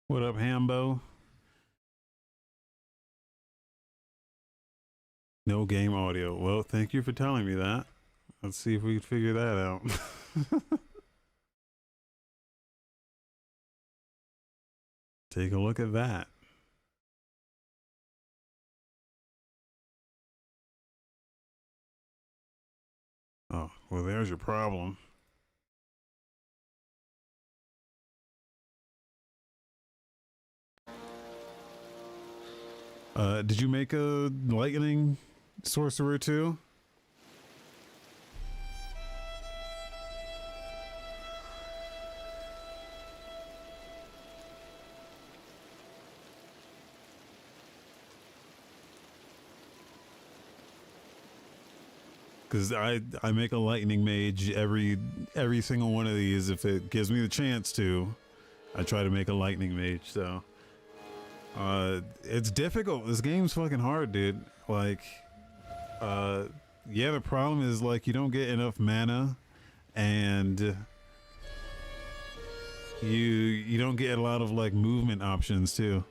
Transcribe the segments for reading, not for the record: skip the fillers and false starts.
What up, Hambo? No game audio. Well, thank you for telling me that. Let's see if we can figure that out. Take a look at that. Oh, well, there's your problem. Did you make a lightning sorcerer too? Because I make a lightning mage every single one of these. If it gives me the chance to, I try to make a lightning mage. So it's difficult. This game's fucking hard, dude. Like, yeah, the problem is like you don't get enough mana, and you don't get a lot of like movement options too.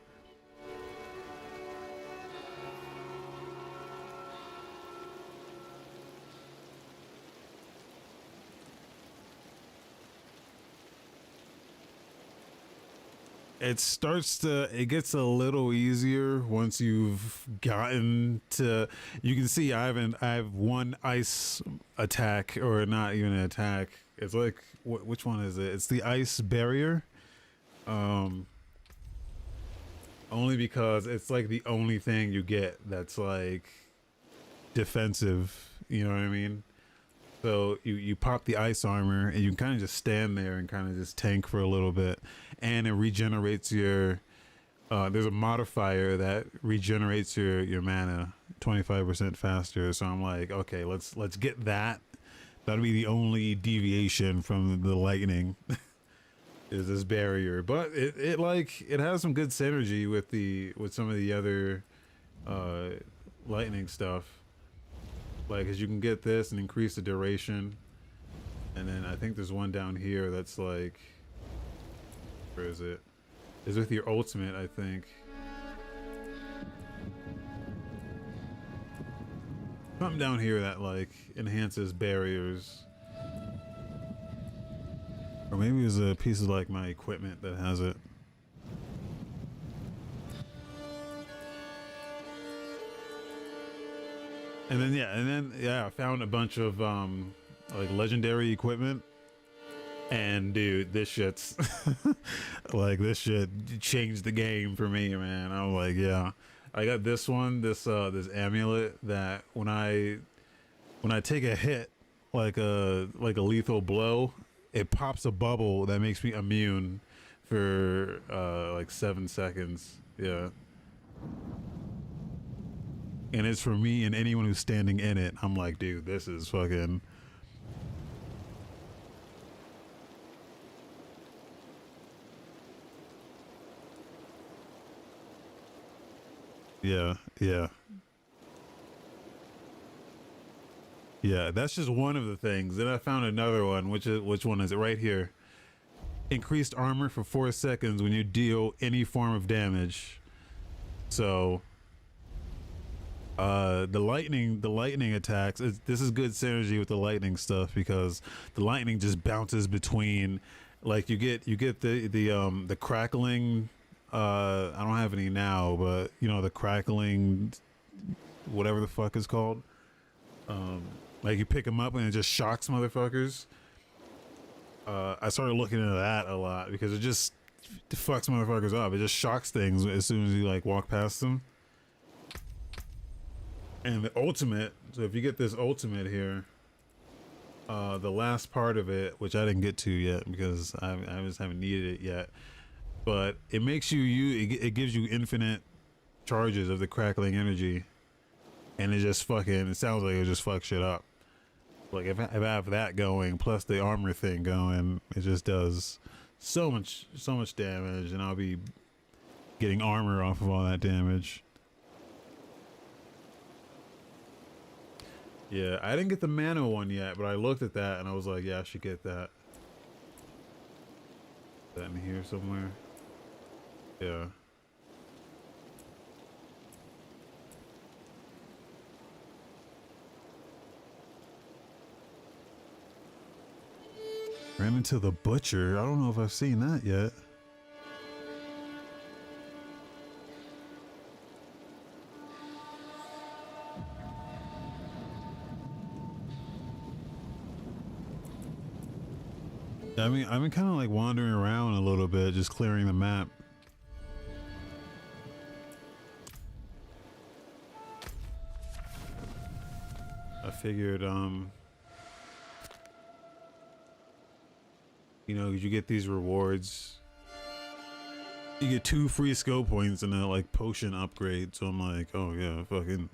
It gets a little easier once you've gotten to, you can see I have one ice attack, or not even an attack. It's like, which one is it? It's the ice barrier. Um, Only because it's like the only thing you get that's like defensive, you know what I mean? So you pop the ice armor and you can kind of just stand there and kind of just tank for a little bit, and it regenerates your. There's a modifier that regenerates your mana 25% faster. So I'm like, okay, let's get that. That'll be the only deviation from the lightning is this barrier, but it has some good synergy with some of the other uh, lightning stuff. Like, cause you can get this and increase the duration, and then I think there's one down here that's like, where is it? Is with your ultimate, I think. Something down here that like enhances barriers, or maybe it's a piece of like my equipment that has it. And then I found a bunch of like legendary equipment, and dude, this shit's like, this shit changed the game for me, man. I was like, yeah, I got this one, this amulet that when I take a hit, like a lethal blow, it pops a bubble that makes me immune for like 7 seconds. Yeah. And it's for me and anyone who's standing in it. I'm like, dude, this is fucking. Yeah, yeah, yeah. That's just one of the things. Then I found another one, which one is it? Right here. Increased armor for 4 seconds when you deal any form of damage. So the lightning attacks, this is good synergy with the lightning stuff, because the lightning just bounces between, like, you get the crackling, I don't have any now, but you know, the crackling, whatever the fuck is called, like you pick them up and it just shocks motherfuckers. I started looking into that a lot because it just fucks motherfuckers up. It just shocks things as soon as you like walk past them. And the ultimate, so if you get this ultimate here, the last part of it, which I didn't get to yet because I just haven't needed it yet, but it makes it gives you infinite charges of the crackling energy, and it just fucking, it sounds like it just fucks shit up. Like if I have that going plus the armor thing going, it just does so much damage, and I'll be getting armor off of all that damage. Yeah, I didn't get the mana one yet, but I looked at that and I was like, yeah, I should get that. Is that in here somewhere? Yeah. Ran into the butcher. I don't know if I've seen that yet. I mean, I've been kind of like wandering around a little bit, just clearing the map. I figured, you know, you get these rewards. You get 2 free skill points and a like potion upgrade. So I'm like, oh yeah, fucking,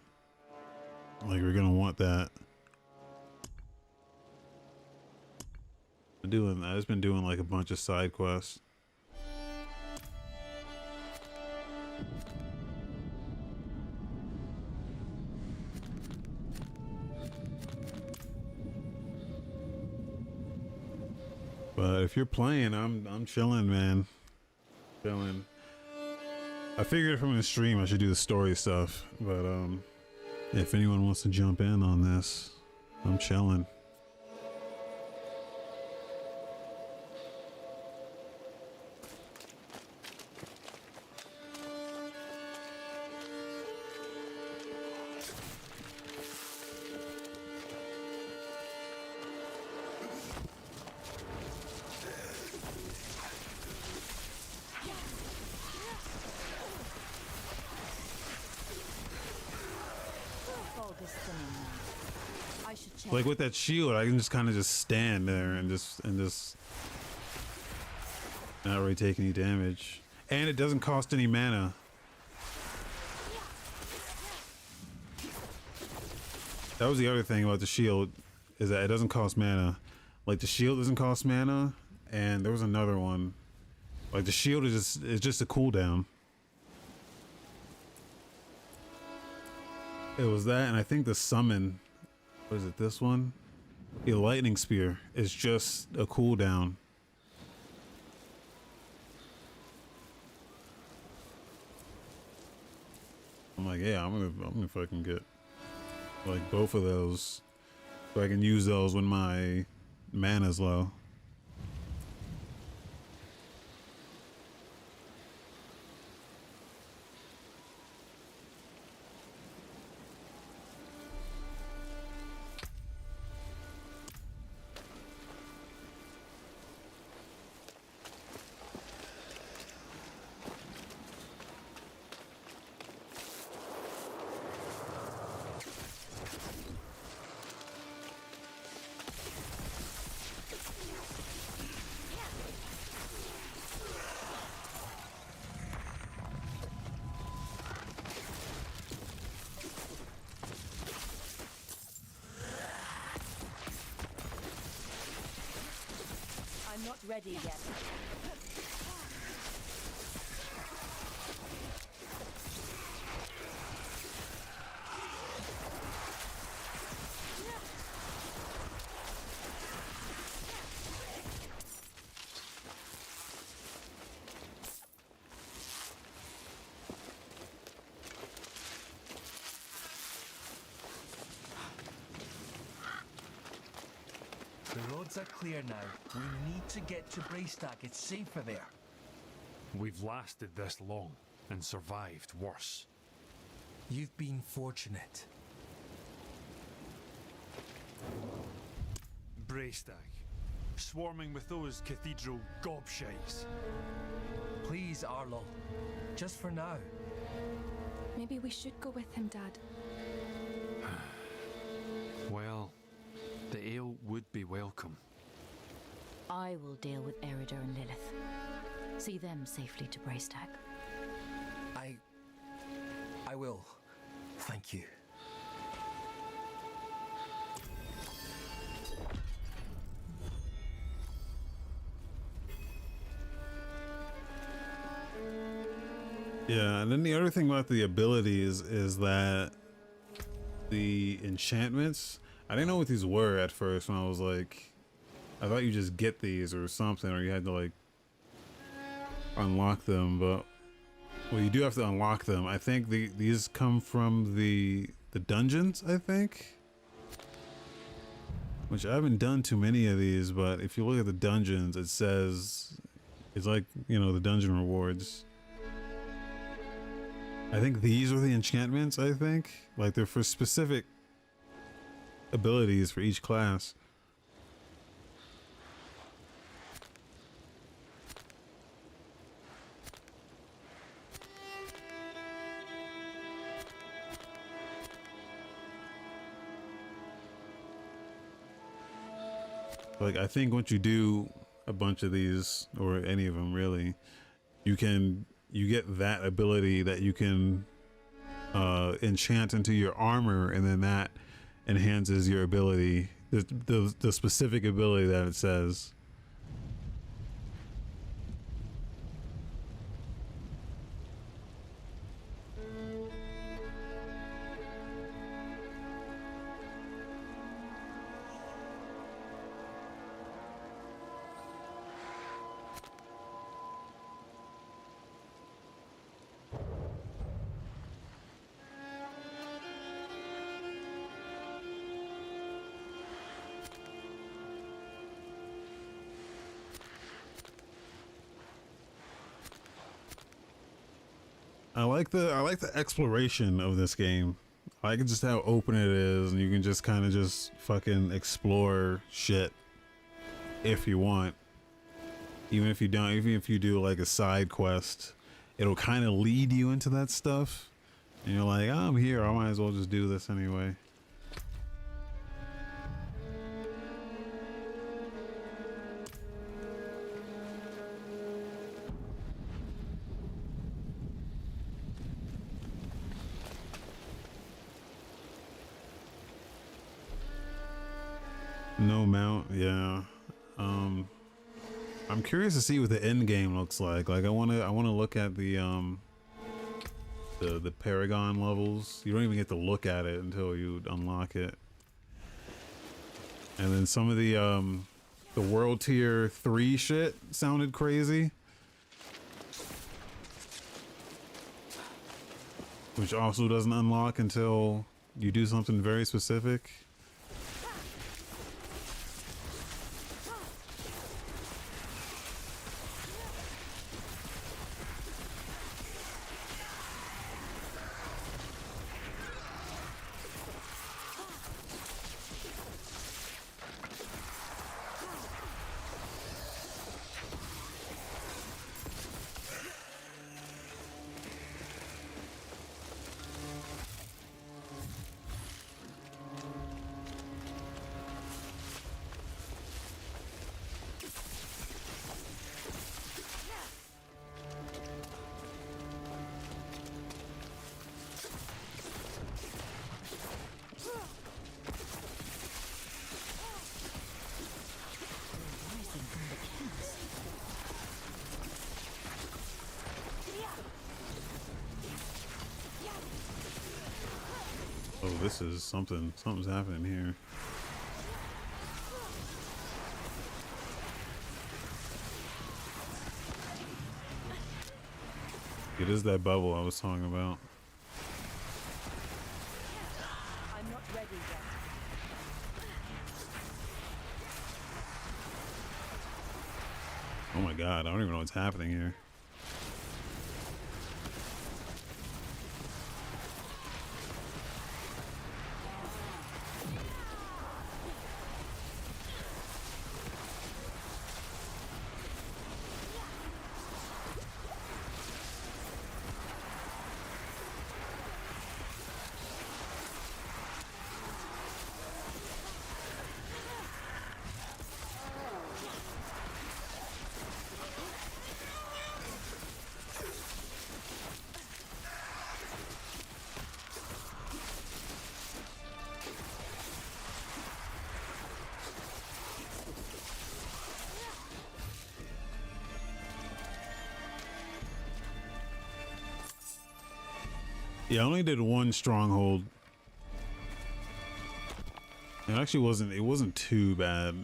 like we're gonna want that. I've just been doing like a bunch of side quests. But if you're playing, I'm chilling, man. Chilling. I figured from the stream I should do the story stuff, but if anyone wants to jump in on this, I'm chilling. Like with that shield, I can just kind of just stand there and just not really take any damage, and it doesn't cost any mana. That was the other thing about the shield, is that it doesn't cost mana. Like the shield doesn't cost mana, and there was another one. Like the shield is just a cooldown. It was that, and I think the summon. What is it, this one? The lightning spear is just a cooldown. I'm like, yeah, I'm gonna fucking get like both of those so I can use those when my mana's low. I'm not ready yet. The roads are clear now. We need to get to Braystack. It's safer there. We've lasted this long and survived worse. You've been fortunate. Braystack, swarming with those cathedral gobshites. Please, Arlo. Just for now. Maybe we should go with him, Dad. Well, the ale would be welcome. I will deal with Eridir and Lilith. See them safely to Braystack. I will. Thank you. Yeah, and then the other thing about the abilities is that the enchantments, I didn't know what these were at first when I was like, I thought you just get these or something, or you had to like unlock them, but Well, you do have to unlock them. I think these come from the dungeons, I think. Which I haven't done too many of these, but if you look at the dungeons, it says it's like, you know, the dungeon rewards. I think these are the enchantments, I think. Like they're for specific abilities for each class. Like I think once you do a bunch of these, or any of them really, you get that ability that you can enchant into your armor, and then that enhances your ability, the specific ability that it says. I like the exploration of this game. I like just how open it is, and you can just kind of just fucking explore shit if you want. Even if you don't, even if you do like a side quest, it'll kind of lead you into that stuff. And you're like, oh, I'm here, I might as well just do this anyway. No mount, yeah. I'm curious to see what the end game looks like. Like I wanna look at the Paragon levels. You don't even get to look at it until you unlock it. And then some of the world tier 3 shit sounded crazy. Which also doesn't unlock until you do something very specific. Oh, this is something's happening here. It is that bubble I was talking about. I'm not ready yet. Oh my god, I don't even know what's happening here. Yeah, I only did one stronghold. It actually wasn't too bad.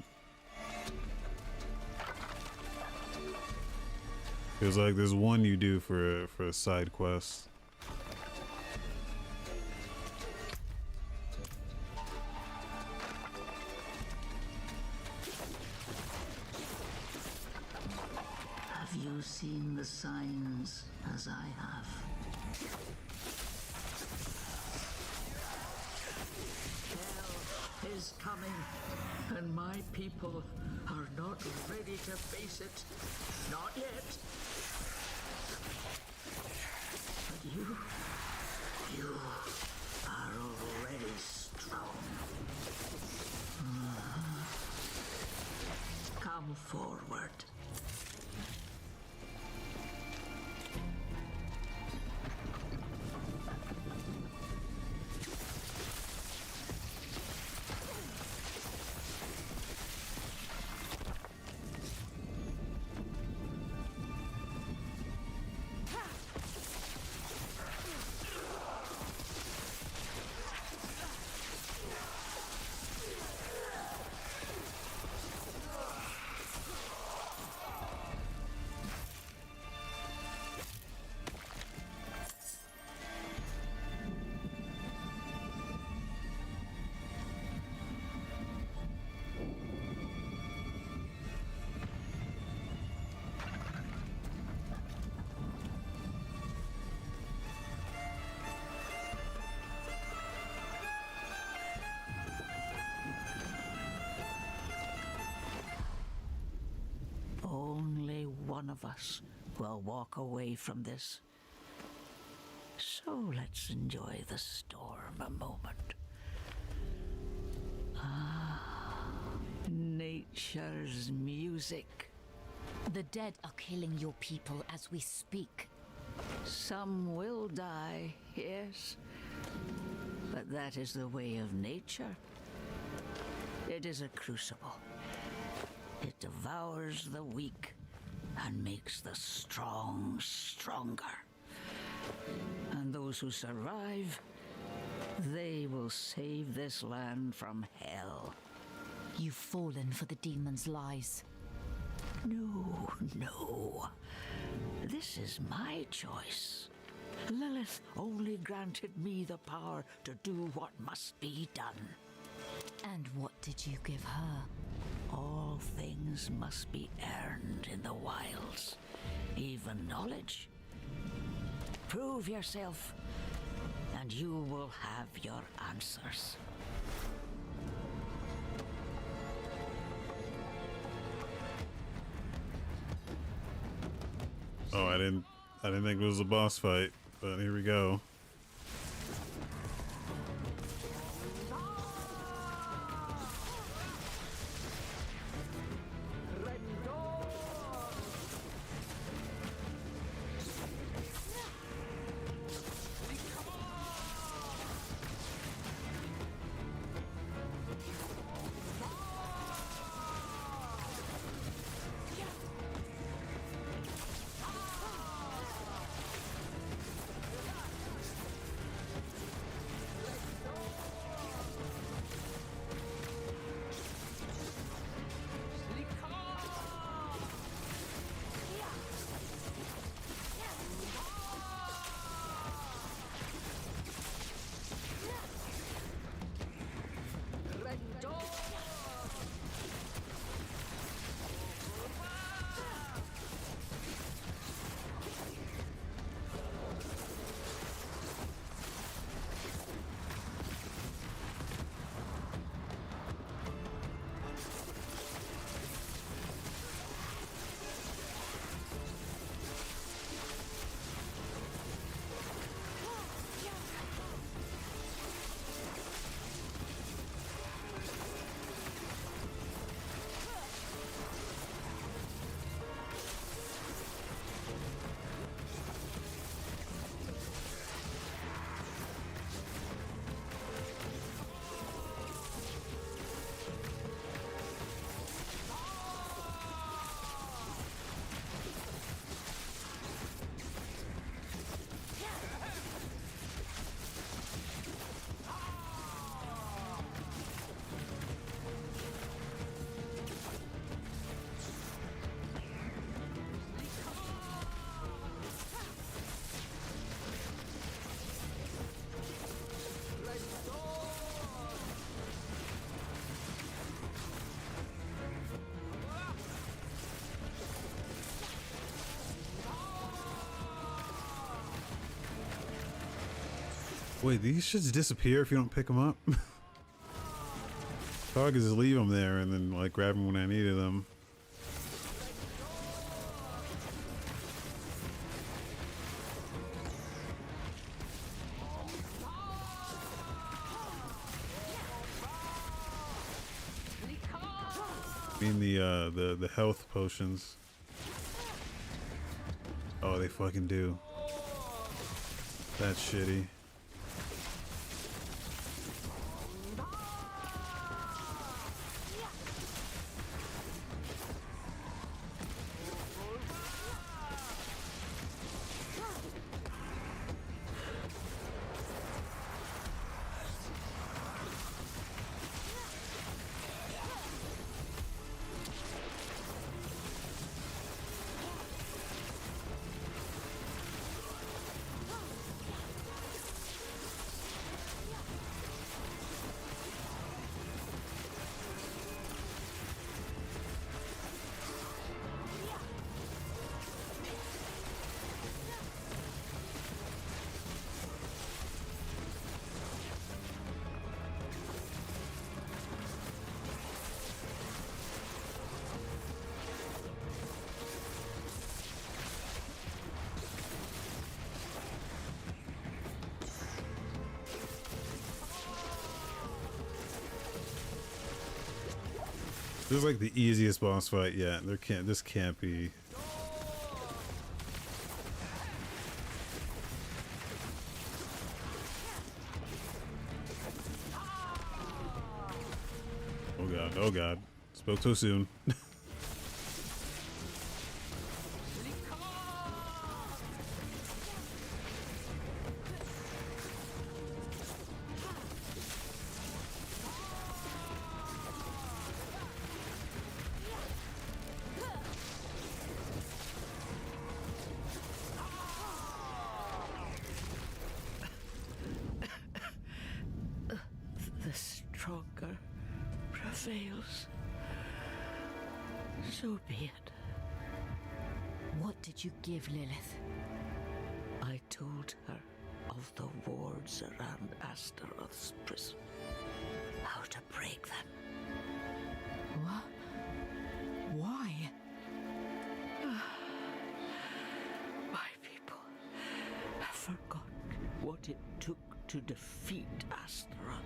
There's like there's one you do for a side quest. Have you seen the signs as I have? Hell is coming, and my people are not ready to face it. Not yet. But you are already strong. Come forward. Only one of us will walk away from this. So let's enjoy the storm a moment. Nature's music. The dead are killing your people as we speak. Some will die, yes. But that is the way of nature. It is a crucible. It devours the weak and makes the strong stronger. And those who survive, they will save this land from hell. You've fallen for the demon's lies. No. This is my choice. Lilith only granted me the power to do what must be done. And what did you give her? All things must be earned in the wilds, even knowledge. Prove yourself, and you will have your answers. Oh, I didn't think it was a boss fight, but here we go. Wait, these shits disappear if you don't pick them up? Thought I could just leave them there and then like grab them when I needed them. I mean the health potions. Oh, they fucking do. That's shitty. This is like the easiest boss fight yet. This can't be. Oh god, oh god. Spoke too soon. The stronger prevails. So be it. What did you give Lilith? I told her of the wards around Astaroth's prison. How to break them. What? Why? My people have forgotten what it took to defeat Astaroth.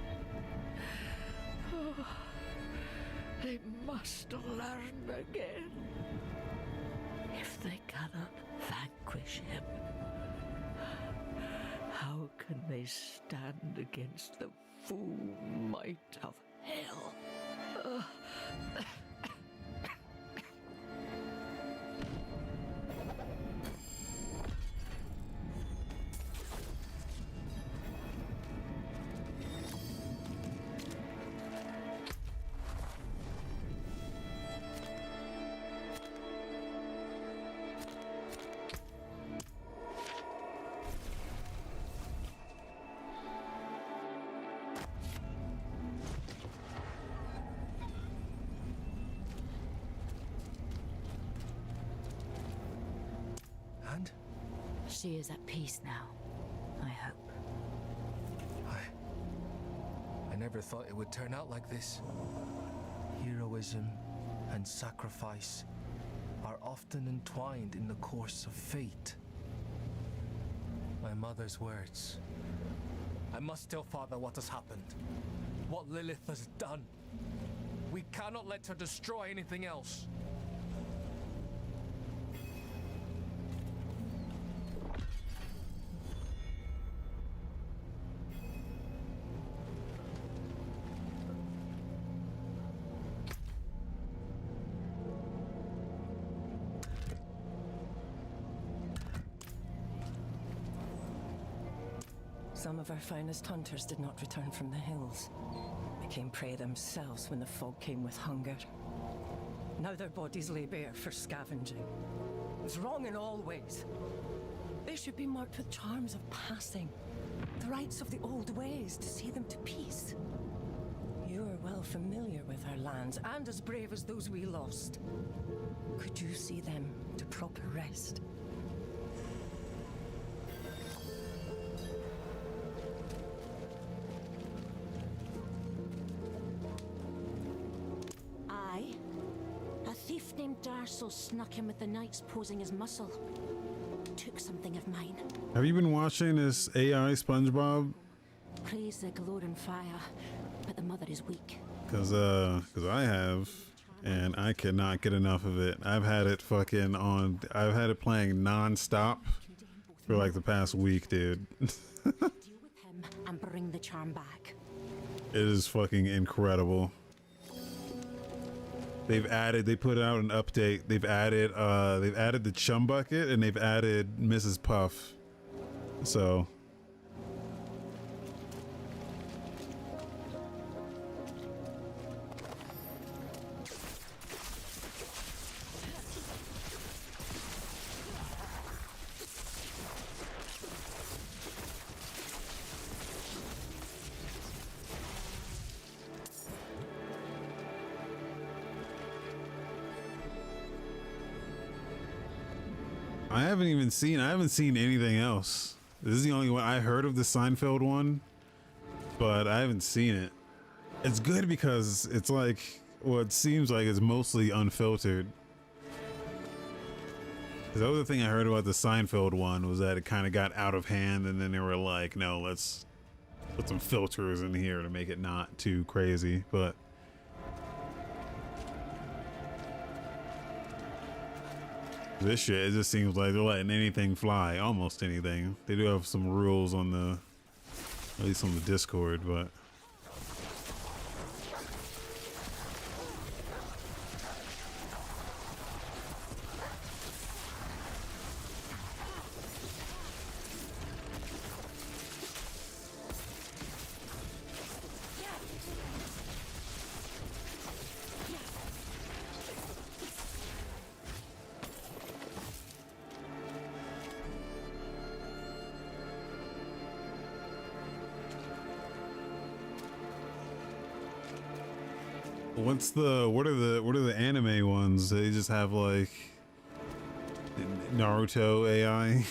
Oh, they must learn again. If they cannot vanquish him, how can they stand against the full might of hell? And She is at peace now, I hope. I never thought it would turn out like this. Heroism and sacrifice are often entwined in the course of fate. My mother's words. I must tell Father what has happened. What Lilith has done. We cannot let her destroy anything else. Some of our finest hunters did not return from the hills. Became prey themselves when the fog came with hunger. Now their bodies lay bare for scavenging. It's wrong in all ways. They should be marked with charms of passing. The rites of the old ways to see them to peace. You are well familiar with our lands, and as brave as those we lost. Could you see them to proper rest? Darso snuck in with the knights posing as muscle. Took something of mine. Have you been watching this AI SpongeBob? Praise the glowing fire, but the mother is weak. Cause I have, and I cannot get enough of it. I've had it fucking on. I've had it playing non-stop for like the past week, dude. Deal with him and bring the charm back. It is fucking incredible. They put out an update. They've added the chum bucket and they've added Mrs. Puff. So I haven't seen anything else. This is the only one I heard of, the Seinfeld one, but I haven't seen it. It's good because it's like, well, it seems like it's mostly unfiltered. The other thing I heard about the Seinfeld one was that it kind of got out of hand, and then they were like, no, let's put some filters in here to make it not too crazy, but this shit, it just seems like they're letting anything fly, almost anything. They do have some rules on the, at least on the Discord, but what are the anime ones? They just have like Naruto AI.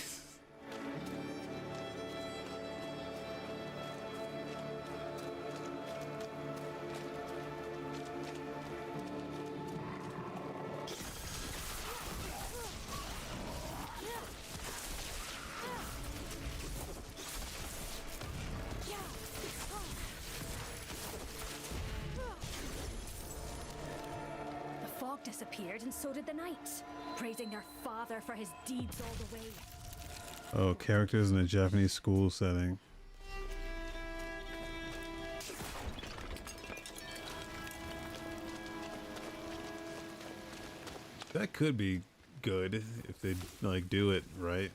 Disappeared, and so did the knights, praising their father for his deeds all the way. Oh, characters in a Japanese school setting. That could be good if they like do it right.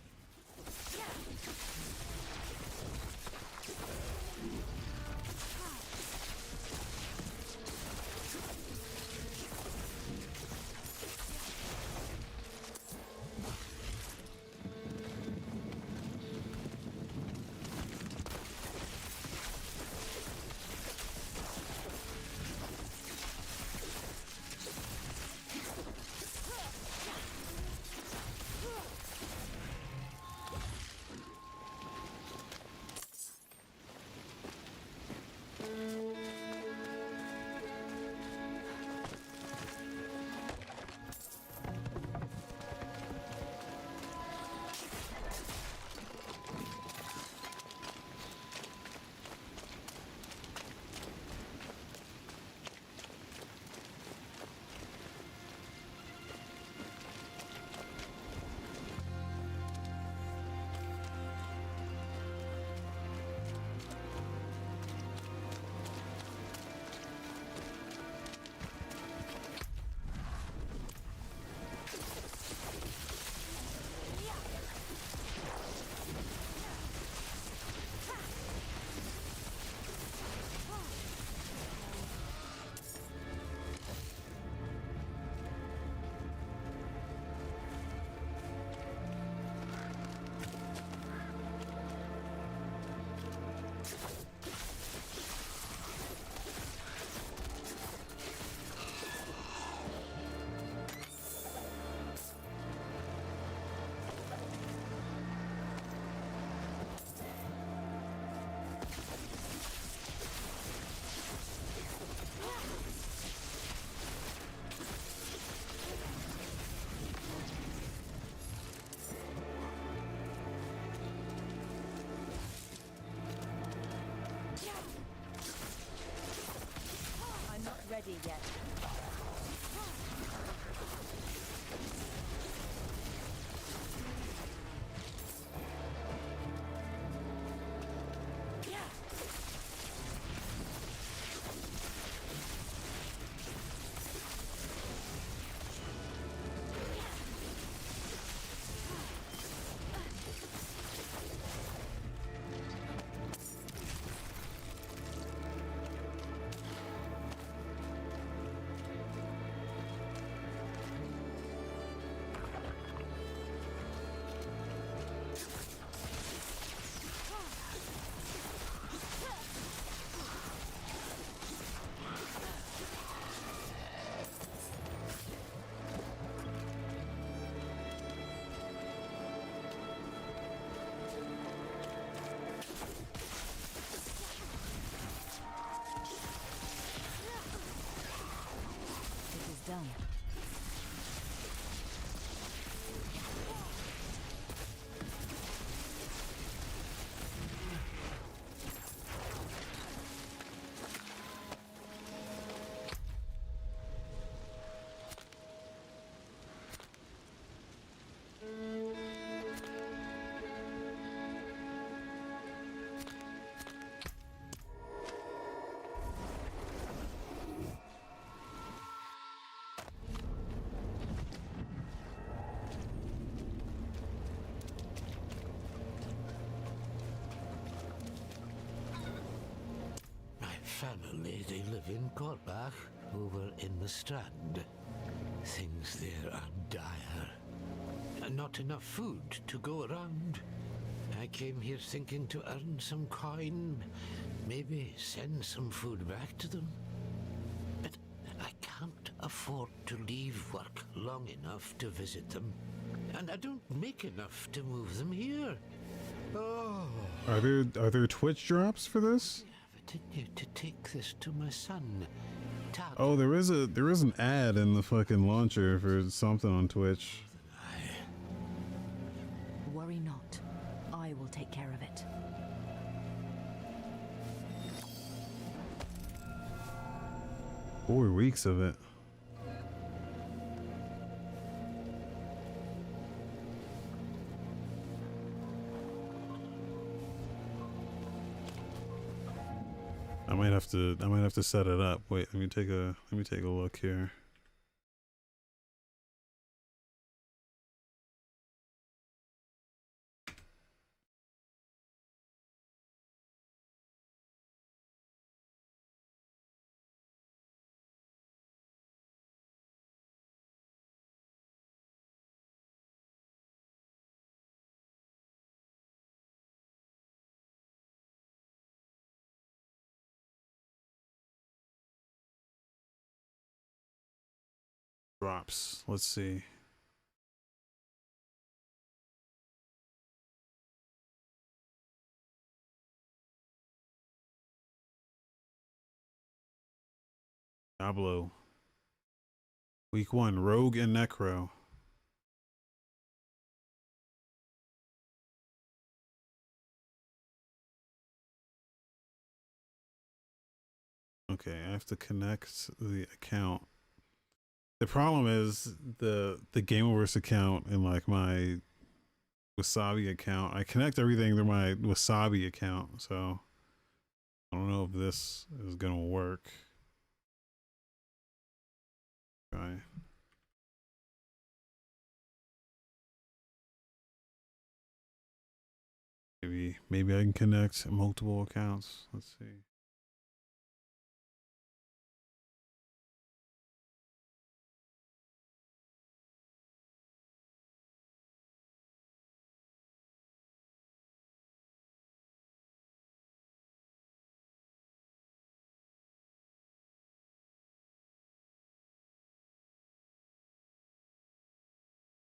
yet. It is done. My family, they live in Korbach, over in the Strand. Things there are dire. Not enough food to go around. I came here thinking to earn some coin, maybe send some food back to them. But I can't afford to leave work long enough to visit them. And I don't make enough to move them here. Oh. Are there Twitch drops for this? I continue to take this to my son. Oh, there is an ad in the fucking launcher for something on Twitch. Worry not. I will take care of it. 4 weeks of it. I might have to set it up. Wait, let me take a look here. Drops. Let's see. Diablo. Week 1, Rogue and Necro. Okay, I have to connect the account. The problem is the Gameverse account and like my Wasabi account. I connect everything through my Wasabi account, so I don't know if this is gonna work. Try. Maybe I can connect multiple accounts. Let's see.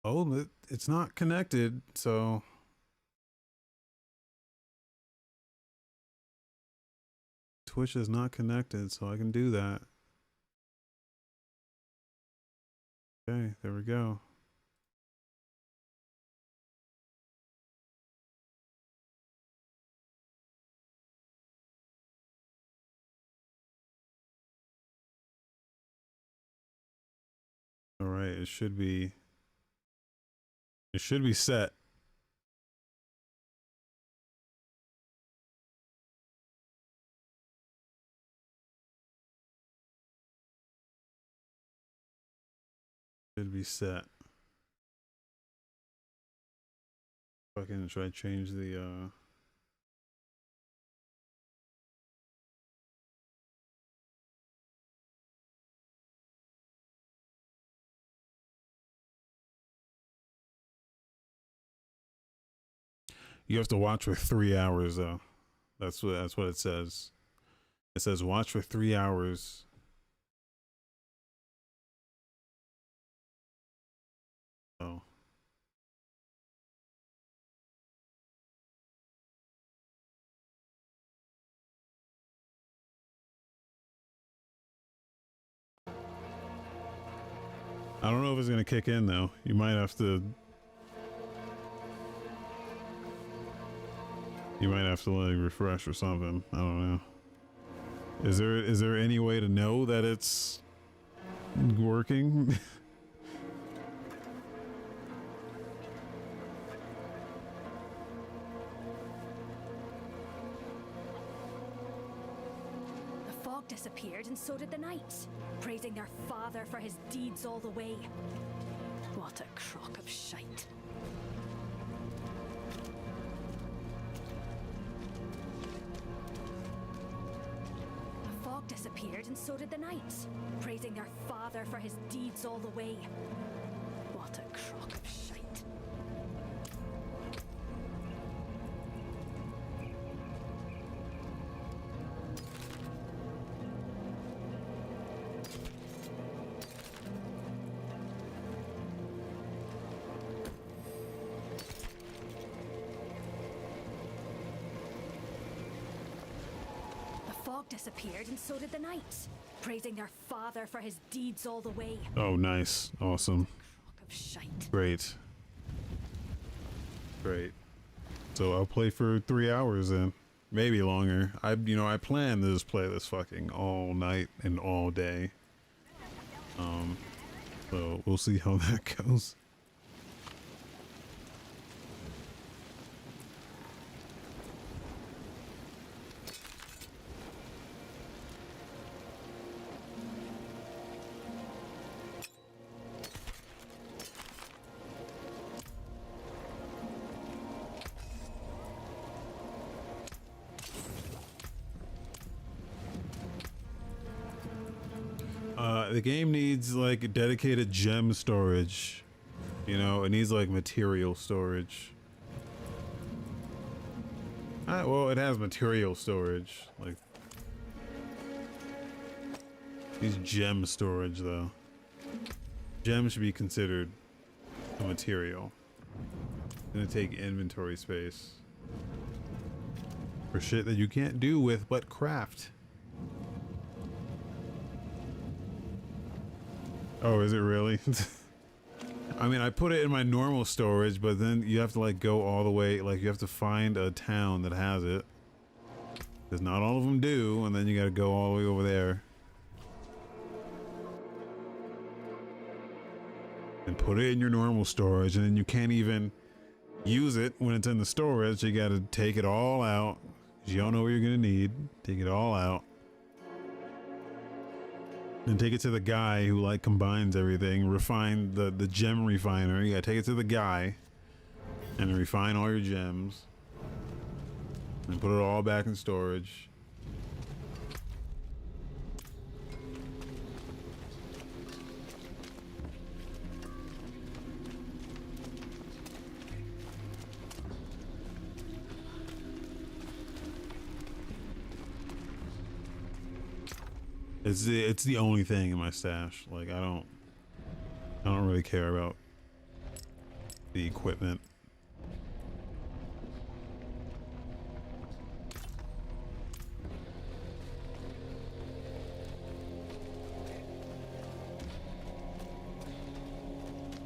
Oh, it's not connected, so Twitch is not connected, so I can do that. Okay, there we go. All right, it should be set. Should be set. Fucking should I change the You have to watch for 3 hours though. That's what it says. It says watch for 3 hours. Oh. I don't know if it's gonna kick in though. You might have to like refresh or something. I don't know. Is there any way to know that it's working? The fog disappeared and so did the knights, praising their father for his deeds all the way. What a crock of shite. The fog disappeared and so did the knights, praising their father for his deeds all the way. What a crock of shite. Disappeared and so did the knights, praising their father for his deeds all the way. Oh, nice. Awesome. Crock of shite. Great. Great. So I'll play for 3 hours then. Maybe longer. I plan to just play this fucking all night and all day. So we'll see how that goes. The game needs like dedicated gem storage. You know, it needs like material storage. Well, it has material storage. Like, these gem storage though. Gems should be considered a material. It's gonna take inventory space for shit that you can't do with but craft. Oh, is it really? I mean, I put it in my normal storage, but then you have to like go all the way, like you have to find a town that has it. Because not all of them do, and then you gotta go all the way over there. And put it in your normal storage, and then you can't even use it when it's in the storage. You gotta take it all out. 'Cause you don't know what you're gonna need. Take it all out. And take it to the guy who like combines everything, refine the gem refiner. You gotta take it to the guy and refine all your gems and put it all back in storage. It's the only thing in my stash. Like I don't really care about the equipment.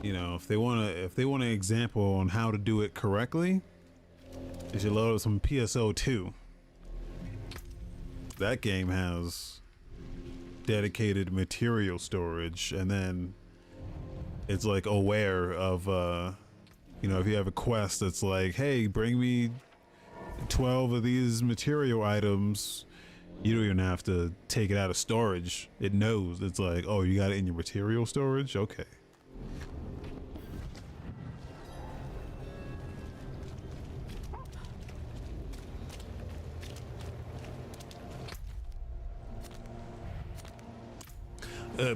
You know, if they want an example on how to do it correctly, they should load up some PSO 2. That game has dedicated material storage, and then it's like aware of you know, if you have a quest that's like, hey, bring me 12 of these material items, you don't even have to take it out of storage. It knows. It's like, oh, you got it in your material storage? Okay.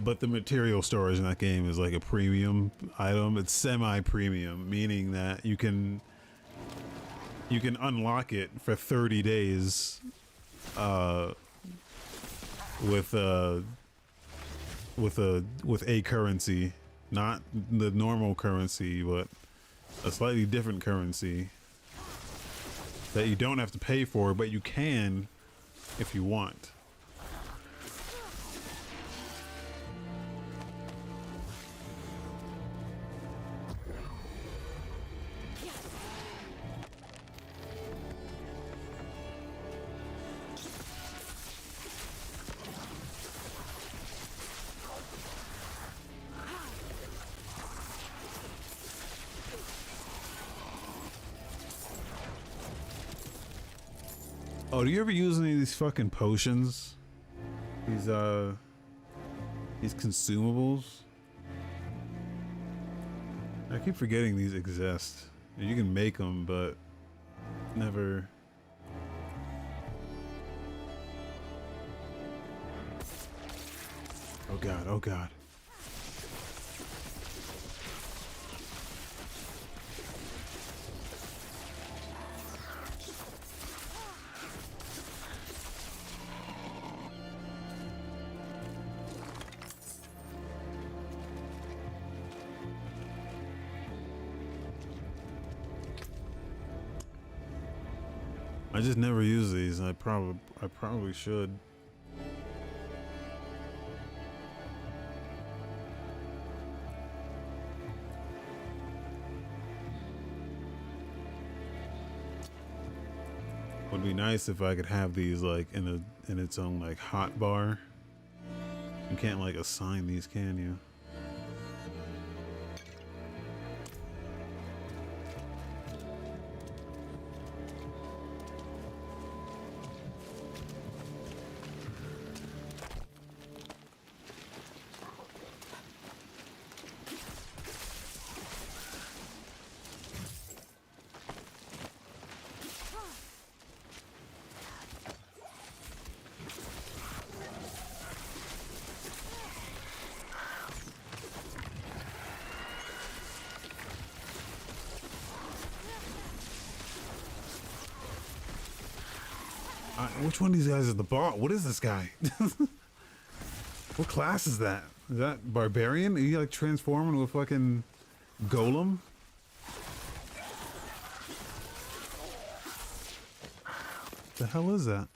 But the material storage in that game is like a premium item. It's semi-premium, meaning that you can unlock it for 30 days with a currency, not the normal currency, but a slightly different currency that you don't have to pay for, but you can if you want. Oh, do you ever use any of these fucking potions? These consumables? I keep forgetting these exist. You can make them, but never. Oh god, oh god. I just never use these. I probably should. Would be nice if I could have these like in its own like hot bar. You can't like assign these, can you? Which one of these guys is the boss? What is this guy? What class is that? Is that barbarian? Are you like transforming into a fucking golem? The hell is that?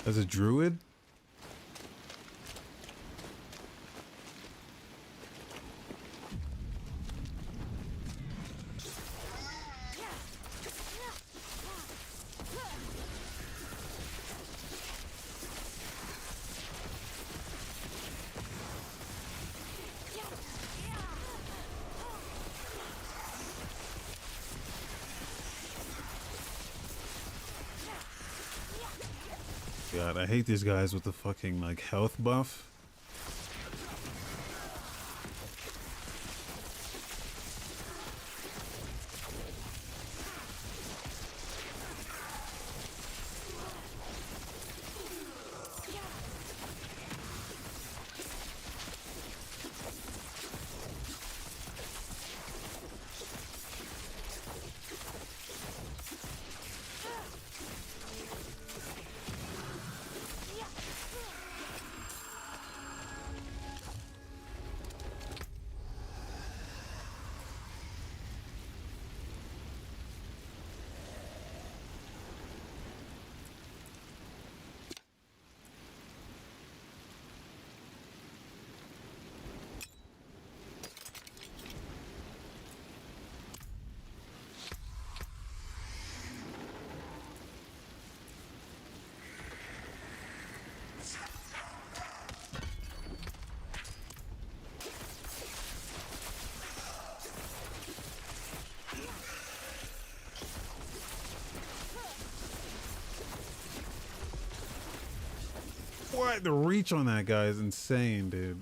As a druid? God, I hate these guys with the fucking like health buff. What? The reach on that guy is insane, dude.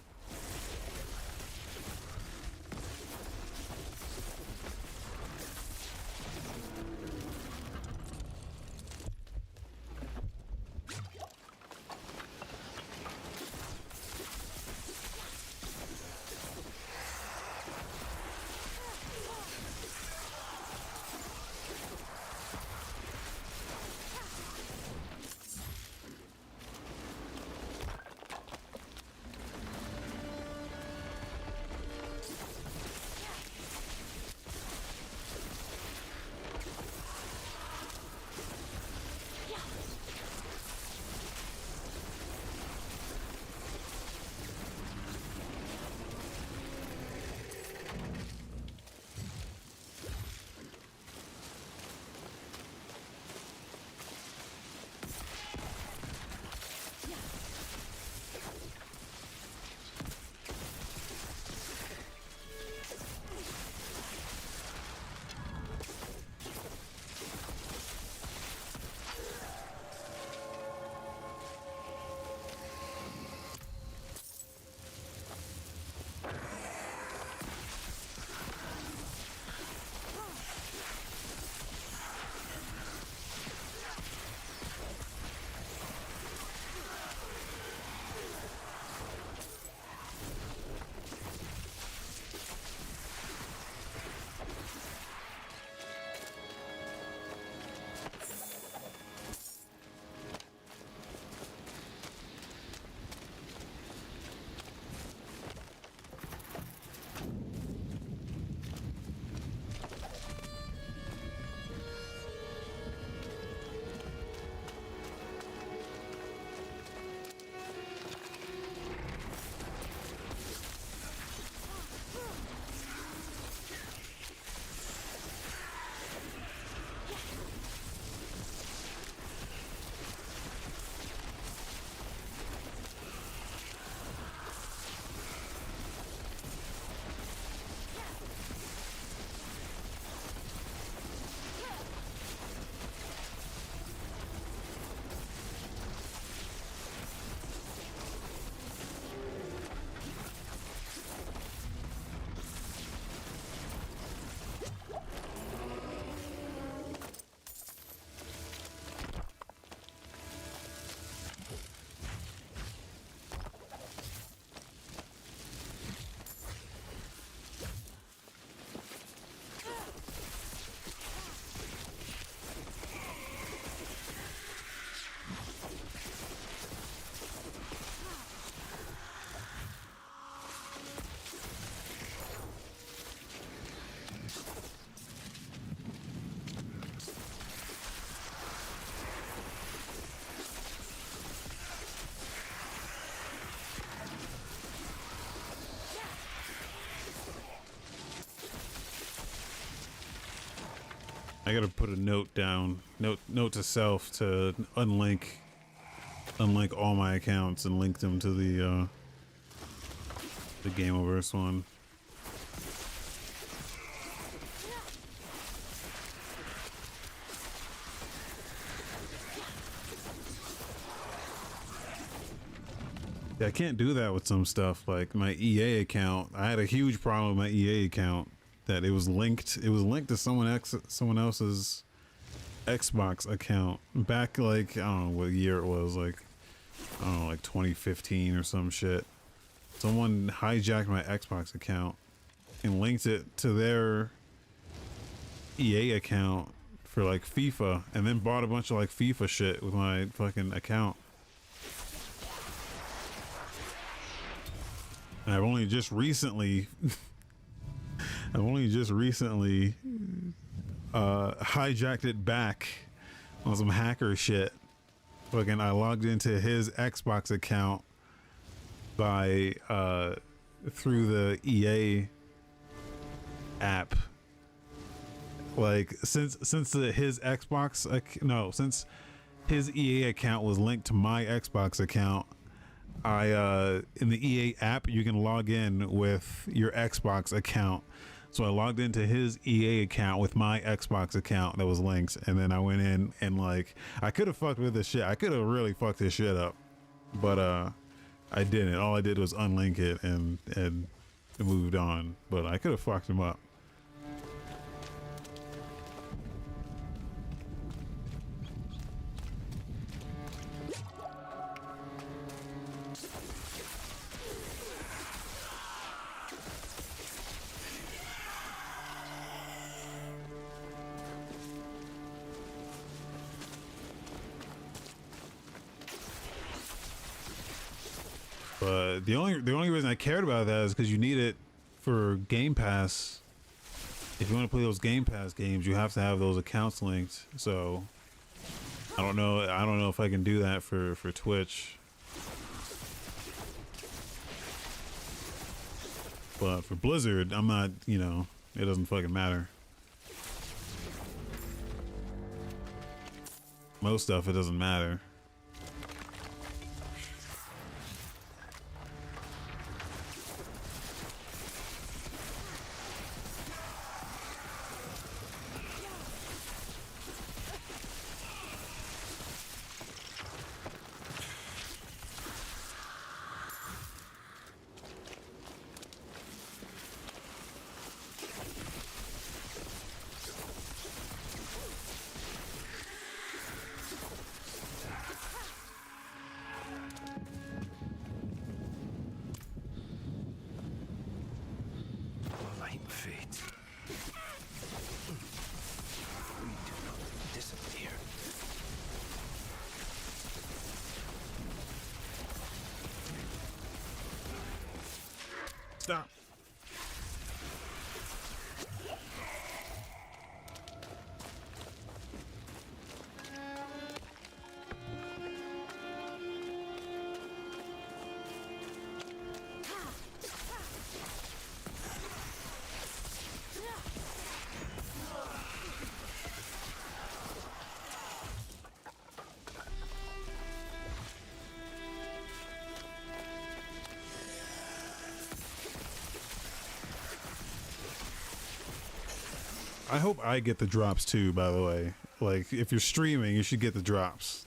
I gotta put a note down, note to self to unlink all my accounts and link them to the Gameoverse one. Yeah, I can't do that with some stuff like my EA account. I had a huge problem with my EA account that it was linked to someone else's Xbox account back like I don't know what year it was, like I don't know, like 2015 or some shit. Someone hijacked my Xbox account and linked it to their EA account for like FIFA, and then bought a bunch of like FIFA shit with my fucking account. And I've only just recently hijacked it back on some hacker shit. Fucking I logged into his Xbox account by through the EA app. Like since his EA account was linked to my Xbox account, I in the EA app you can log in with your Xbox account. So I logged into his EA account with my Xbox account that was linked, and then I went in and like I could have fucked with this shit. I could have really fucked this shit up. but I didn't. All I did was unlink it and moved on. But I could have fucked him up. But the only reason I cared about that is because you need it for Game Pass. If you want to play those Game Pass games, you have to have those accounts linked. So I don't know if I can do that for Twitch. But for Blizzard, I'm not, you know, it doesn't fucking matter. Most stuff, it doesn't matter. Light fate. We do not disappear. Stop. I hope I get the drops too, by the way. Like, if you're streaming, you should get the drops.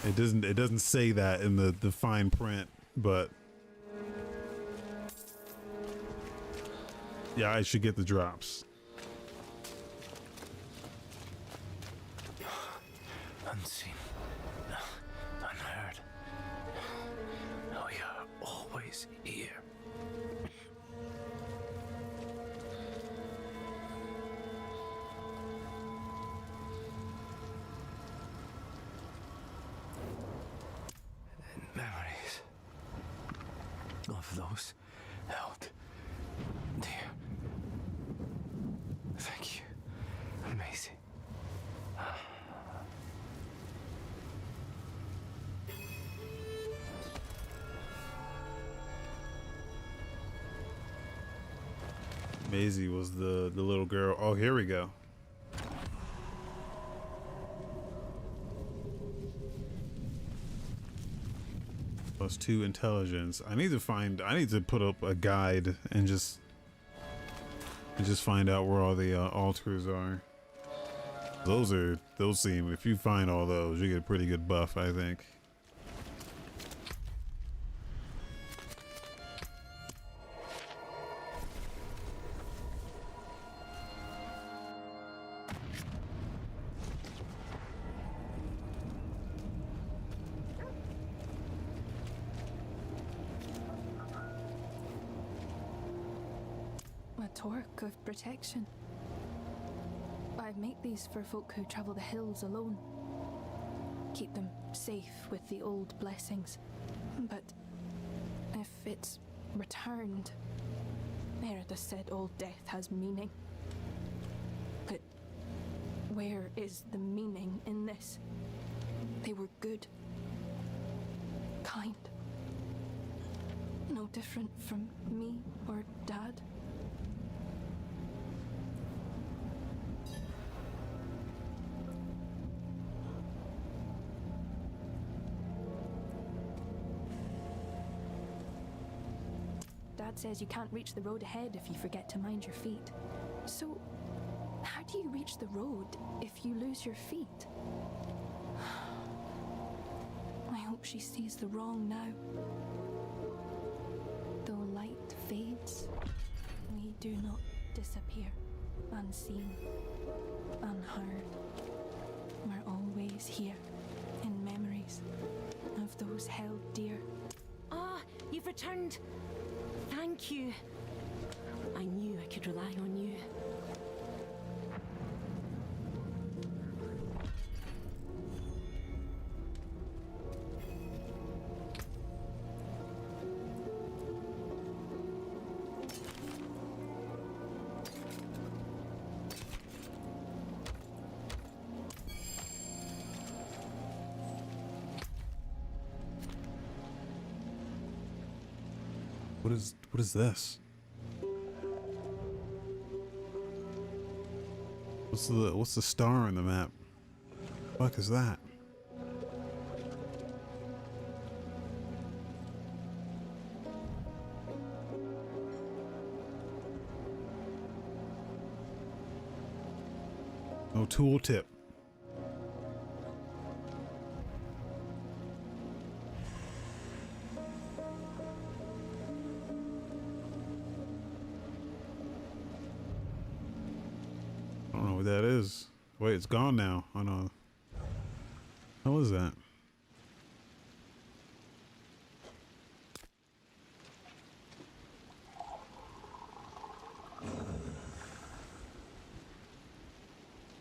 It doesn't say that in the fine print, but yeah, I should get the drops. Unseen. Unheard. We are always here. Memories of those held dear. Thank you, Maisie. Maisie was the little girl. Oh, here we go. +2 intelligence. I need to put up a guide and just find out where all the altars are. Those seem, if you find all those, you get a pretty good buff, I think. A torque of protection. I make these for folk who travel the hills alone. Keep them safe with the old blessings. But if it's returned, Merida said all death has meaning. But where is the meaning in this? They were good. Kind. No different from me or Dad. Dad says you can't reach the road ahead if you forget to mind your feet. So, how do you reach the road if you lose your feet? hope she sees the wrong now. Though light fades, we do not disappear, unseen, unheard. We're always here, in memories of those held dear. Ah, you've returned. Thank you. I knew I could rely on you. What is this? What's the star on the map? Fuck is that? No tooltip. I don't know what that is. Wait, it's gone now. Oh no. How was that?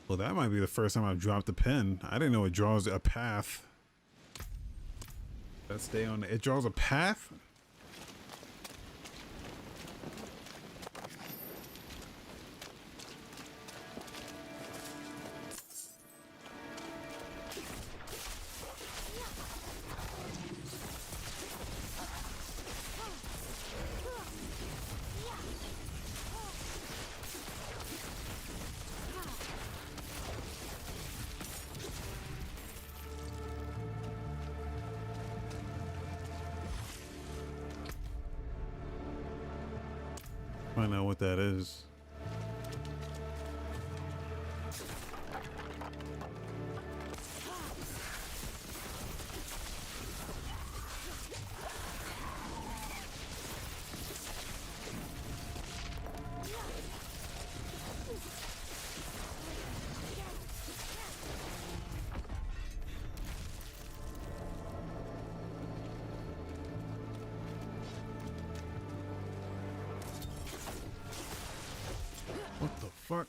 Well, that might be the first time I've dropped a pen. I didn't know it draws a path. Let's stay on it. It draws a path? Find out what that is. What the fuck?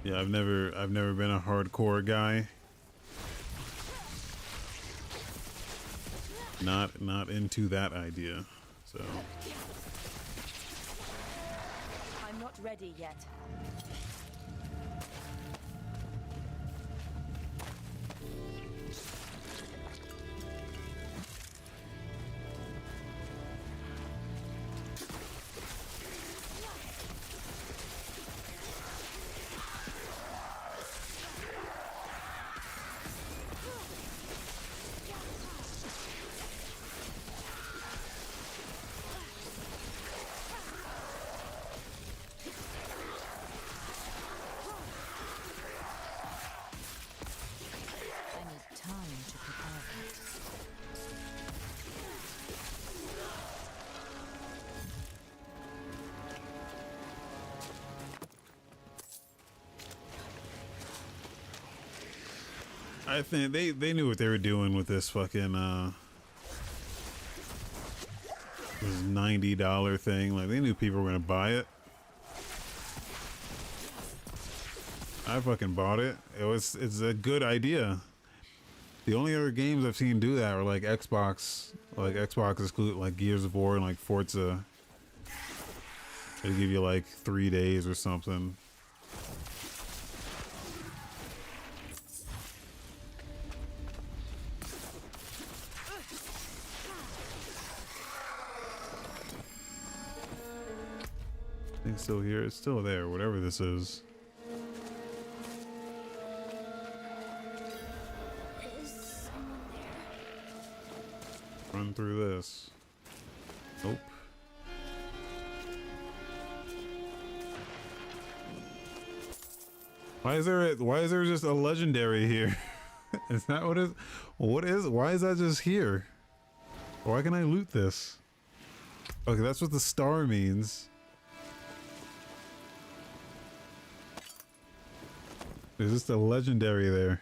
Yeah, I've never been a hardcore guy. Not into that idea. So I'm not ready yet. I need time to prepare that. I think they knew what they were doing with this fucking this $90 thing. Like, they knew people were gonna buy it. I fucking bought it. It's a good idea. The only other games I've seen do that are like Xbox exclusive, like Gears of War and like Forza. They give you like 3 days or something. I think it's still here. It's still there, whatever this is. Run through this. Nope. Why is there just a legendary here? Is that why is that just here? Why can I loot this? Okay, that's what the star means. There's just a legendary there.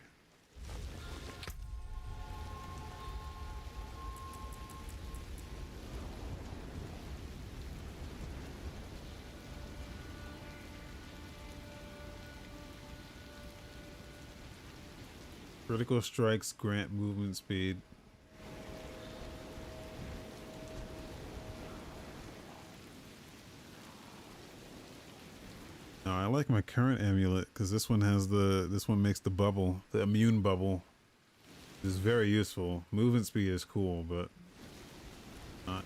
Critical strikes grant movement speed. No, I like my current amulet because this one makes the bubble, the immune bubble. It's very useful. Movement speed is cool, but not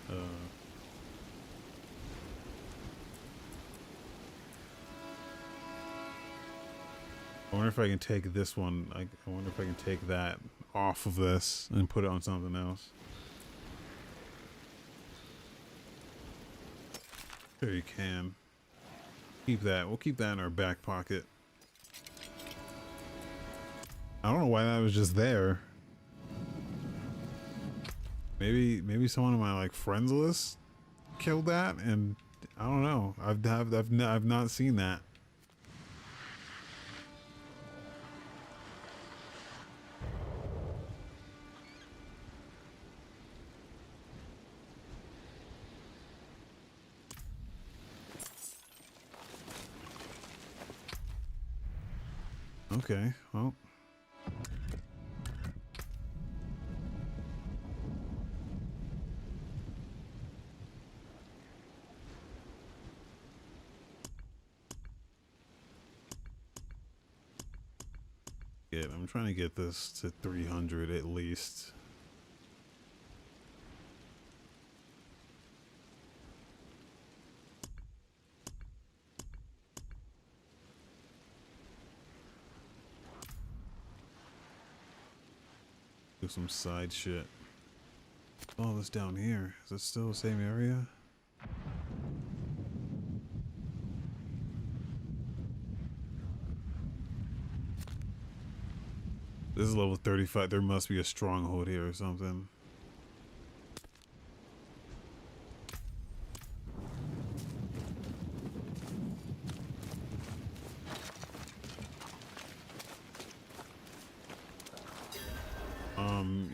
I wonder if I can take this one. I wonder if I can take that off of this and put it on something else. Sure you can. Keep that. We'll keep that in our back pocket. I don't know why that was just there. Maybe someone on my like friends list killed that, and I don't know. I've not seen that. Okay, well. I'm trying to get this to 300 at least. Do some side shit. Oh, this down here. Is it still the same area? This is level 35. There must be a stronghold here or something.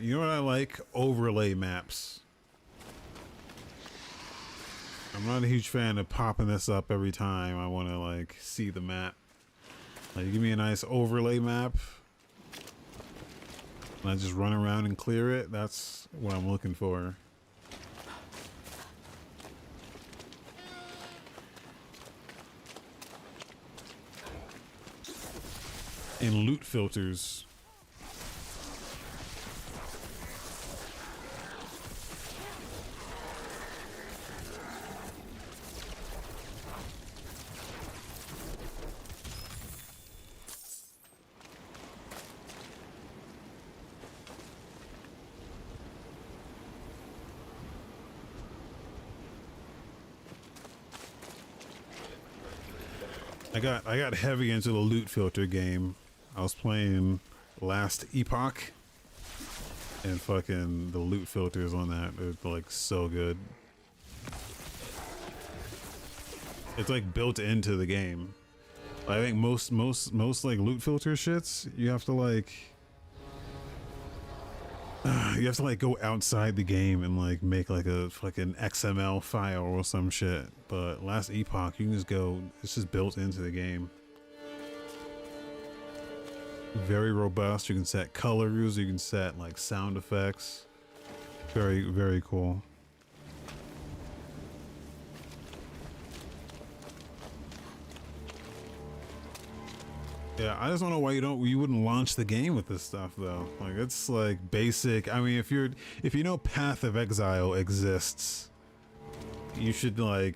You know what I like? Overlay maps. I'm not a huge fan of popping this up every time I want to like see the map. Like, give me a nice overlay map. And I just run around and clear it. That's what I'm looking for. And loot filters. I got heavy into the loot filter game. I was playing Last Epoch, and fucking the loot filters on that are like so good. It's like built into the game. I think most like loot filter shits, you have to like go outside the game and like make like a fucking XML file or some shit. But Last Epoch, you can just go, it's just built into the game. Very robust. You can set colors. You can set like sound effects. Very, very cool. Yeah, I just don't know why you wouldn't launch the game with this stuff though. Like it's like basic. I mean, if you know Path of Exile exists, you should know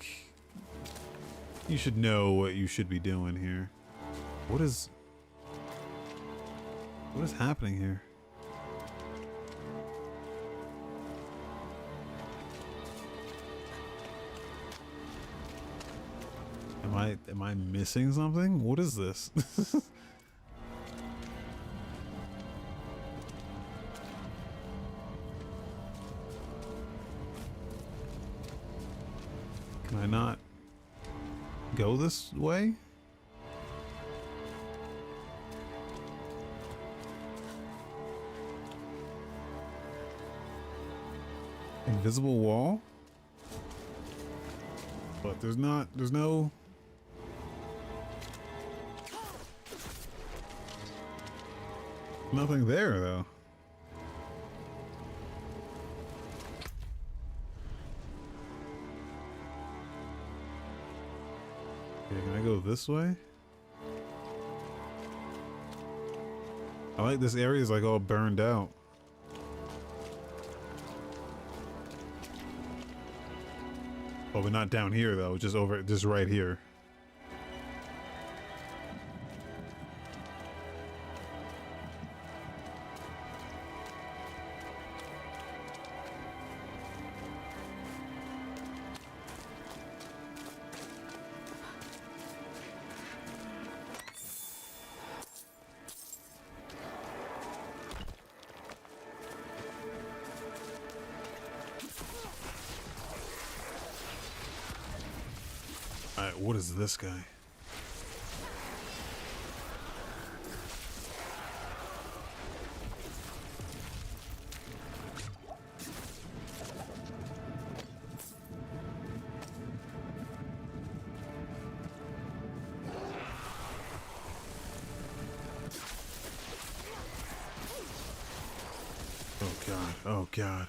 what you should be doing here. What is happening here? Am I missing something? What is this? Can I not go this way? Invisible wall? But there's no... Nothing there though. Okay, can I go this way? I like this area is like all burned out. Oh, but not down here though, just right here. Alright, what is this guy? Oh god, oh god.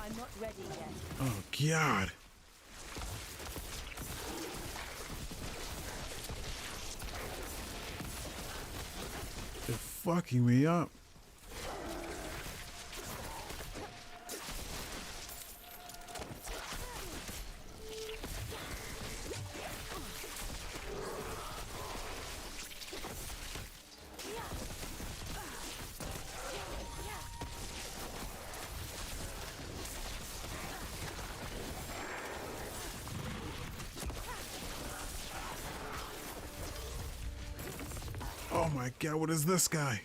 I'm not ready yet. Oh god. They're fucking me up. Oh my god, what is this guy?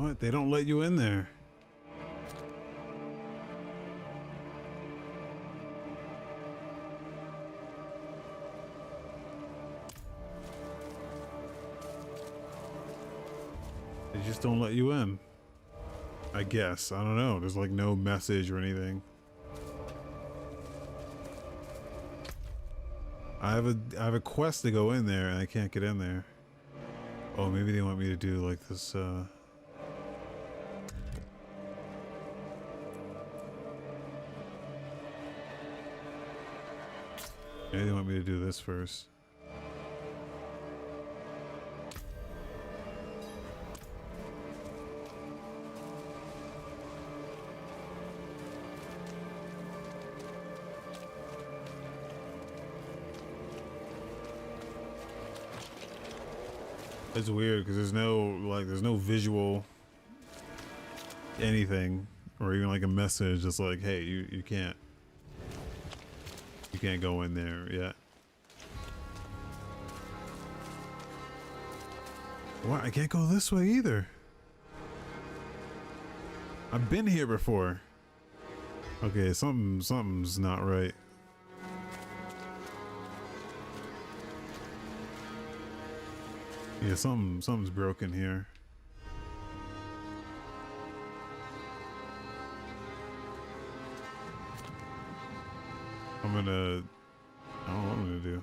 What? They don't let you in there. They just don't let you in. I guess. I don't know. There's like no message or anything. I have a quest to go in there and I can't get in there. Oh, maybe they want me to do like this, maybe they want me to do this first. It's weird because there's no visual anything or even like a message that's like, hey, you can't go in there yet. What? I can't go this way either. I've been here before. Okay, something's not right. Yeah, something's broken here. I don't know what I'm gonna do.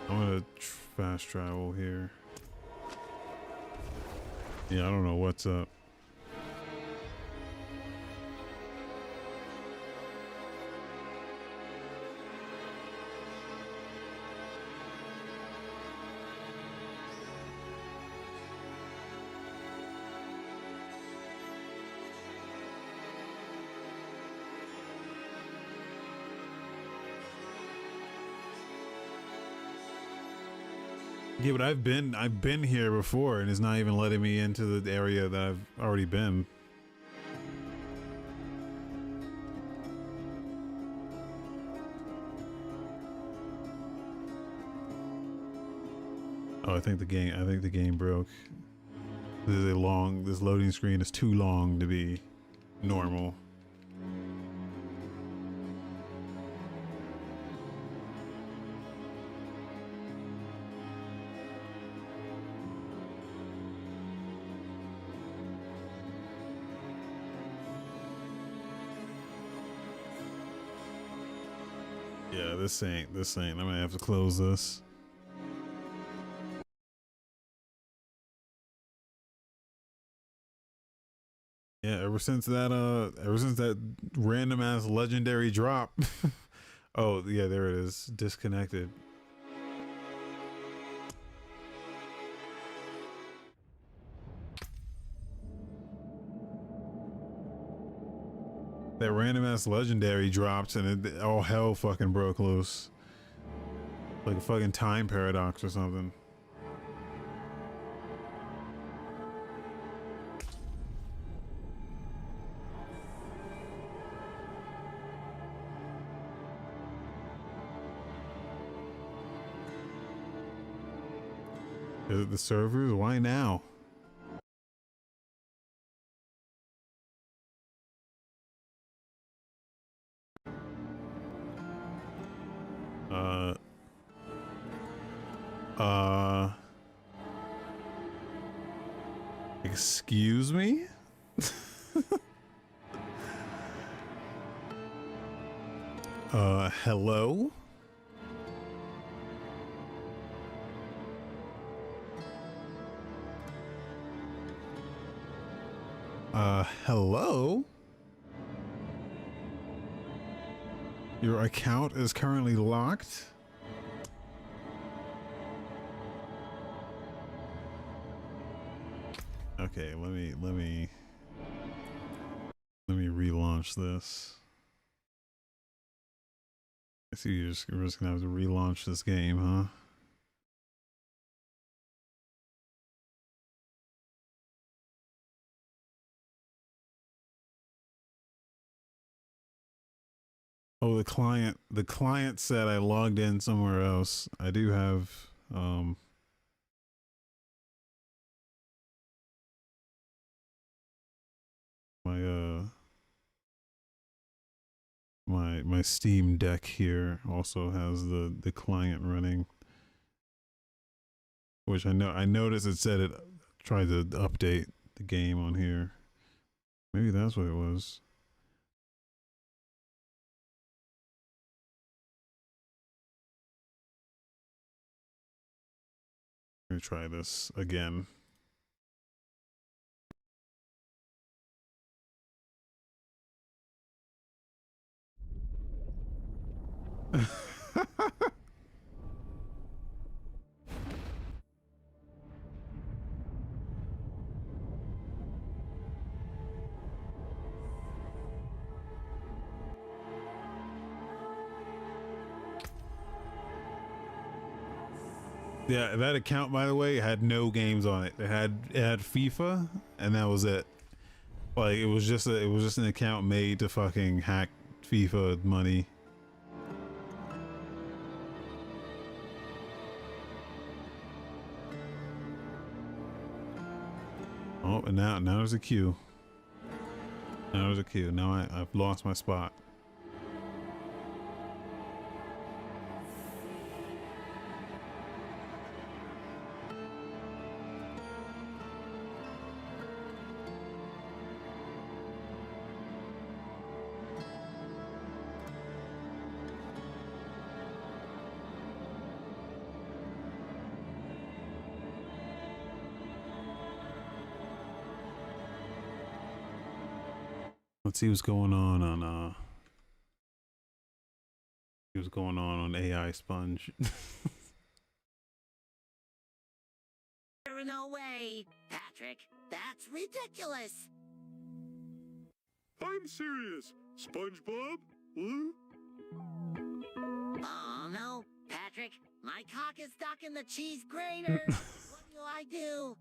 I'm gonna fast travel here. Yeah, I don't know what's up. Yeah, but I've been here before and it's not even letting me into the area that I've already been. Oh, I think the game broke. This loading screen is too long to be normal. Yeah, this ain't. I'm gonna have to close this. Yeah, ever since that random ass legendary drop. Oh, yeah, there it is. Disconnected. That random ass legendary dropped and all hell fucking broke loose. Like a fucking time paradox or something. Is it the servers? Why now? Excuse me? Hello? Hello? Your account is currently locked? Okay, let me relaunch this. I see we're just gonna have to relaunch this game, huh? Oh, the client said I logged in somewhere else. I do have my my Steam Deck here also has the client running, which I noticed it said it tried to update the game on here. Maybe that's what it was. Let me try this again. Yeah, that account, by the way, had no games on it. It had FIFA, and that was it. Like it was just an account made to fucking hack FIFA money. Oh, and now there's a queue. Now there's a queue. Now I've lost my spot. Let's see what's going on see what's going on AI Sponge. No way, Patrick. That's ridiculous. I'm serious. SpongeBob? Huh? Oh no, Patrick. My cock is stuck in the cheese grater. What do I do?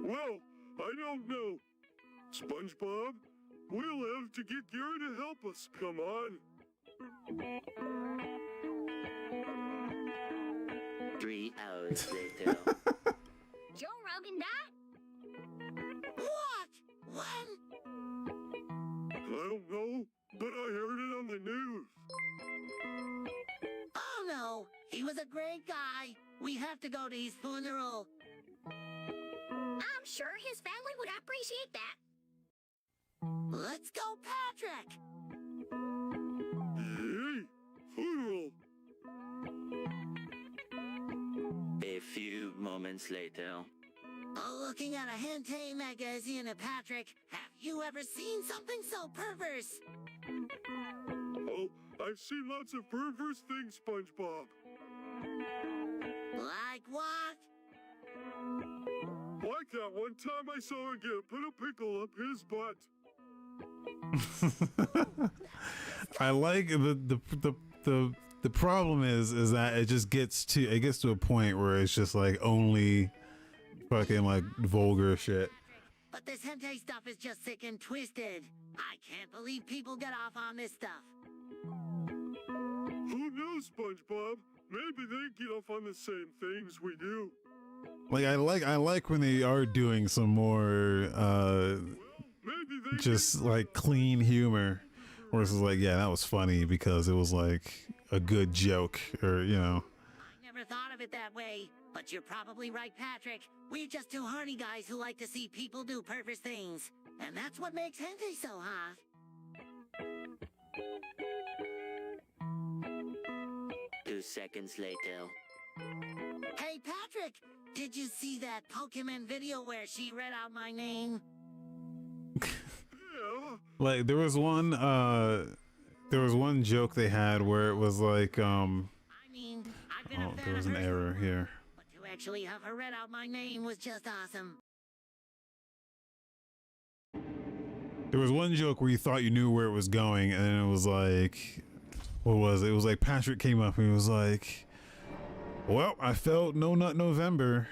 Well, I don't know. SpongeBob, we'll have to get Gary to help us. Come on. 3 hours later. Joe Rogan died? What? When? I don't know, but I heard it on the news. Oh no, he was a great guy. We have to go to his funeral. I'm sure his family would appreciate that. Let's go, Patrick! Hey, funeral. A few moments later. Looking at a hentai magazine, Patrick, have you ever seen something so perverse? Oh, I've seen lots of perverse things, SpongeBob. Like what? Like that one time I saw a guy put a pickle up his butt. I like the problem is that it just gets to a point where it's just like only fucking like vulgar shit. But this hentai stuff is just sick and twisted. I can't believe people get off on this stuff. Who knows, SpongeBob? Maybe they get off on the same things we do. Like I like when they are doing some more just like clean humor, where it's like, yeah, that was funny because it was like a good joke, or you know. I never thought of it that way, but you're probably right, Patrick. We're just two horny guys who like to see people do perverse things, and that's what makes hentai so hot. Two seconds later. Hey, Patrick, did you see that Pokemon video where she read out my name? Like there was one joke they had where it was like I mean, I've been a fan there was of an hers error before, here. but to actually have her read out my name was just awesome. There was one joke where you thought you knew where it was going, and then it was like, what was it? It was like Patrick came up and he was like, well, I felt No Nut November.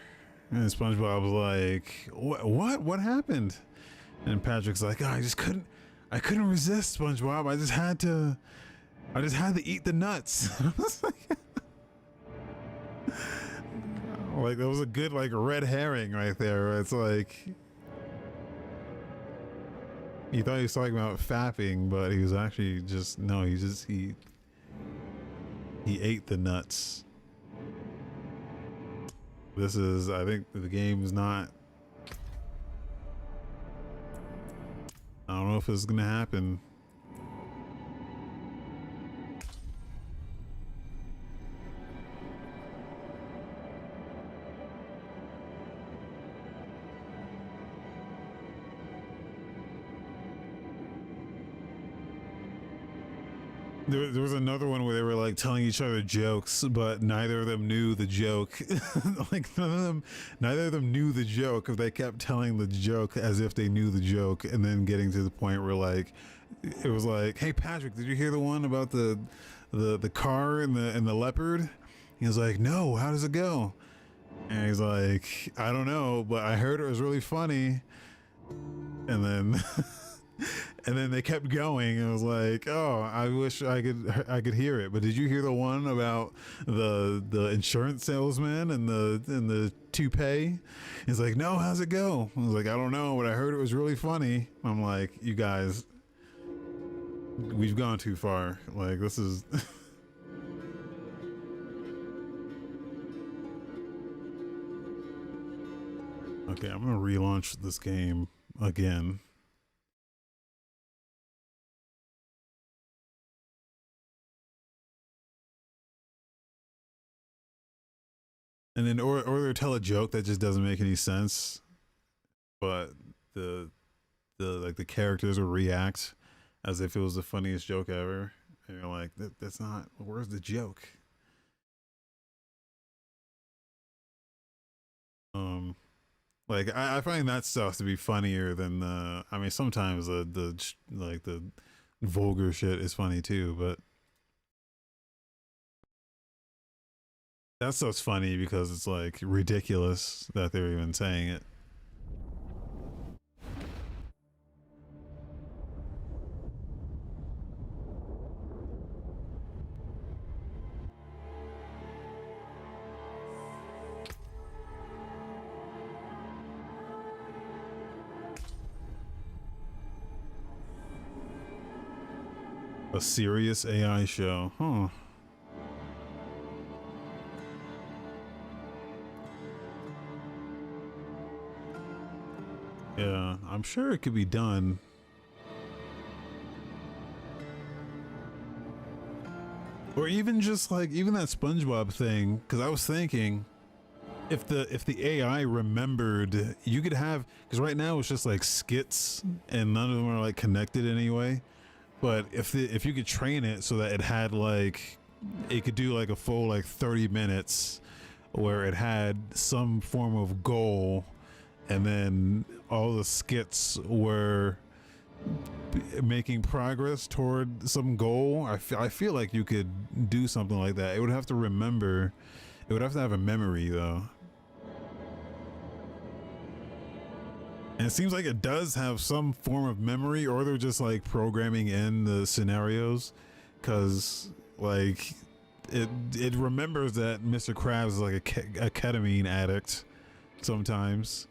And SpongeBob was like, what happened? And Patrick's like, oh, I I couldn't resist, SpongeBob. I just had to eat the nuts. Like that was a good like red herring right there. It's like he thought he was talking about fapping, but he was actually just no. He ate the nuts. This is, I think the game is not. I don't know if it's gonna happen. There was another one where they were like telling each other jokes, but neither of them knew the joke. Like neither of them knew the joke. If they kept telling the joke as if they knew the joke, and then getting to the point where like it was like, "Hey Patrick, did you hear the one about the car and the leopard?" He was like, "No, how does it go?" And he's like, "I don't know, but I heard it was really funny." And then. And then they kept going, and it was like, "Oh, I wish I could hear it." But did you hear the one about the insurance salesman and the toupee? He's like, "No, how's it go?" I was like, "I don't know, but I heard it was really funny." I'm like, "You guys, we've gone too far. Like this is." Okay, I'm gonna relaunch this game again. And then or they tell a joke that just doesn't make any sense, but the like the characters will react as if it was the funniest joke ever, and you're like, that's not. Where's the joke? Like I find that stuff to be funnier than the. I mean, sometimes the vulgar shit is funny too, but. That stuff's funny because it's like ridiculous that they're even saying it. A serious AI show, huh? Yeah, I'm sure it could be done. Or even just like even that SpongeBob thing, because I was thinking if the AI remembered, you could have, because right now it's just like skits and none of them are like connected anyway. But if you could train it so that it had like it could do like a full like 30 minutes where it had some form of goal, and then all the skits were making progress toward some goal. I feel like you could do something like that. It would have to remember. It would have to have a memory though. And it seems like it does have some form of memory, or they're just like programming in the scenarios, because like it remembers that Mr. Krabs is like a ketamine addict sometimes.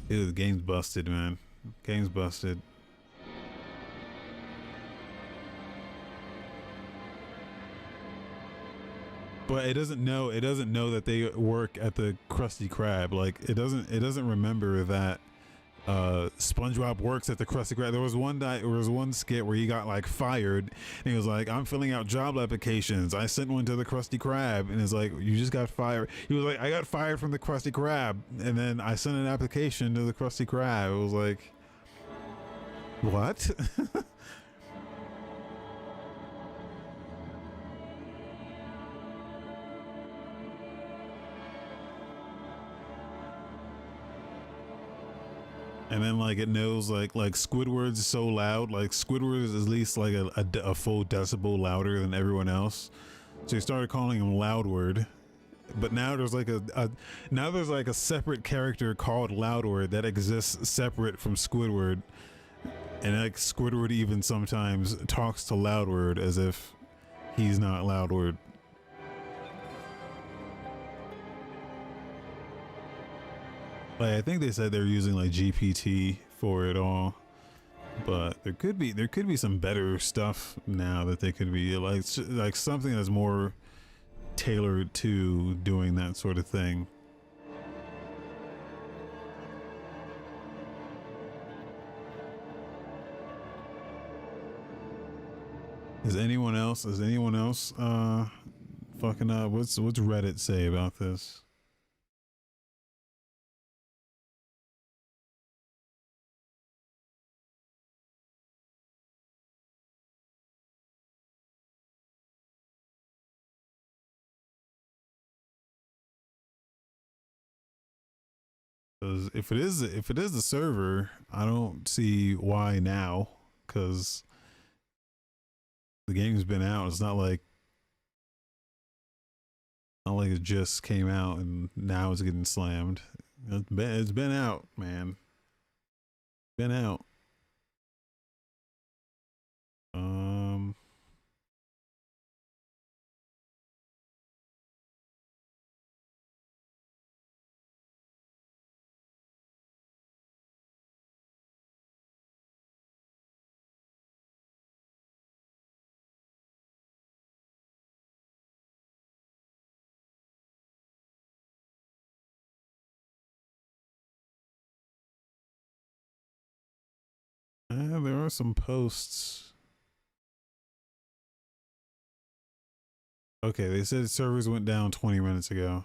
Ew, the game's busted, man. Game's busted. But it doesn't know that they work at the Krusty Krab. Like it doesn't remember that SpongeBob works at the Krusty Krab. There was one skit where he got like fired, and he was like, "I'm filling out job applications. I sent one to the Krusty Krab," and it's like, "You just got fired." He was like, "I got fired from the Krusty Krab, and then I sent an application to the Krusty Krab." It was like, what? And then like it knows like Squidward's so loud, like Squidward is at least like a full decibel louder than everyone else, so he started calling him Loudward, but now there's like a separate character called Loudward that exists separate from Squidward, and like Squidward even sometimes talks to Loudward as if he's not Loudward. Like, I think they said they're using like GPT for it all, but there could be some better stuff now that they could be like something that's more tailored to doing that sort of thing. Is anyone else fucking up? What's Reddit say about this? Because if it is the server, I don't see why now. Because the game's been out. It's not like it just came out and now it's getting slammed. It's been out, man. Been out. There are some posts. Okay, they said servers went down 20 minutes ago.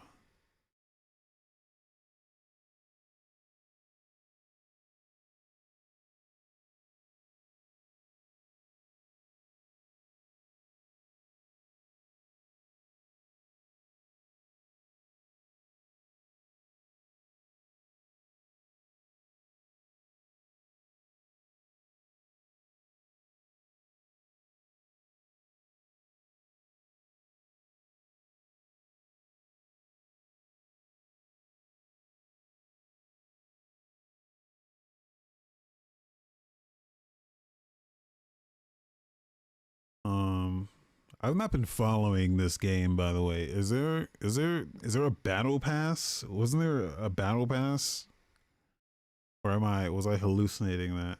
I've not been following this game, by the way. Is there a battle pass? Wasn't there a battle pass? Or was I hallucinating that?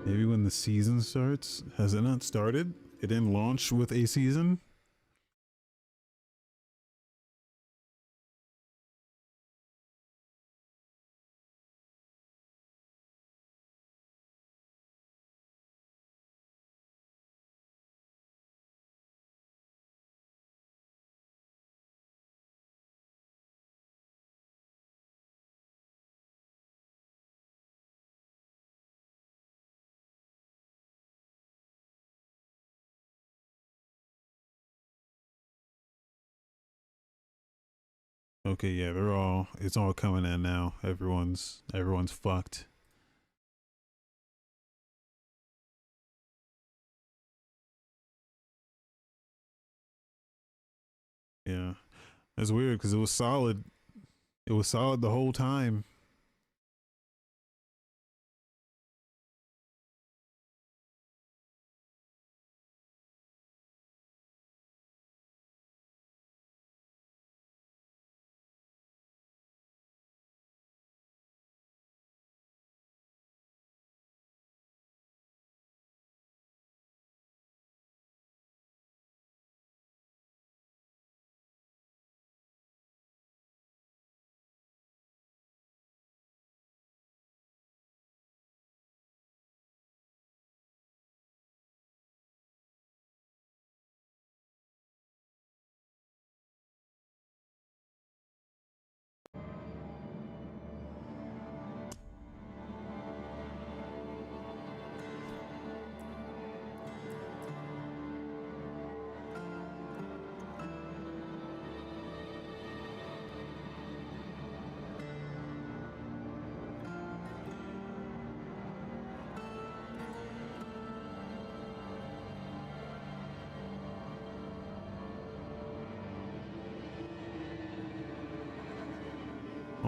Maybe when the season starts? Has it not started? It didn't launch with a season? Okay, yeah, it's all coming in now. Everyone's fucked. Yeah. That's weird because it was solid. It was solid the whole time.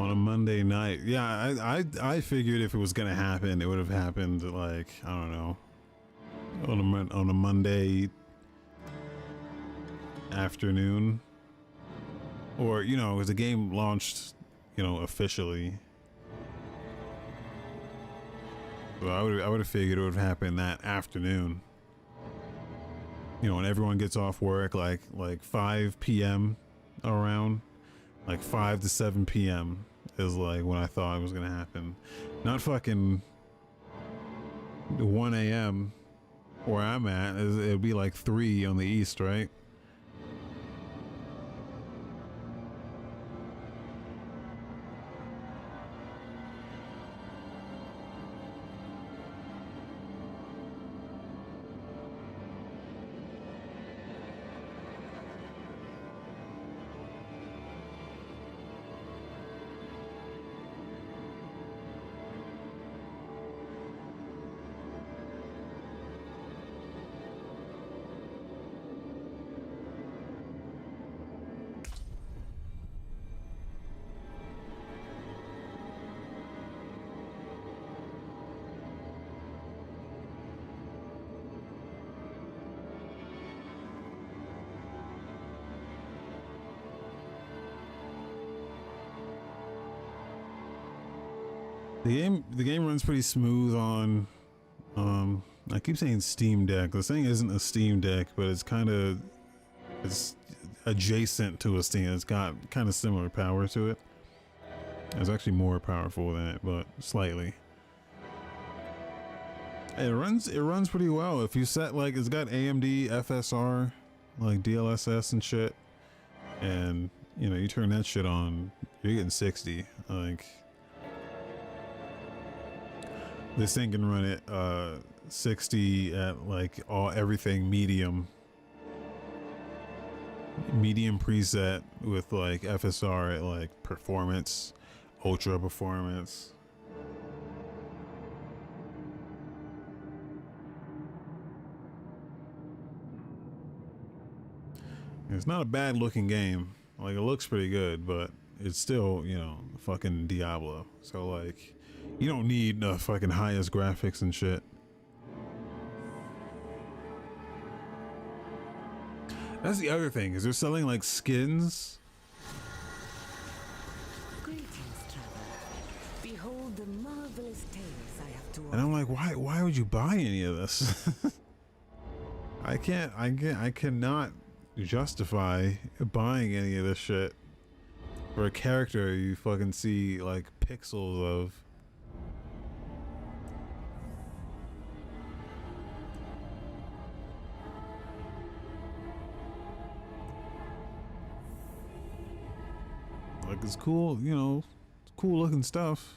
On a Monday night. Yeah, I figured if it was gonna happen, it would have happened like, I don't know, on a Monday afternoon, or you know, as the game launched, you know, officially. So I would have figured it would have happened that afternoon. You know, when everyone gets off work, like 5 p.m. around, like 5 to 7 p.m. is like when I thought it was gonna happen. Not fucking 1 a.m. where I'm at. It'd be like 3 on the east, right? The game runs pretty smooth on I keep saying Steam Deck. This thing isn't a Steam Deck, but it's adjacent to a Steam. It's got kind of similar power to it. It's actually more powerful than it, but slightly. It runs pretty well. If you set, like, it's got AMD FSR, like DLSS and shit, and you know, you turn that shit on, you're getting 60. Like, this thing can run it 60 at like everything medium preset with like FSR at like performance, ultra performance. It's not a bad looking game. Like, it looks pretty good, but it's still, you know, fucking Diablo. So like, you don't need the fucking highest graphics and shit. That's the other thing, is they're selling like skins. Greetings, traveler. Behold the marvelous tales I have to offer. And I'm like, why would you buy any of this? I cannot justify buying any of this shit for a character you fucking see like pixels of. Like, it's cool, you know, cool looking stuff.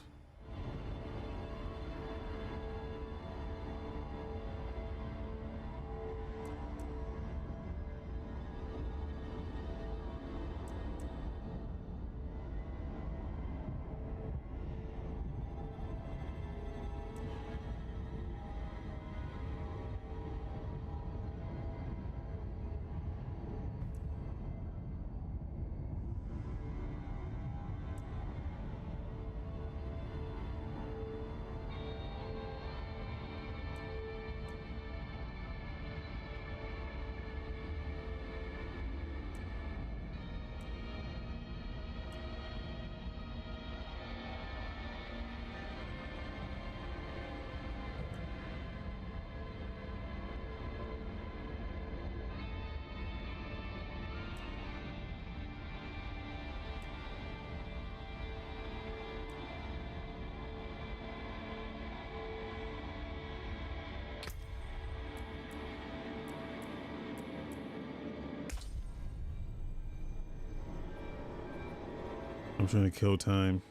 I'm trying to kill time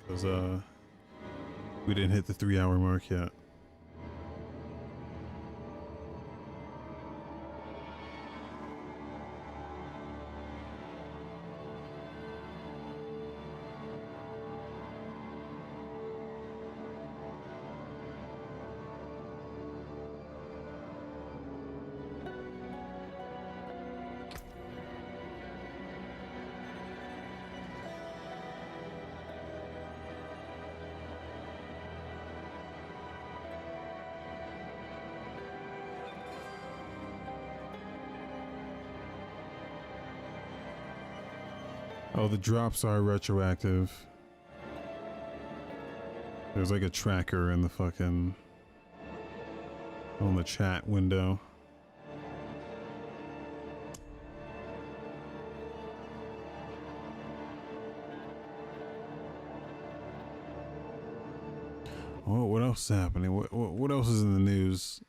because we didn't hit the 3-hour mark yet. Oh, the drops are retroactive. There's like a tracker in the fucking on the chat window. Oh, what else is happening? What else is in the news?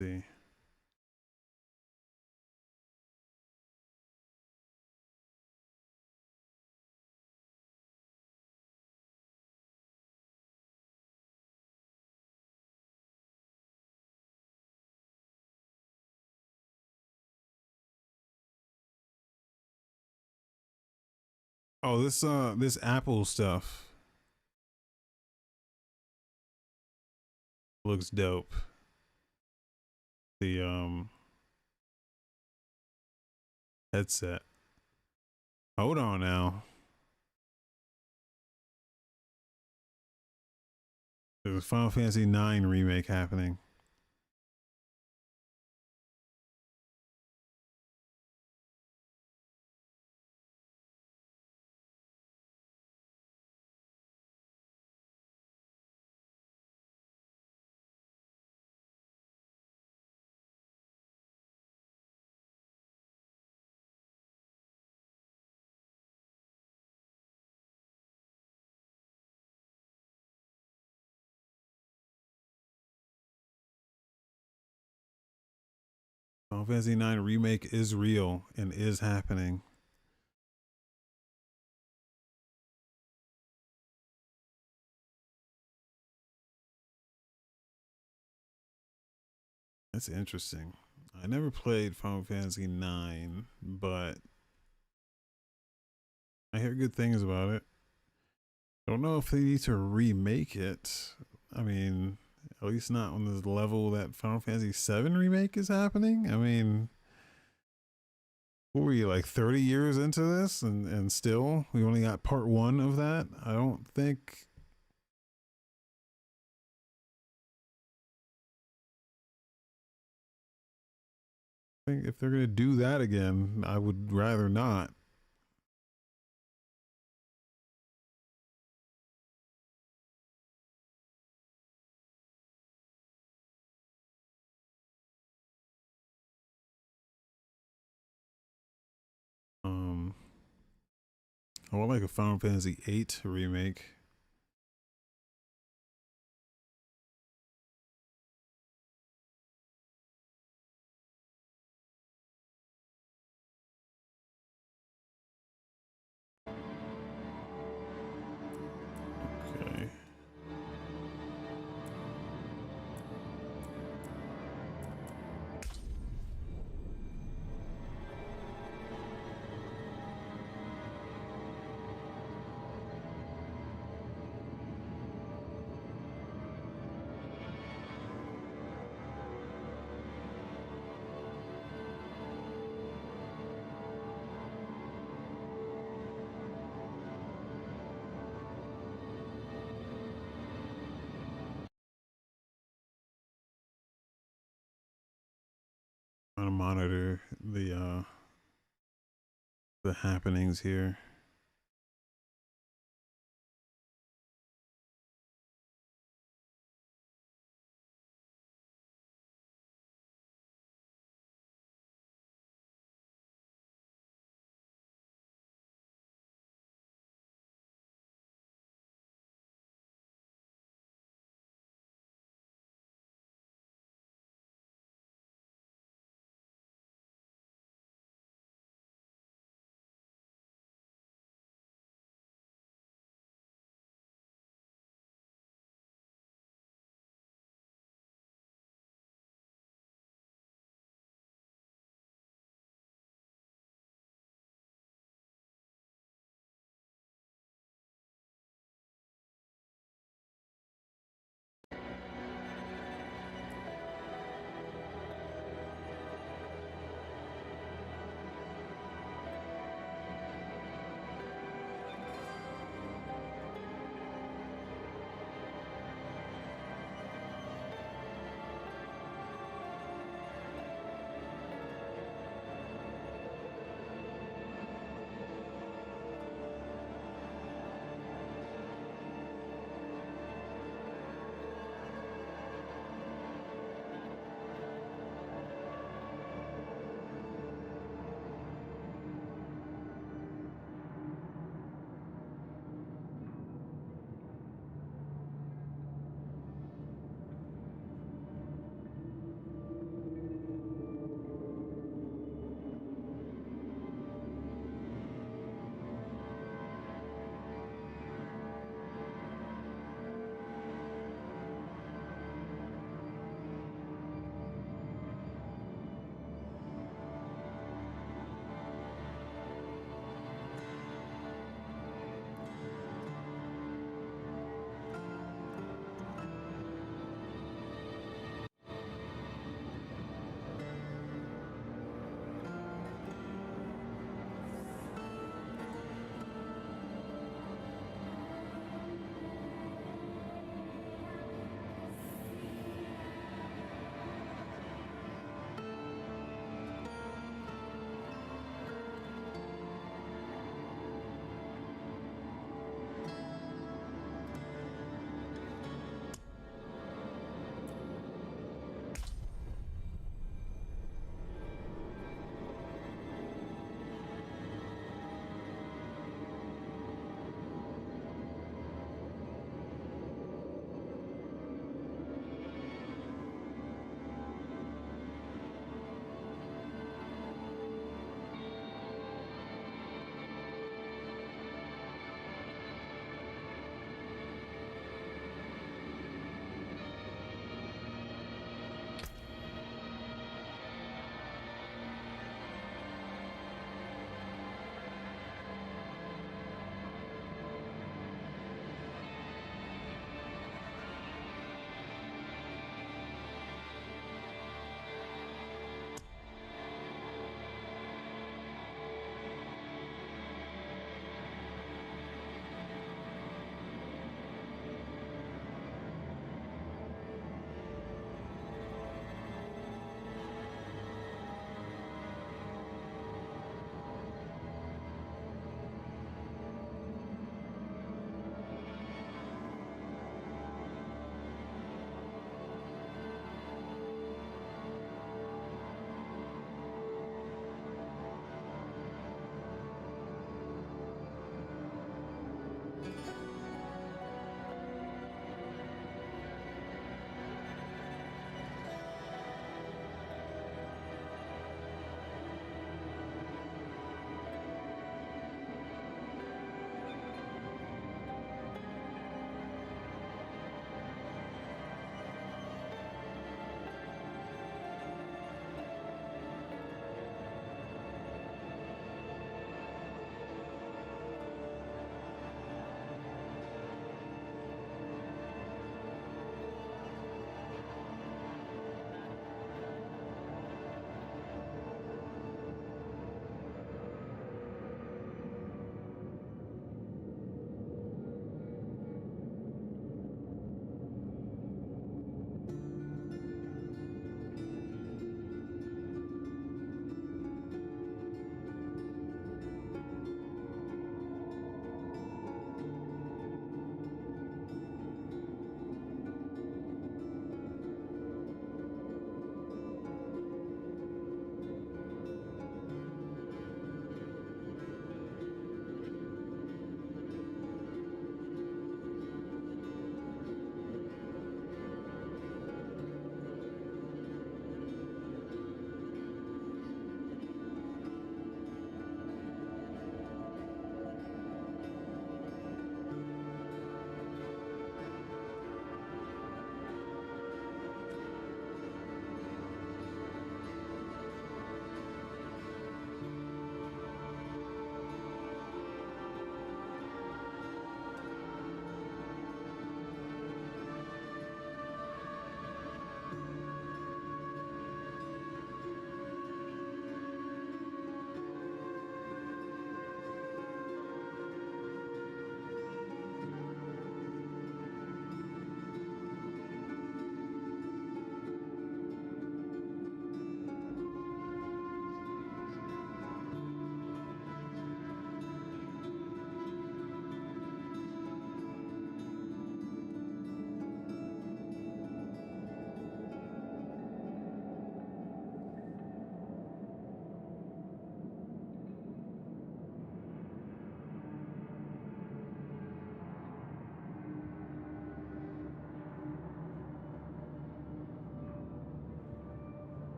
Let's see. Oh, this Apple stuff looks dope. The headset. Hold on now. There's a Final Fantasy IX remake happening. Final Fantasy IX remake is real and is happening. That's interesting. I never played Final Fantasy IX, but I hear good things about it. Don't know if they need to remake it. I mean, at least not on the level that Final Fantasy VII remake is happening. I mean, what were you, like 30 years into this and still we only got part one of that? I don't think. I think if they're gonna do that again, I would rather not. Um, I would like a Final Fantasy VIII remake. Okay. Trying to monitor the happenings here.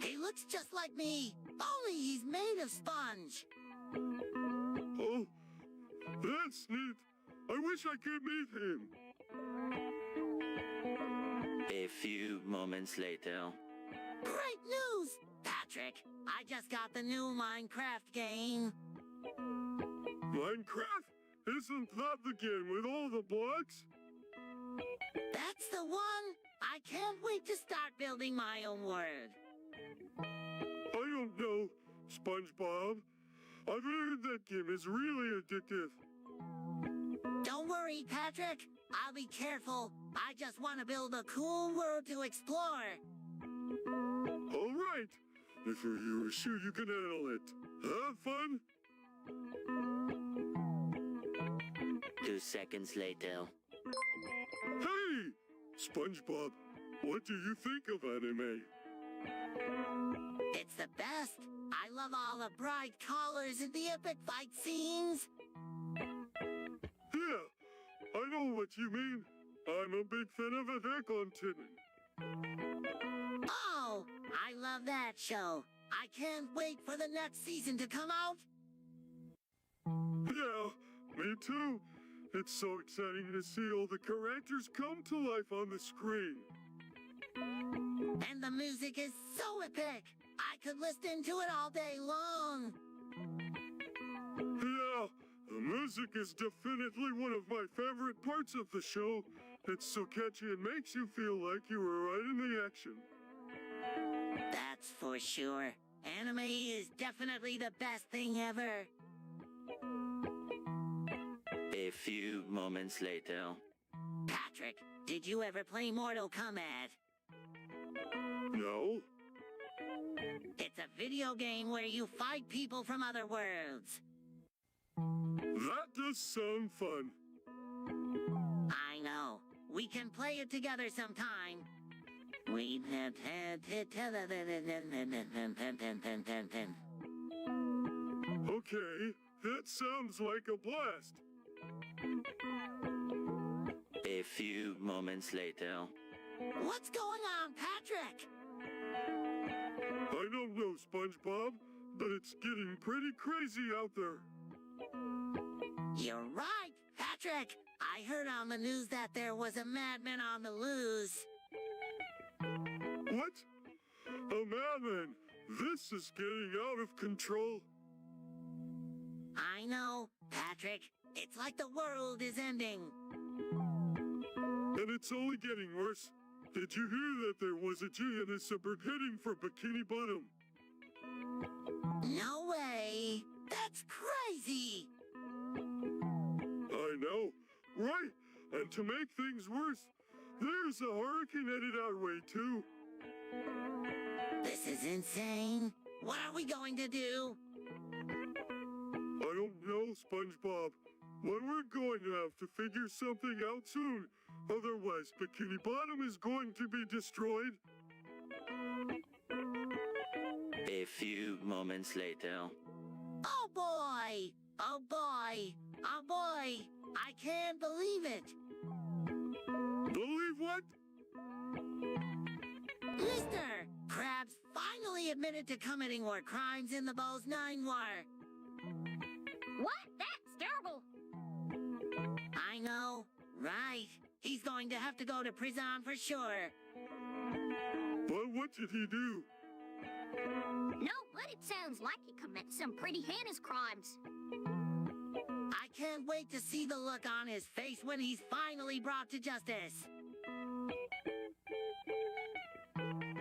He looks just like me, only he's made of sponge. Oh, that's neat. I wish I could meet him. A few moments later. Great news, Patrick! I just got the new Minecraft game. Minecraft? Isn't that the game with all the blocks? That's the one! I can't wait to start building my own world. I don't know, SpongeBob. I've heard that game is really addictive. Don't worry, Patrick. I'll be careful. I just want to build a cool world to explore. All right. If you're sure you can handle it. Have fun. 2 seconds later. Hey! SpongeBob, what do you think of anime? It's the best. I love all the bright colors and the epic fight scenes. Yeah, I know what you mean. I'm a big fan of Attack on Titan. Oh, I love that show. I can't wait for the next season to come out. Yeah, me too. It's so exciting to see all the characters come to life on the screen. And the music is so epic. I could listen to it all day long. Yeah, the music is definitely one of my favorite parts of the show. It's so catchy and makes you feel like you were right in the action. That's for sure. Anime is definitely the best thing ever. A few moments later. Patrick, did you ever play Mortal Kombat? No? It's a video game where you fight people from other worlds. That does sound fun. I know. We can play it together sometime. We Okay, that sounds like a blast. A few moments later. What's going on, Patrick? I don't know, SpongeBob, but it's getting pretty crazy out there. You're right, Patrick. I heard on the news that there was a madman on the loose. What? A madman! This is getting out of control. I know, Patrick. It's like the world is ending. And it's only getting worse. Did you hear that there was a giant iceberg heading for Bikini Bottom? No way! That's crazy! I know, right? And to make things worse, there's a hurricane headed our way too. This is insane. What are we going to do? I don't know, SpongeBob. But we're going to have to figure something out soon. Otherwise, Bikini Bottom is going to be destroyed. A few moments later. Oh boy! Oh boy! Oh boy! I can't believe it! Believe what? Mr. Krabs finally admitted to committing war crimes in the Bose 9 War. What? That's terrible. I know, right? He's going to have to go to prison for sure. But what did he do? No, but it sounds like he commits some pretty heinous crimes. I can't wait to see the look on his face when he's finally brought to justice.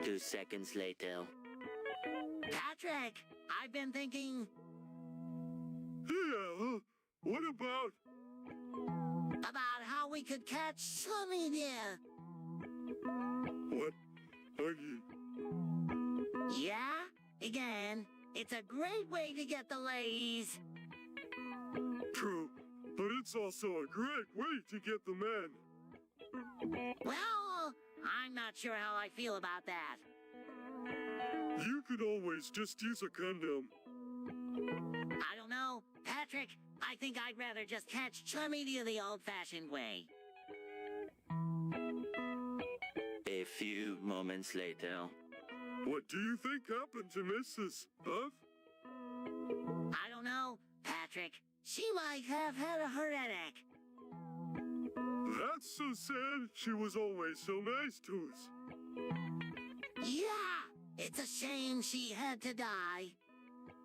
2 seconds later. Patrick, I've been thinking... Yeah, what about? About how we could catch chlamydia. What are you? Yeah? Again, it's a great way to get the ladies. True, but it's also a great way to get the men. Well, I'm not sure how I feel about that. You could always just use a condom. I don't know. Patrick, I think I'd rather just catch chlamydia the old-fashioned way. A few moments later. What do you think happened to Mrs. Puff? I don't know, Patrick. She might have had a heart attack. That's so sad. She was always so nice to us. Yeah, it's a shame she had to die.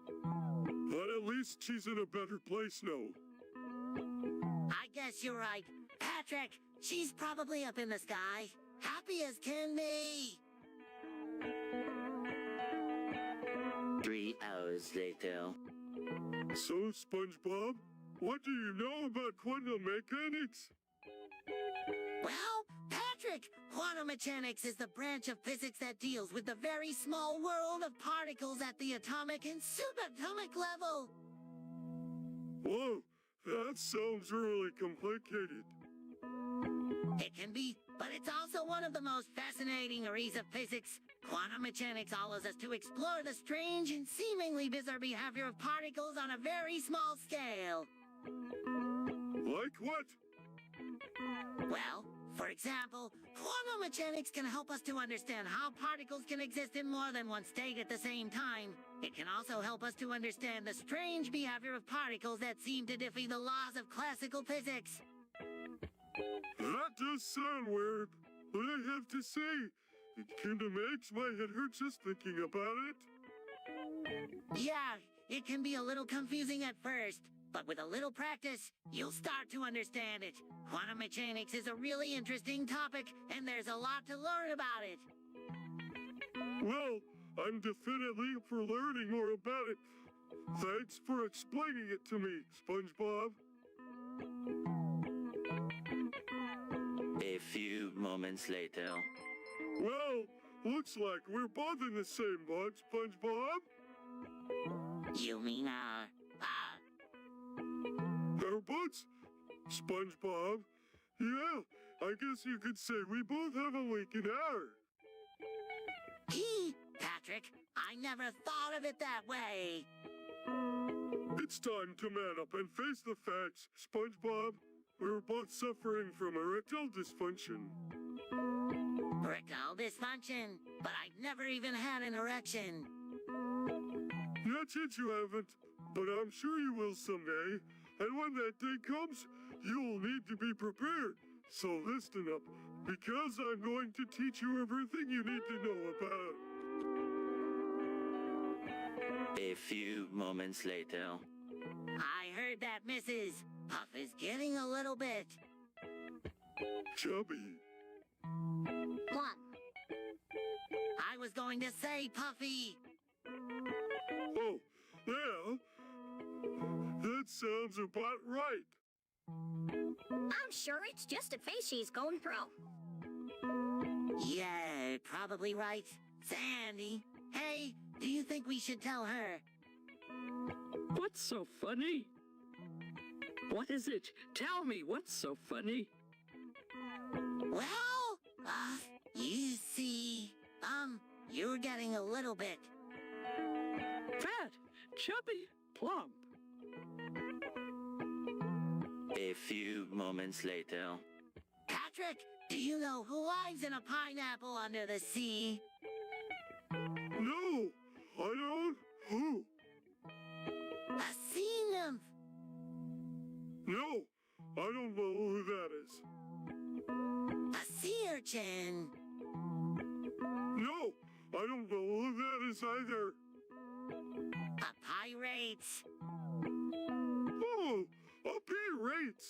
But at least she's in a better place now. I guess you're right. Patrick, she's probably up in the sky, happy as can be. 3 hours later. So, SpongeBob, what do you know about quantum mechanics? Well, Patrick, quantum mechanics is the branch of physics that deals with the very small world of particles at the atomic and subatomic level. Whoa, that sounds really complicated. It can be, but it's also one of the most fascinating areas of physics. Quantum mechanics allows us to explore the strange and seemingly bizarre behavior of particles on a very small scale. Like what? Well, for example, quantum mechanics can help us to understand how particles can exist in more than one state at the same time. It can also help us to understand the strange behavior of particles that seem to defy the laws of classical physics. That does sound weird, but I have to say, it kinda makes my head hurt just thinking about it. Yeah, it can be a little confusing at first, but with a little practice, you'll start to understand it. Quantum mechanics is a really interesting topic, and there's a lot to learn about it. Well, I'm definitely up for learning more about it. Thanks for explaining it to me, SpongeBob. A few moments later. Well, looks like we're both in the same boat, SpongeBob. You mean, Our boats? SpongeBob? Yeah, I guess you could say we both have a leak in ours. Patrick, I never thought of it that way. It's time to man up and face the facts, SpongeBob. We're both suffering from erectile dysfunction. Erectile dysfunction, but I've never even had an erection. Not yet you haven't, but I'm sure you will someday. And when that day comes, you'll need to be prepared. So listen up, because I'm going to teach you everything you need to know about. A few moments later. I heard that Mrs. Puff is getting a little bit chubby. What? I was going to say puffy. Oh, yeah. That sounds about right. I'm sure it's just a phase she's going through. Yeah, probably right. Sandy, hey, do you think we should tell her? What's so funny? What is it? Tell me, what's so funny? Well, you see, you're getting a little bit fat, chubby, plump. A few moments later. Patrick, do you know who lives in a pineapple under the sea? No, I don't. Who? A sea nymph. No, I don't know who that is. A sea urchin. No, I don't know who that is either. A pirate. Oh, a pirate.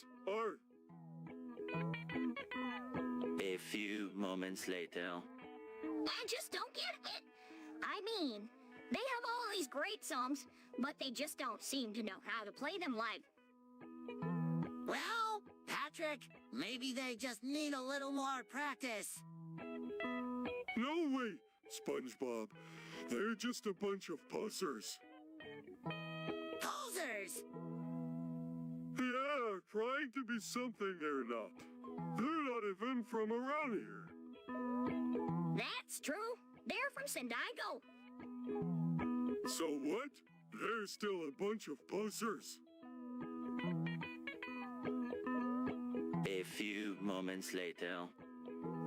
A few moments later. I just don't get it. I mean, they have all these great songs, but they just don't seem to know how to play them live. Well, Patrick, maybe they just need a little more practice. No way, SpongeBob. They're just a bunch of posers. Posers? Yeah, trying to be something they're not. They're not even from around here. That's true. They're from San Diego. So what? They're still a bunch of posers. A few moments later.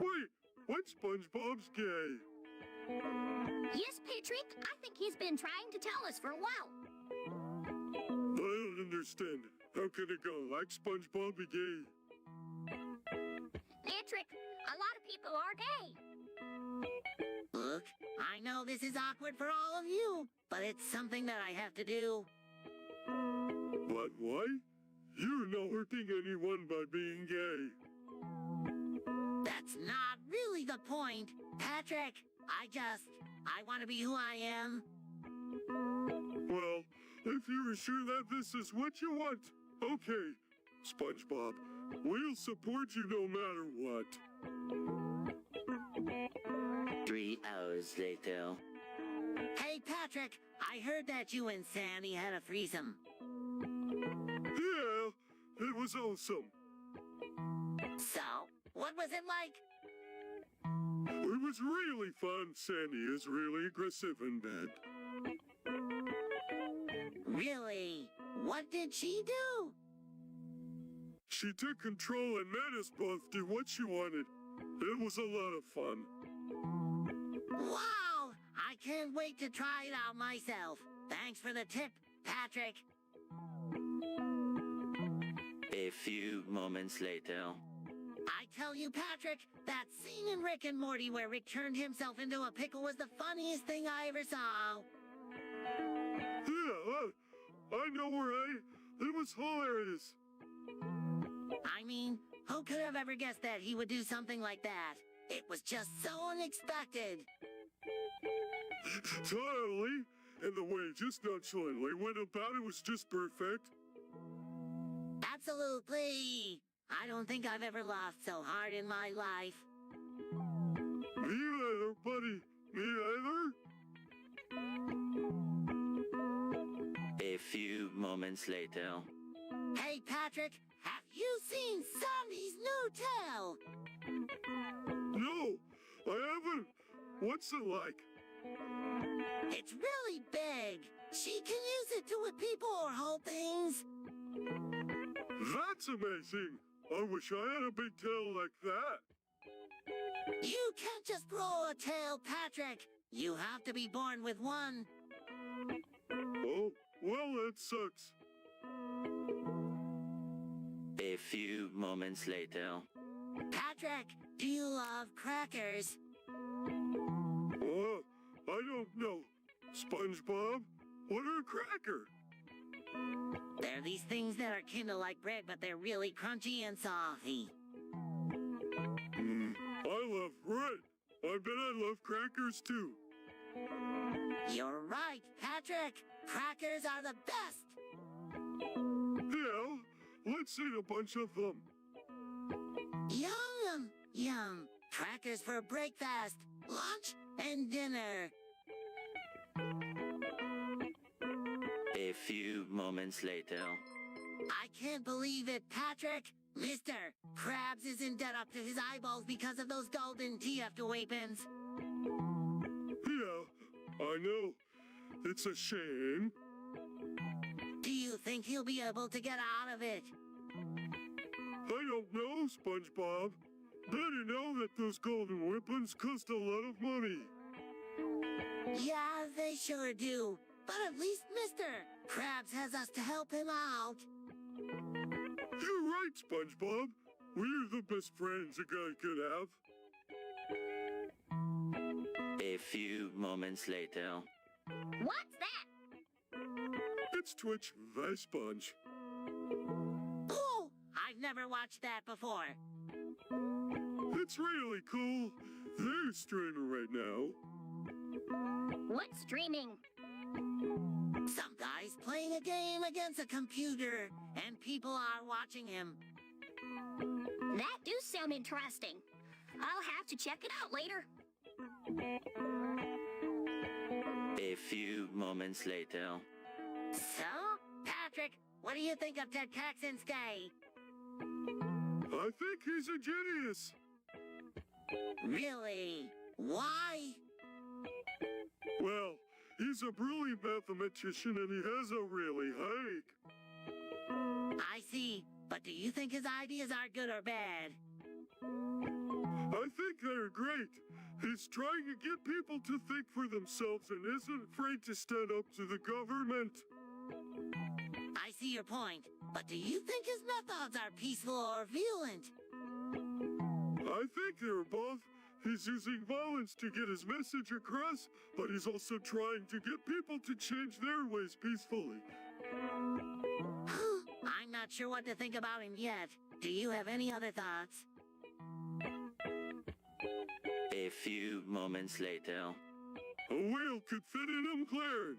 Wait, what SpongeBob's gay? Yes, Patrick, I think he's been trying to tell us for a while. I don't understand. How can a guy like SpongeBob be gay? Patrick, a lot of people are gay. Look, I know this is awkward for all of you, but it's something that I have to do. But why? You're not hurting anyone by being gay. That's not really the point. Patrick, I want to be who I am. Well, if you're sure that this is what you want, okay, SpongeBob, we'll support you no matter what. 3 hours later. Hey, Patrick, I heard that you and Sandy had a threesome. Yeah, it was awesome. So, what was it like? It was really fun. Sandy is really aggressive in bed. Really? What did she do? She took control and made us both do what she wanted. It was a lot of fun. Wow! I can't wait to try it out myself. Thanks for the tip, Patrick. A few moments later. I tell you, Patrick, that scene in Rick and Morty where Rick turned himself into a pickle was the funniest thing I ever saw. Yeah, I know, right? It was hilarious. I mean, who could have ever guessed that he would do something like that? It was just so unexpected. Totally. And the way just nonchalantly went about it was just perfect. Absolutely. I don't think I've ever laughed so hard in my life. Me either, buddy. Me either. A few moments later. Hey, Patrick, have you seen Sandy's new tail? No, I haven't. What's it like? It's really big. She can use it to whip people or hold things. That's amazing. I wish I had a big tail like that. You can't just grow a tail, Patrick. You have to be born with one. Oh, well, that sucks. A few moments later. Patrick, do you love crackers? I don't know. SpongeBob, what are a cracker? They're these things that are kind of like bread, but they're really crunchy and softy. I love bread. I bet I love crackers too. You're right, Patrick. Crackers are the best. Yeah, let's eat a bunch of them. Yum, yum. Crackers for breakfast, lunch, and dinner. A few moments later. I can't believe it, Patrick. Mr. Krabs is in debt up to his eyeballs because of those golden TF weapons. Yeah, I know. It's a shame. Do you think he'll be able to get out of it? I don't know, SpongeBob. Did you know that those golden weapons cost a lot of money? Yeah, they sure do. But at least Mr. Krabs has us to help him out. You're right, SpongeBob. We're the best friends a guy could have. A few moments later. What's that? It's Twitch the Sponge. Oh, I've never watched that before. It's really cool. They're streaming right now. What's streaming? Some guy's playing a game against a computer, and people are watching him. That do sound interesting. I'll have to check it out later. A few moments later. So, Patrick, what do you think of Ted Caxton's gay? I think he's a genius. Really? Why? Well, he's a brilliant mathematician and he has a really hike. I see. But do you think his ideas are good or bad? I think they're great. He's trying to get people to think for themselves and isn't afraid to stand up to the government. I see your point, but do you think his methods are peaceful or violent? I think they're both. He's using violence to get his message across, but he's also trying to get people to change their ways peacefully. I'm not sure what to think about him yet. Do you have any other thoughts? A few moments later. A whale could fit in him, Claire.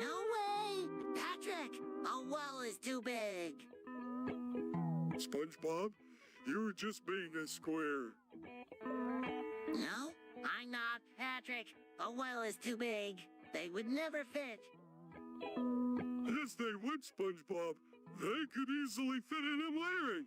No way! Patrick, a well is too big. SpongeBob, you're just being a square. No, I'm not, Patrick. A well is too big. They would never fit. Yes, they would, SpongeBob. They could easily fit in him layering.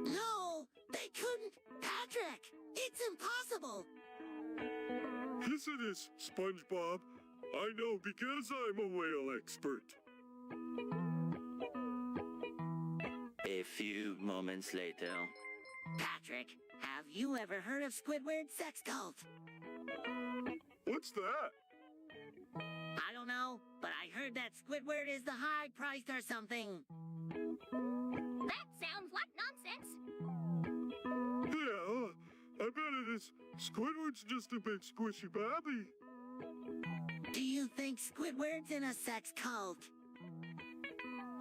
No, they couldn't. Patrick, it's impossible. Yes, it is, SpongeBob. I know because I'm a whale expert. A few moments later. Patrick, have you ever heard of Squidward's sex cult? What's that? I don't know, but I heard that Squidward is the high priced or something. That sounds like nonsense. Yeah, I bet it is. Squidward's just a big squishy babby. Do you think Squidward's in a sex cult?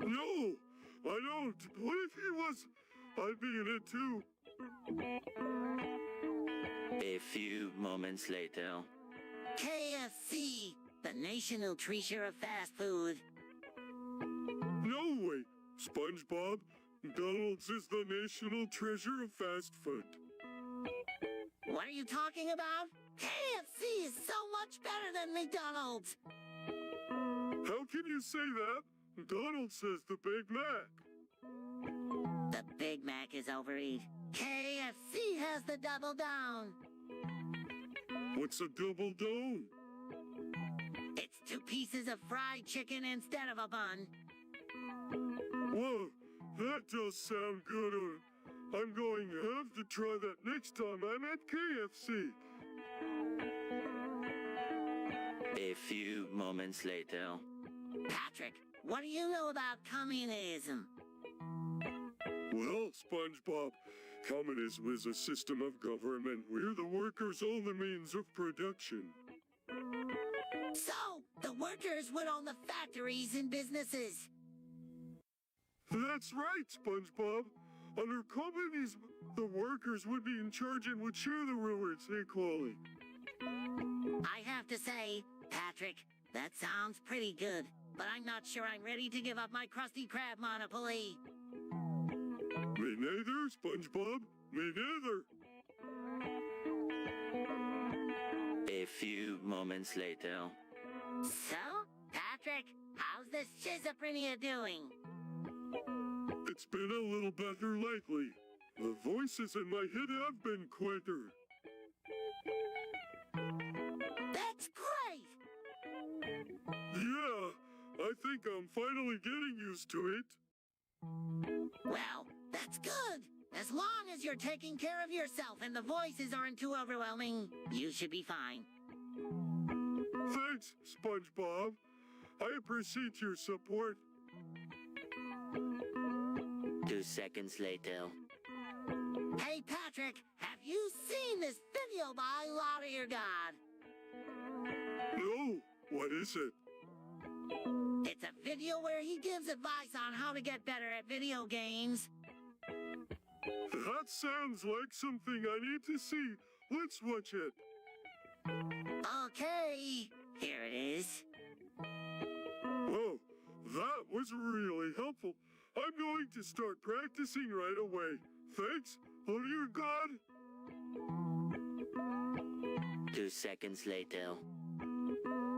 No, I don't. What if he was? I'd be in it too. A few moments later. KFC, the national treasure of fast food. No way, SpongeBob. McDonald's is the national treasure of fast food. What are you talking about? KFC is so much better than McDonald's. How can you say that? McDonald's says the Big Mac. The Big Mac is overeat. KFC has the double down. What's a double down? It's 2 pieces of fried chicken instead of a bun. Whoa, that does sound good. I'm going to have to try that next time I'm at KFC. A few moments later. Patrick, what do you know about communism? Well, SpongeBob, communism is a system of government where the workers own the means of production. So, the workers would own the factories and businesses. That's right, SpongeBob. Under communism, the workers would be in charge and would share the rewards equally. I have to say, Patrick, that sounds pretty good, but I'm not sure I'm ready to give up my Krusty Krab monopoly. Me neither, SpongeBob. Me neither. A few moments later. So, Patrick, how's this schizophrenia doing? It's been a little better lately. The voices in my head have been quieter. That's great! Yeah, I think I'm finally getting used to it. Well, that's good. As long as you're taking care of yourself and the voices aren't too overwhelming, you should be fine. Thanks, SpongeBob. I appreciate your support. 2 seconds later. Hey, Patrick, have you seen this video by Louder Your God? No, what is it? It's a video video where he gives advice on how to get better at video games. That sounds like something I need to see. Let's watch it. Okay, here it is. Whoa, that was really helpful. I'm going to start practicing right away. Thanks, on your God. 2 seconds later.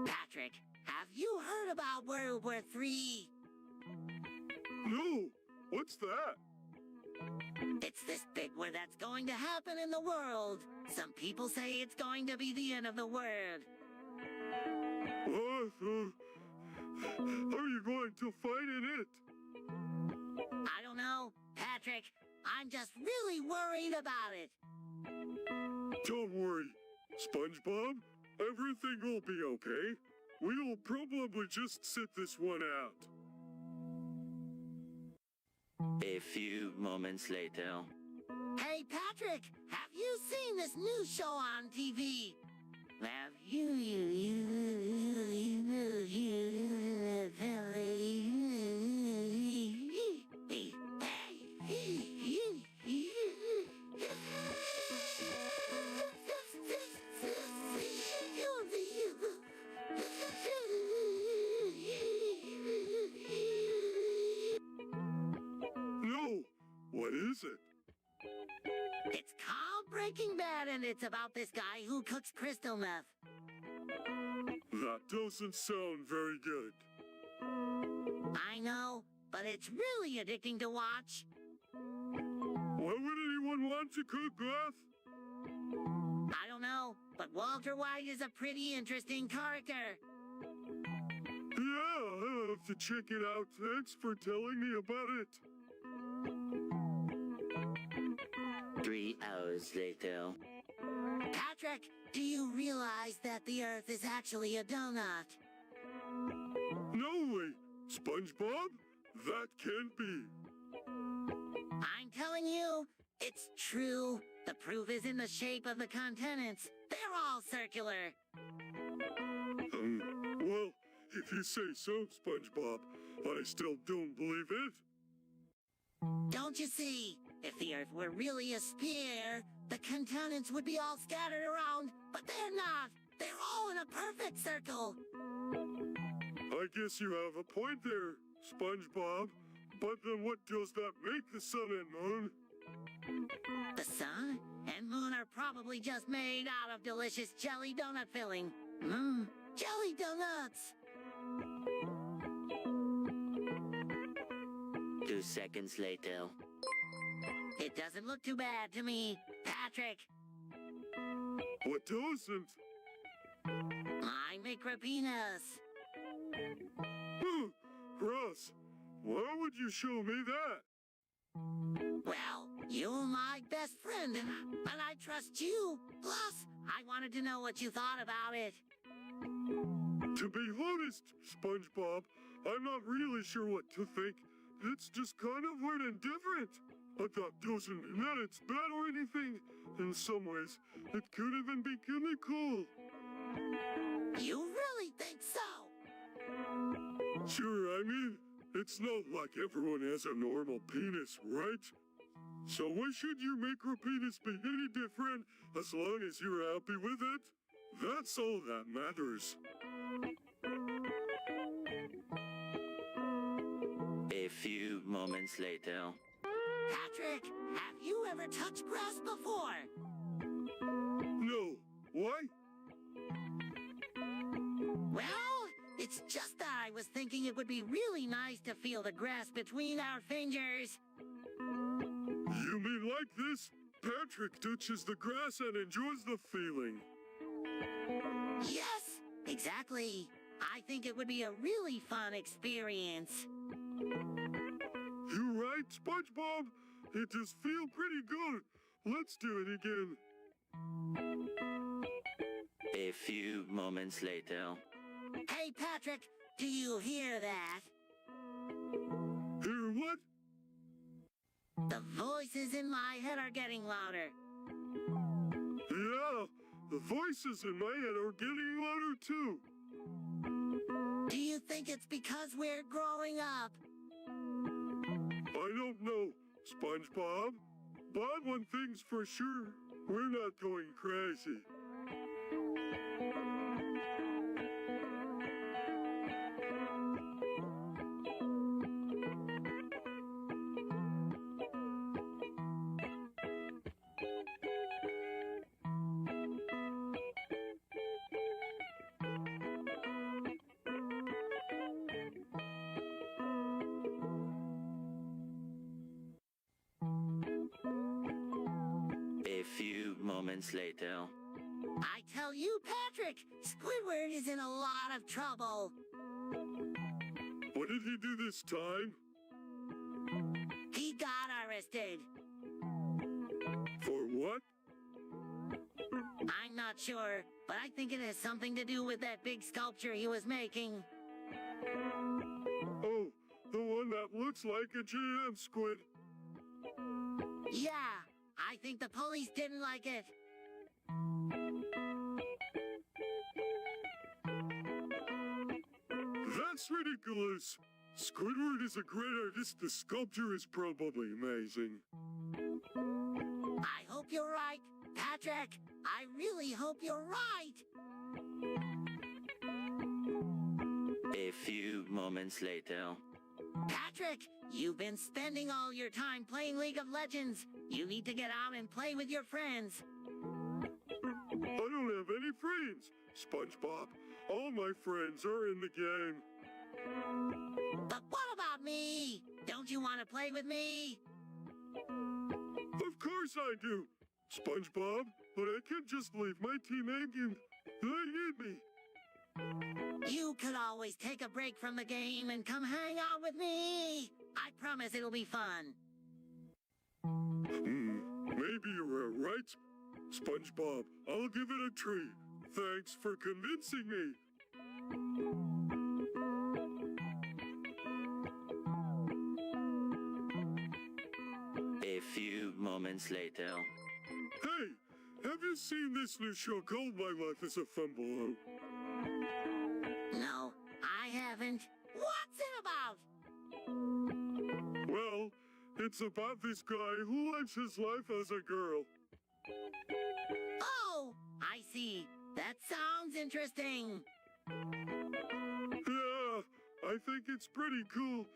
Patrick, have you heard about World War III? No, what's that? It's this big war that's going to happen in the world. Some people say it's going to be the end of the world. What? Are you going to fight in it? I don't know, Patrick. I'm just really worried about it. Don't worry, SpongeBob. Everything will be okay. We'll probably just sit this one out. A few moments later. Hey, Patrick, have you seen this new show on TV? Have No, what is it? It's called Breaking Bad, and it's about this guy who cooks crystal meth. That doesn't sound very good. I know, but it's really addicting to watch. Why would anyone want to cook meth? I don't know, but Walter White is a pretty interesting character. Yeah, I'll have to check it out. Thanks for telling me about it. 3 hours later. Patrick, do you realize that the Earth is actually a donut? No way, SpongeBob. That can't be. I'm telling you, it's true. The proof is in the shape of the continents. They're all circular. Well, if you say so, SpongeBob, I still don't believe it. Don't you see? If the Earth were really a sphere, the continents would be all scattered around, but they're not. They're all in a perfect circle. I guess you have a point there, SpongeBob. But then what does that make the sun and moon? The sun and moon are probably just made out of delicious jelly donut filling. Mmm, jelly donuts! 2 seconds later. It doesn't look too bad to me, Patrick. What doesn't? My micropenis. Ross, why would you show me that? Well, you're my best friend, and I trust you. Plus, I wanted to know what you thought about it. To be honest, SpongeBob, I'm not really sure what to think. It's just kind of weird and different. But that doesn't mean that it's bad or anything. In some ways, it could even be kinda cool. You really think so? Sure, I mean, it's not like everyone has a normal penis, right? So why should your micropenis be any different as long as you're happy with it? That's all that matters. A few moments later. Patrick, have you ever touched grass before? No. Why? Well, it's just that I was thinking it would be really nice to feel the grass between our fingers. You mean like this? Patrick touches the grass and enjoys the feeling. Yes, exactly. I think it would be a really fun experience. You're right, SpongeBob. It does feel pretty good. Let's do it again. A few moments later. Hey, Patrick, do you hear that? Hear what? The voices in my head are getting louder. Yeah, the voices in my head are getting louder too. Do you think it's because we're growing up? I don't know, SpongeBob. But one thing's for sure, we're not going crazy. A few moments later. I tell you, Patrick, Squidward is in a lot of trouble. What did he do this time? He got arrested. For what? I'm not sure, but I think it has something to do with that big sculpture he was making. Oh, the one that looks like a GM squid. Yeah, I think the police didn't like it. That's ridiculous. Squidward is a great artist. The sculpture is probably amazing. I hope you're right, Patrick. I really hope you're right. A few moments later. Patrick, you've been spending all your time playing League of Legends. You need to get out and play with your friends. I don't have any friends, SpongeBob. All my friends are in the game. But what about me? Don't you want to play with me? Of course I do, SpongeBob, but I can't just leave my team hanging. They need me. You could always take a break from the game and come hang out with me. I promise it'll be fun. Maybe you're right. SpongeBob, I'll give it a try. Thanks for convincing me. A few moments later. Hey, have you seen this new show called My Life as a Fumble? No, I haven't. What's it about? Well, it's about this guy who lives his life as a girl. Oh, I see. That sounds interesting. Yeah, I think it's pretty cool.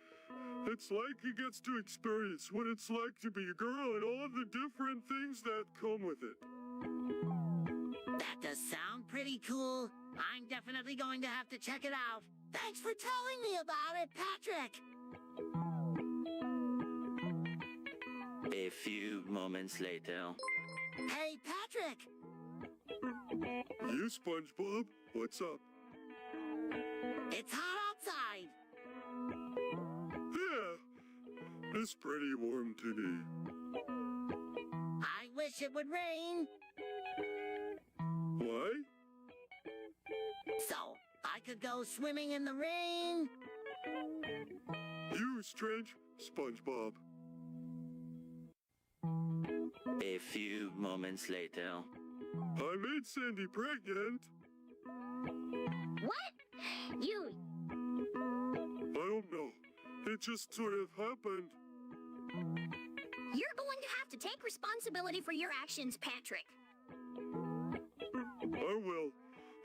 It's like he gets to experience what it's like to be a girl and all of the different things that come with it. That does sound pretty cool. I'm definitely going to have to check it out. Thanks for telling me about it, Patrick. A few moments later. Hey, Patrick! You, SpongeBob, what's up? It's hot outside. Yeah, it's pretty warm today. I wish it would rain. Why? So, I could go swimming in the rain. You're strange, SpongeBob. A few moments later. I made Sandy pregnant. What? You... I don't know. It just sort of happened. You're going to have to take responsibility for your actions, Patrick. I will.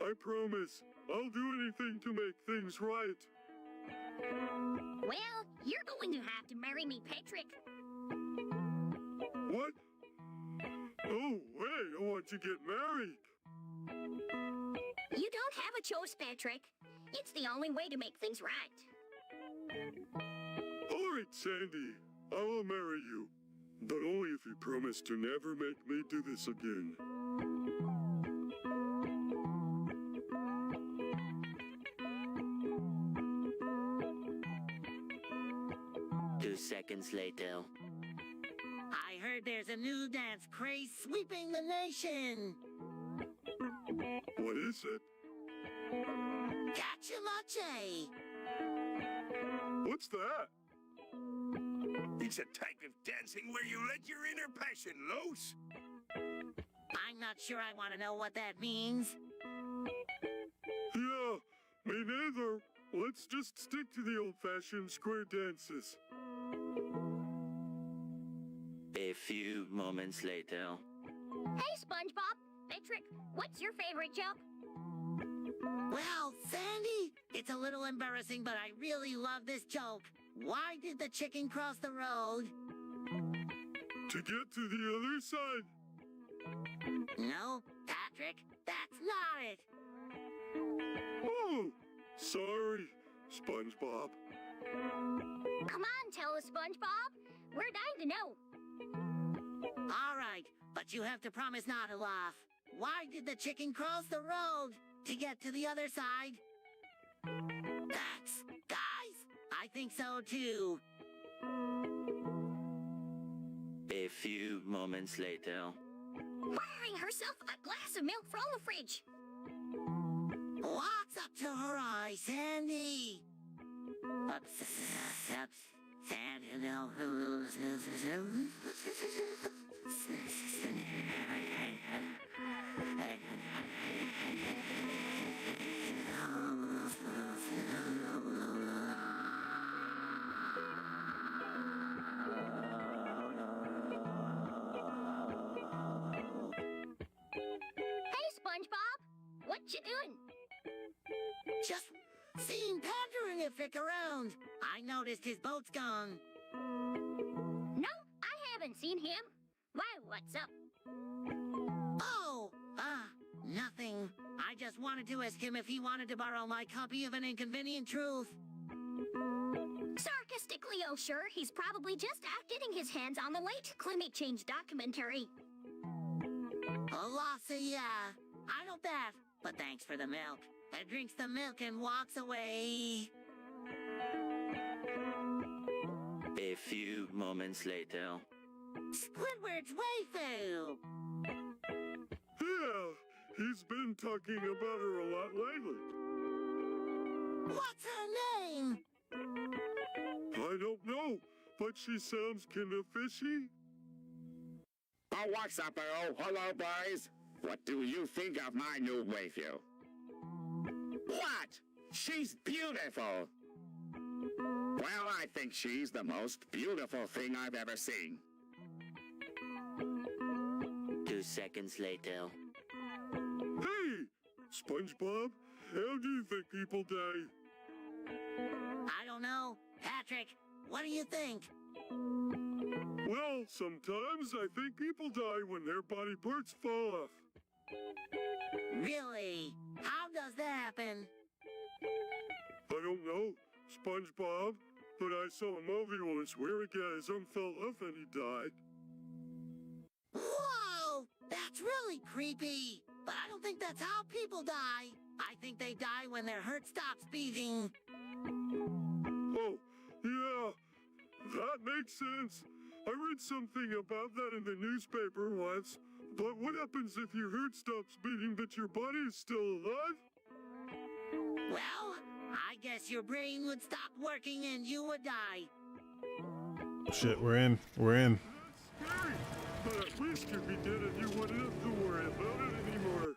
I promise. I'll do anything to make things right. Well, you're going to have to marry me, Patrick. What? Oh, wait, I want to get married. You don't have a choice, Patrick. It's the only way to make things right. All right, Sandy. I will marry you. But only if you promise to never make me do this again. 2 seconds later. I heard there's a new dance craze sweeping the nation. What is it? Gotcha-mache! What's that? It's a type of dancing where you let your inner passion loose. I'm not sure I want to know what that means. Yeah, me neither. let's just stick to the old-fashioned square dances. A few moments later. Hey, SpongeBob. Patrick, what's your favorite joke? Well, Sandy, it's a little embarrassing, but I really love this joke. Why did the chicken cross the road? To get to the other side. No, Patrick, that's not it. Oh, sorry, SpongeBob. Come on, tell us, SpongeBob. We're dying to know. All right, but you have to promise not to laugh. Why did the chicken cross the road to get to the other side? Guys, I think so too. A few moments later. Pouring herself a glass of milk from the fridge. What's up to her eye, Sandy? Hey, SpongeBob. What you doing? Just seeing Panderific around. I noticed his boat's gone. No, I haven't seen him. Why, what's up? Oh, nothing. I just wanted to ask him if he wanted to borrow my copy of An Inconvenient Truth. Sarcastically, oh sure, he's probably just out getting his hands on the late climate change documentary. Lassie, yeah. I know that, but thanks for the milk. He drinks the milk and walks away. A few moments later. Squidward's waifu! Yeah, he's been talking about her a lot lately. What's her name? I don't know, but she sounds kinda fishy. Oh, what's up, Earl? Hello, boys. What do you think of my new waifu? What? She's beautiful. Well, I think she's the most beautiful thing I've ever seen. 2 seconds later. Hey, SpongeBob, how do you think people die? I don't know. Patrick, what do you think? Well, sometimes I think people die when their body parts fall off. Really? How does that happen? I don't know, SpongeBob, but I saw a movie once where a guy's arm fell off and he died. Whoa! That's really creepy. But I don't think that's how people die. I think they die when their heart stops beating. Oh, yeah, that makes sense. I read something about that in the newspaper once. But what happens if your heart stops beating but your body is still alive? Well, I guess your brain would stop working and you would die. Shit, we're in. We're in. That's scary. But at least you'd be dead and you wouldn't have to worry about it anymore.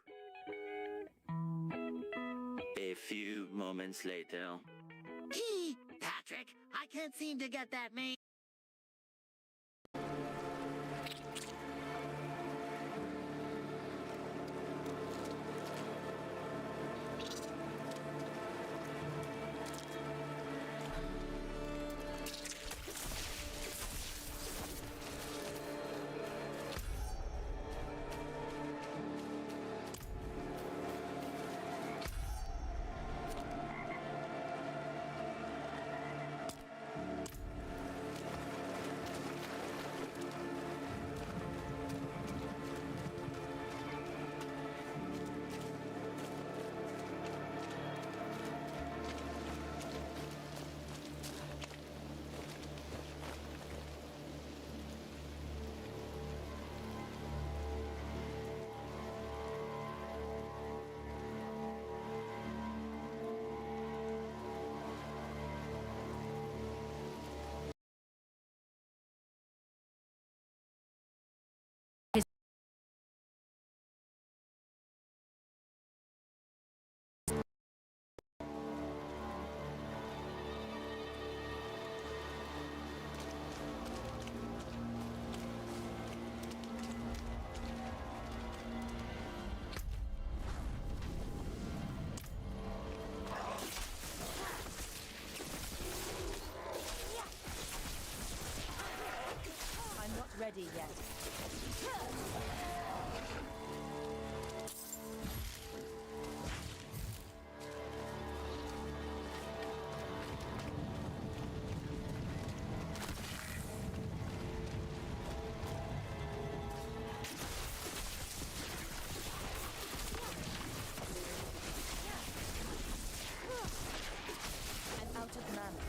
A few moments later. Patrick, I can't seem to get that main. mana.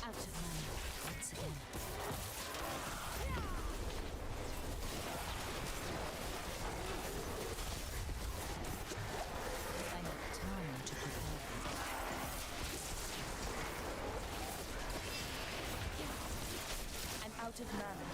Out of mana once again. I need time to prepare. I'm out of mana.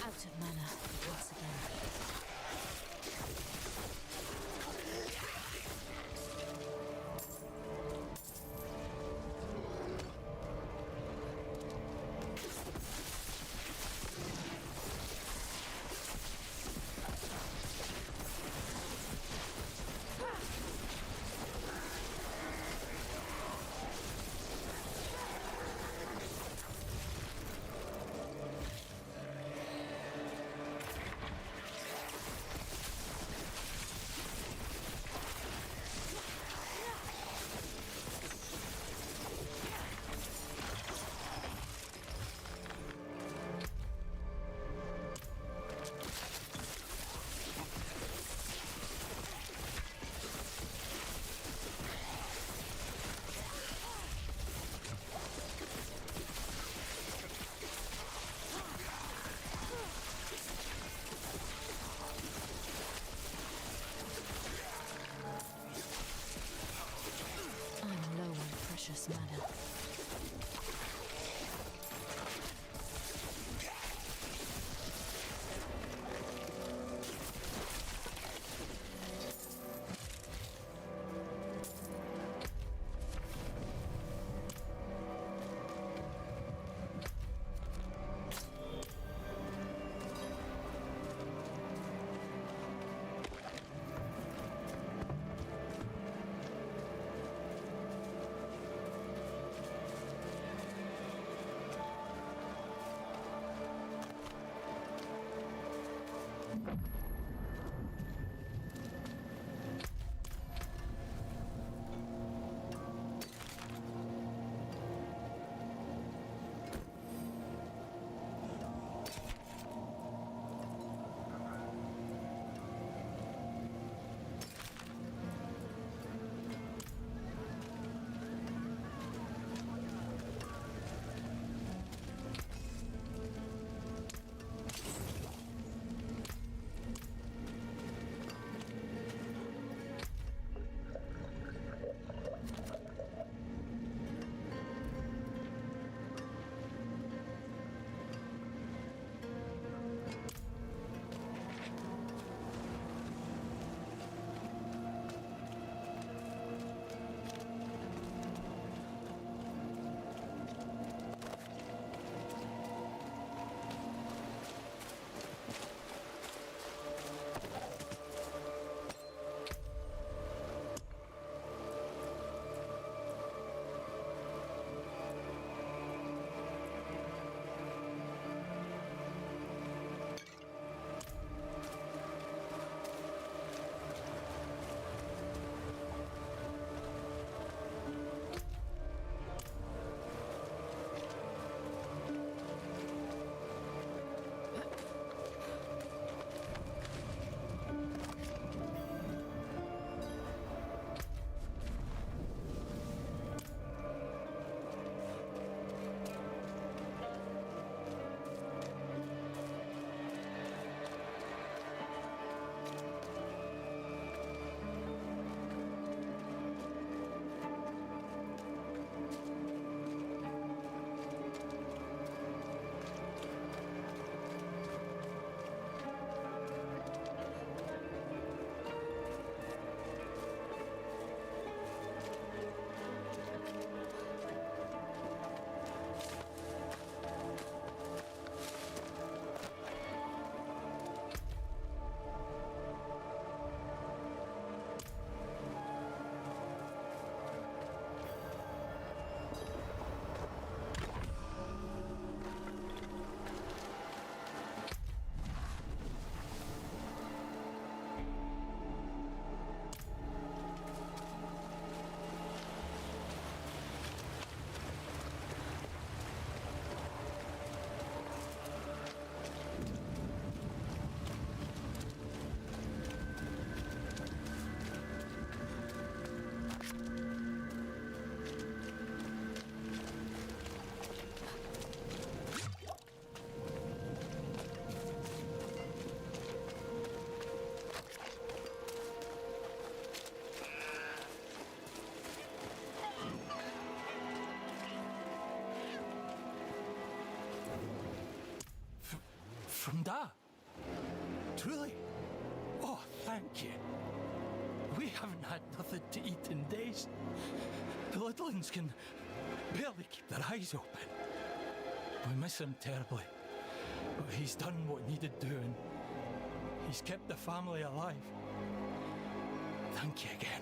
Out of mana once again. I'm low on precious mana. from Da? Truly? Oh, thank you. We haven't had nothing to eat in days. The littlings can barely keep their eyes open. We miss him terribly, but he's done what needed doing. He's kept the family alive. Thank you again.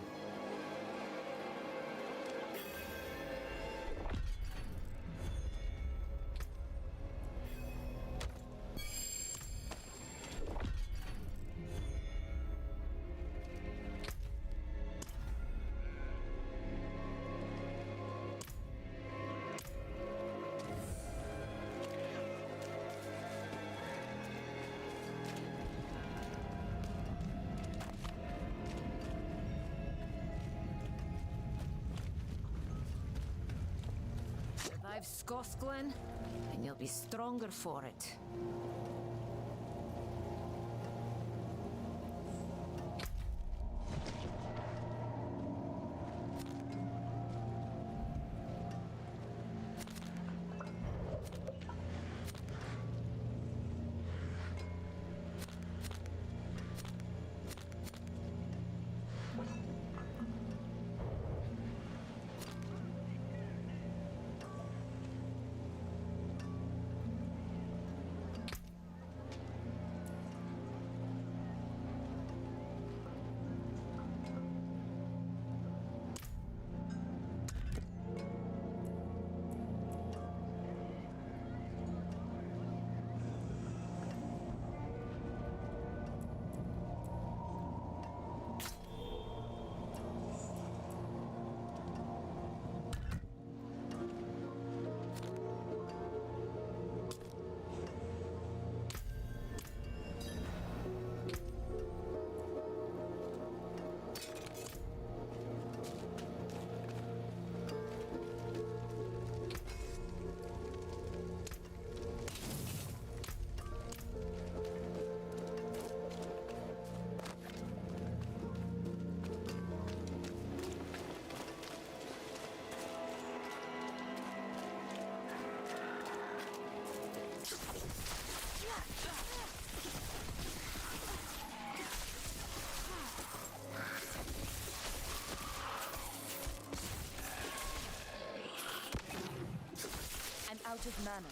Survive Skosglen, and you'll be stronger for it. Out of mana.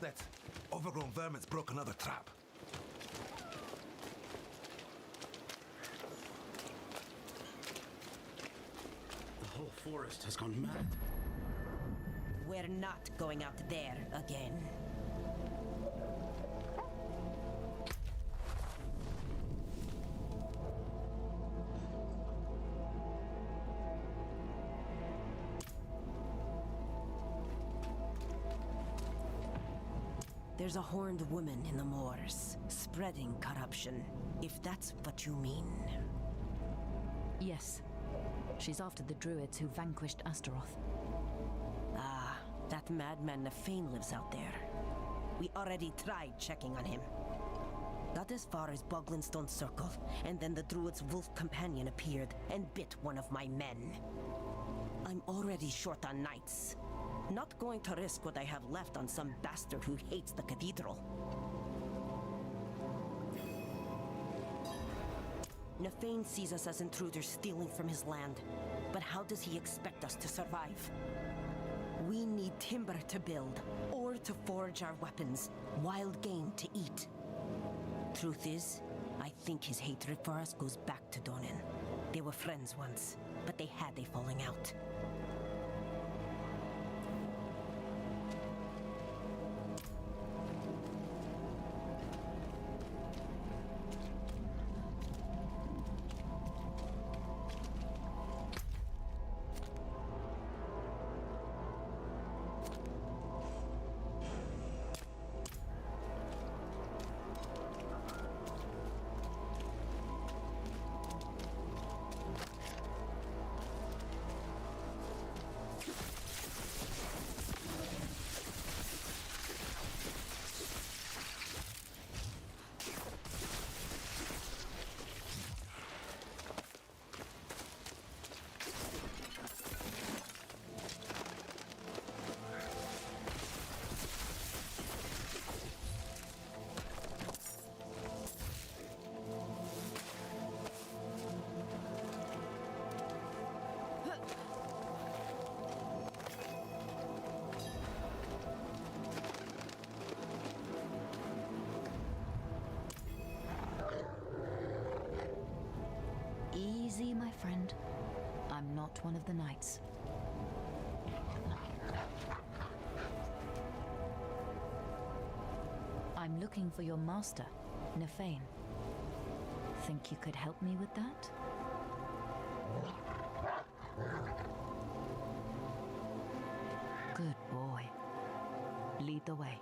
it! Overgrown vermin's broke another trap. The whole forest has gone mad. We're not going out there again. There's a horned woman in the moors, spreading corruption, if that's what you mean. Yes. She's after the druids who vanquished Astaroth. Ah, that madman Nefane lives out there. We already tried checking on him. Got as far as Boglinstone Circle, and then the druid's wolf companion appeared and bit one of my men. I'm already short on knights. Not going to risk what I have left on some bastard who hates the cathedral. Nefane sees us as intruders stealing from his land, but how does he expect us to survive? We need timber to build, ore to forge our weapons, wild game to eat. Truth is, I think his hatred for us goes back to Donan. They were friends once, but they had a falling out. Easy, my friend. I'm not one of the knights. I'm looking for your master, Nefane. Think you could help me with that? Good boy. Lead the way.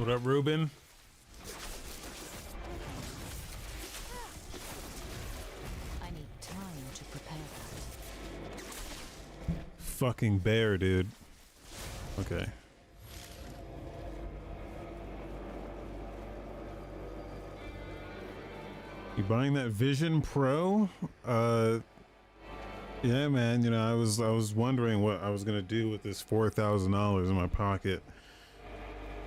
What up, Ruben? I need time to prepare that. Fucking bear, dude. Okay. You buying that Vision Pro? Yeah, man. You know, I was wondering what I was gonna do with this $4,000 in my pocket.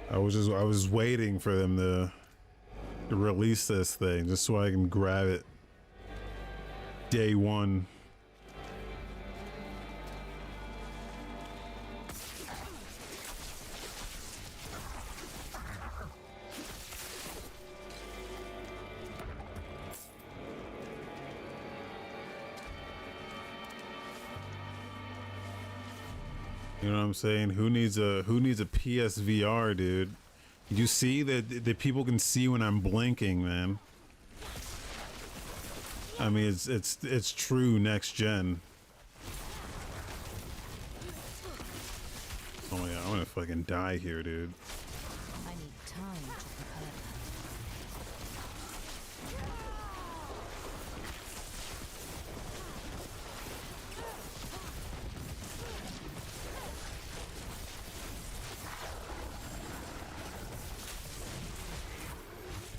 I was waiting for them to release this thing just so I can grab it day one. You know what I'm saying? Who needs a PSVR, dude? You see that people can see when I'm blinking, man. I mean, it's true next gen. Oh yeah, I'm gonna fucking die here, dude. I need time to prepare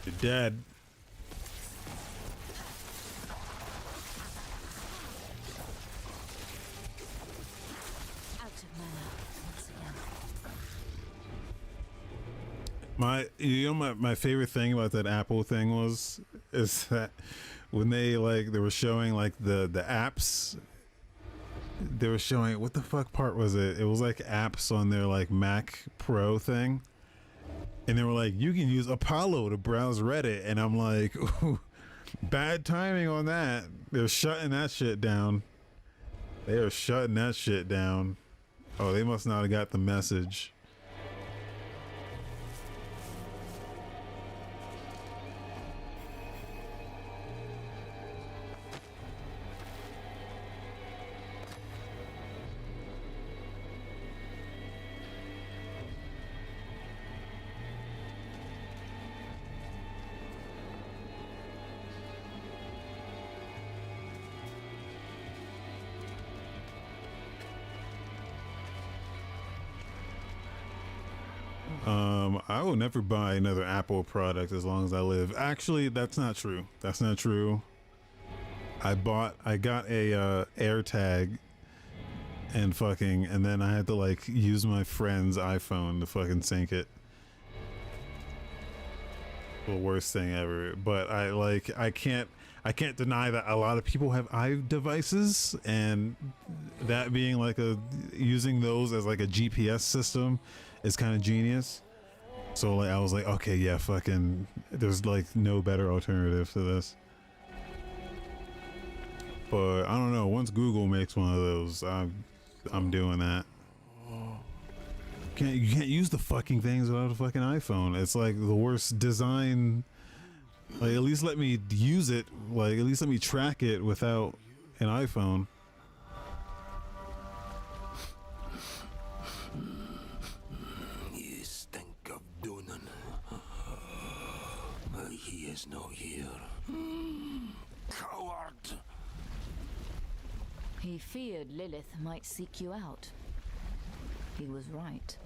You're dead. out of mana once again. My favorite thing about that Apple thing is that when they were showing like the apps, they were showing, what the fuck part was it? It was like apps on their like Mac Pro thing. And they were like, you can use Apollo to browse Reddit. And I'm like, ooh, bad timing on that. They're shutting that shit down. They are shutting that shit down. Oh, they must not have got the message. I will never buy another Apple product as long as I live. Actually, that's not true. That's not true. I got a AirTag and then I had to like use my friend's iPhone to fucking sync it. The worst thing ever. But I can't deny that a lot of people have iDevices, and that being like using those as like a GPS system is kind of genius. So like I was like, okay, yeah, fucking, there's like no better alternative to this. But I don't know, once Google makes one of those, I'm doing that. You can't use the fucking things without a fucking iPhone. It's like the worst design. Like, at least let me use it. Like, at least let me track it without an iPhone. You stink of Donan. He is not here. Coward! He feared Lilith might seek you out. He was right.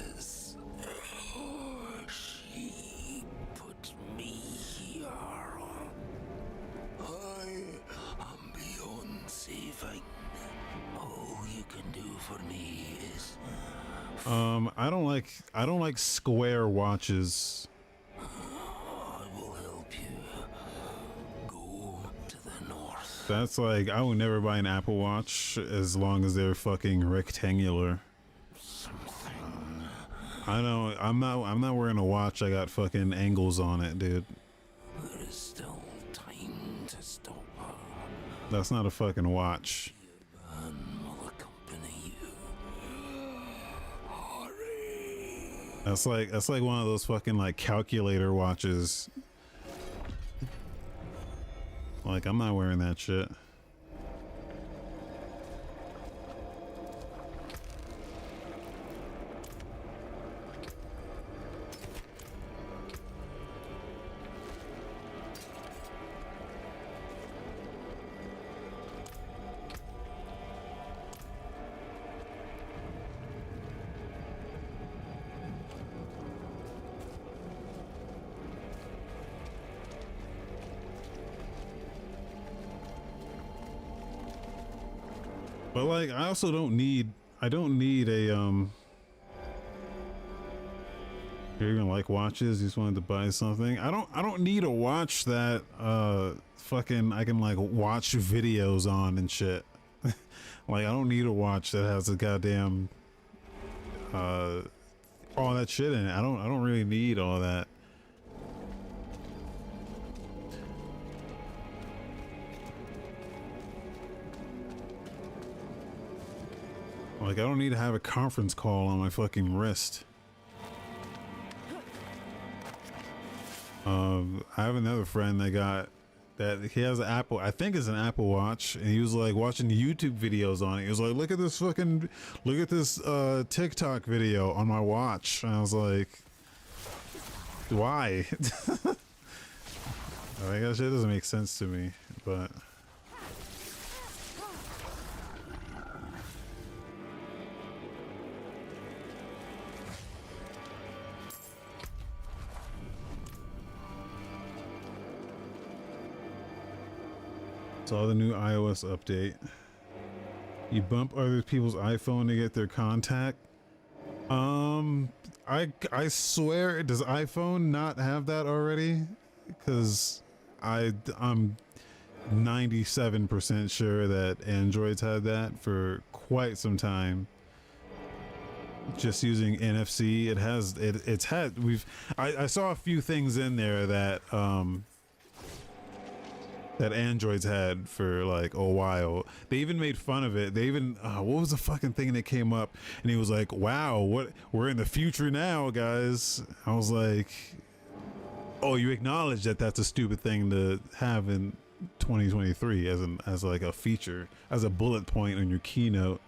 Yes. She put me here. I am beyond saving. All you can do for me is... I don't like square watches. I will help you. Go to the north. That's like, I would never buy an Apple Watch as long as they're fucking rectangular. I know, I'm not wearing a watch. I got fucking angles on it, dude. There is still time to stop her. That's not a fucking watch. Man will accompany you. That's like one of those fucking like calculator watches. Like, I'm not wearing that shit. But like, I also don't need. I don't need a You're even like watches. You just wanted to buy something. I don't need a watch that fucking I can like watch videos on and shit. Like I don't need a watch that has a goddamn all that shit in it. I don't really need all that. Like I don't need to have a conference call on my fucking wrist. I have another friend that he has an Apple, I think it's an Apple Watch, and he was like watching YouTube videos on it. He was like, look at this TikTok video on my watch. And I was like, why? I guess it doesn't make sense to me, but saw the new iOS update. You bump other people's iPhone to get their contact. I swear, does iPhone not have that already? Because I'm 97% sure that Androids had that for quite some time. Just using NFC, I saw a few things in there that that Androids had for like a while. They even made fun of it. They even what was the fucking thing that came up? And he was like, "Wow, we're in the future now, guys." I was like, "Oh, you acknowledge that that's a stupid thing to have in 2023 as like a feature, as a bullet point on your keynote."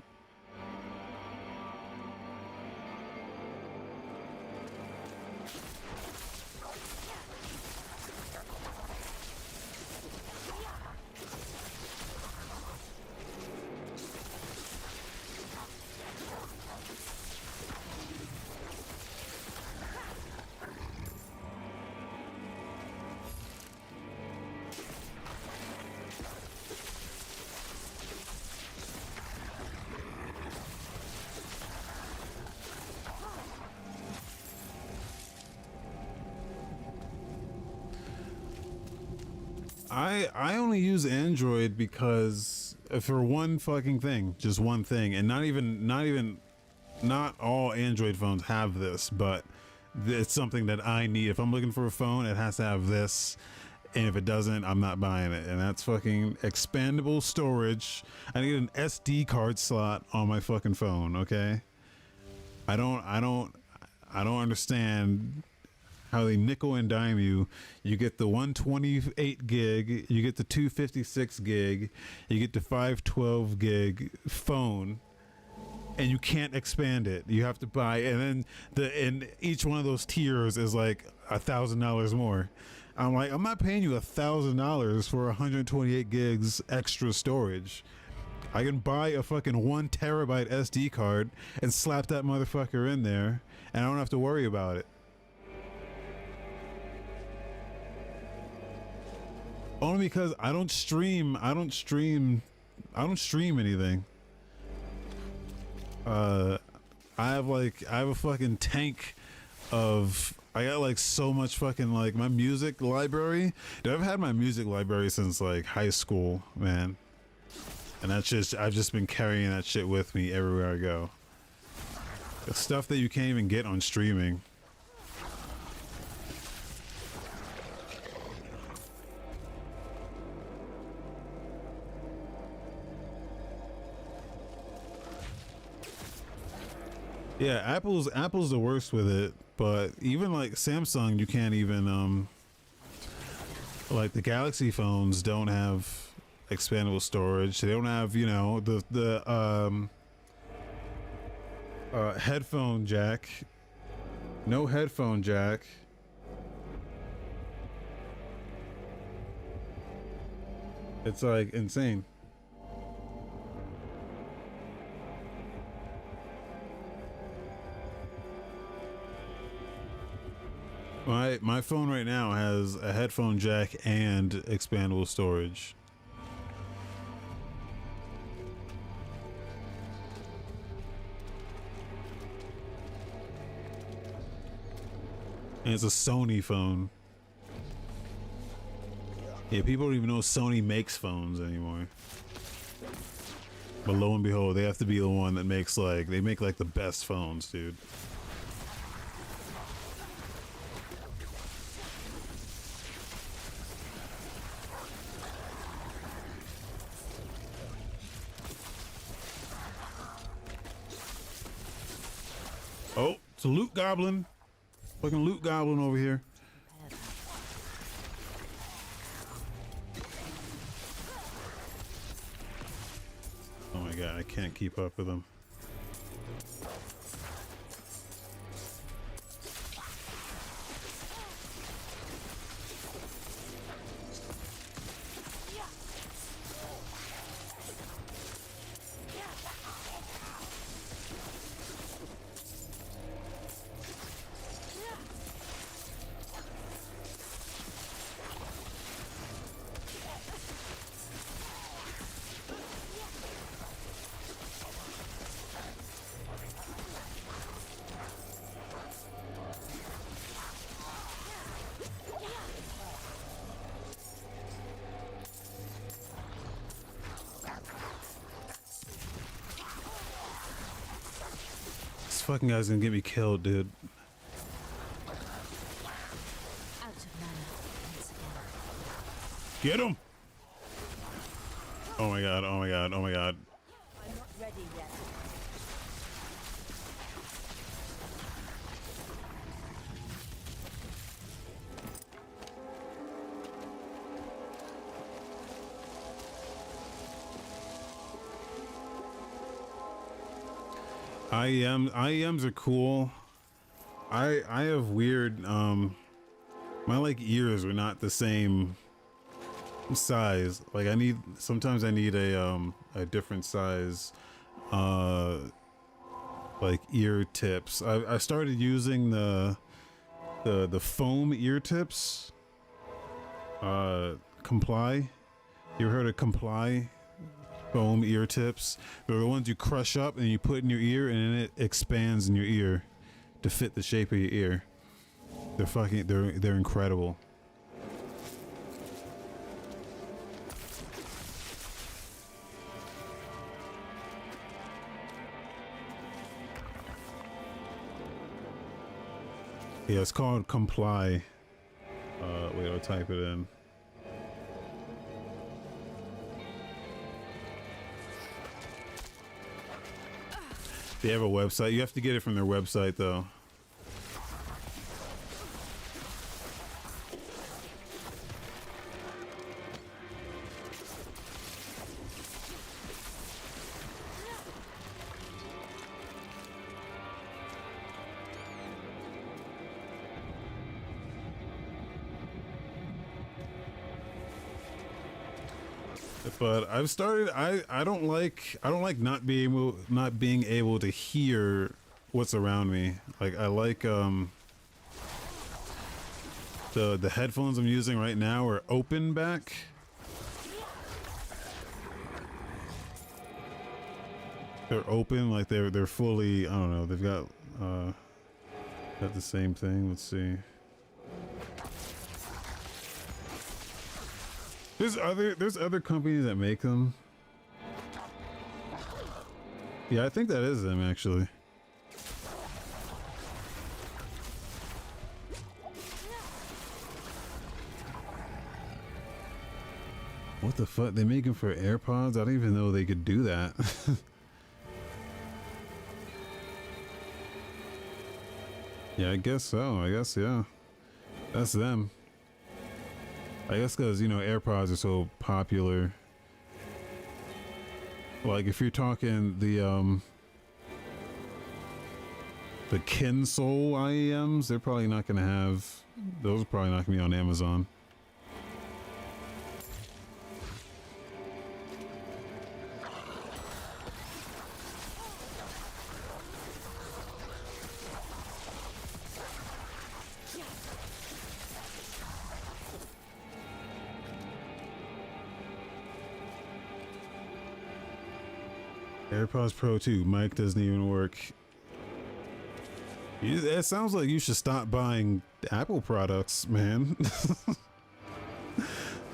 I only use Android because for one fucking thing, just one thing, and not all Android phones have this, but it's something that I need. If I'm looking for a phone, it has to have this, and if it doesn't, I'm not buying it. And that's fucking expandable storage. I need an SD card slot on my fucking phone. Okay, I don't understand how they nickel and dime you. You get the 128 gig, you get the 256 gig, you get the 512 gig phone, and you can't expand it. You have to buy, and then each one of those tiers is like $1,000 more. I'm like, I'm not paying you $1,000 for 128 gigs extra storage. I can buy a fucking 1 terabyte SD card and slap that motherfucker in there, and I don't have to worry about it. Only because I don't stream anything. I have a fucking tank of, I got like so much fucking like my music library. Dude, I've had my music library since like high school, man. And I've just been carrying that shit with me everywhere I go. The stuff that you can't even get on streaming. Yeah, Apple's the worst with it, but even like Samsung, you can't even like the Galaxy phones don't have expandable storage. They don't have, you know, the headphone jack. No headphone jack. It's like insane. My phone right now has a headphone jack and expandable storage. And it's a Sony phone. Yeah, people don't even know Sony makes phones anymore. But lo and behold, they have to be the one that makes like, they make like the best phones, dude. Oh, it's a loot goblin. Fucking loot goblin over here. Oh my god, I can't keep up with him. This fucking guy's gonna get me killed, dude. Get him! Oh my god, oh my god, oh my god. I'm not ready yet. IEMs are cool. I have weird my like ears are not the same size. Like sometimes I need a different size like ear tips. I started using the foam ear tips. Comply. You ever heard of Comply? Foam ear tips. They're the ones you crush up and you put in your ear, and then it expands in your ear to fit the shape of your ear. They're incredible. Yeah, it's called Comply. Wait, I'll type it in. They have a website. You have to get it from their website, though. But I've started. I don't like not being able to hear what's around me. Like I like the headphones I'm using right now are open back. They're open, like they're fully. I don't know. They've got the same thing. Let's see. There's other companies that make them. Yeah, I think that is them actually. What the fuck? They make them for AirPods? I don't even know they could do that. Yeah, I guess so. I guess, yeah. That's them. I guess because, you know, AirPods are so popular. Like, if you're talking the Kinsole IEMs, they're probably not going to have... Those are probably not going to be on Amazon. AirPods Pro 2, mic doesn't even work. It sounds like you should stop buying The Apple products, man.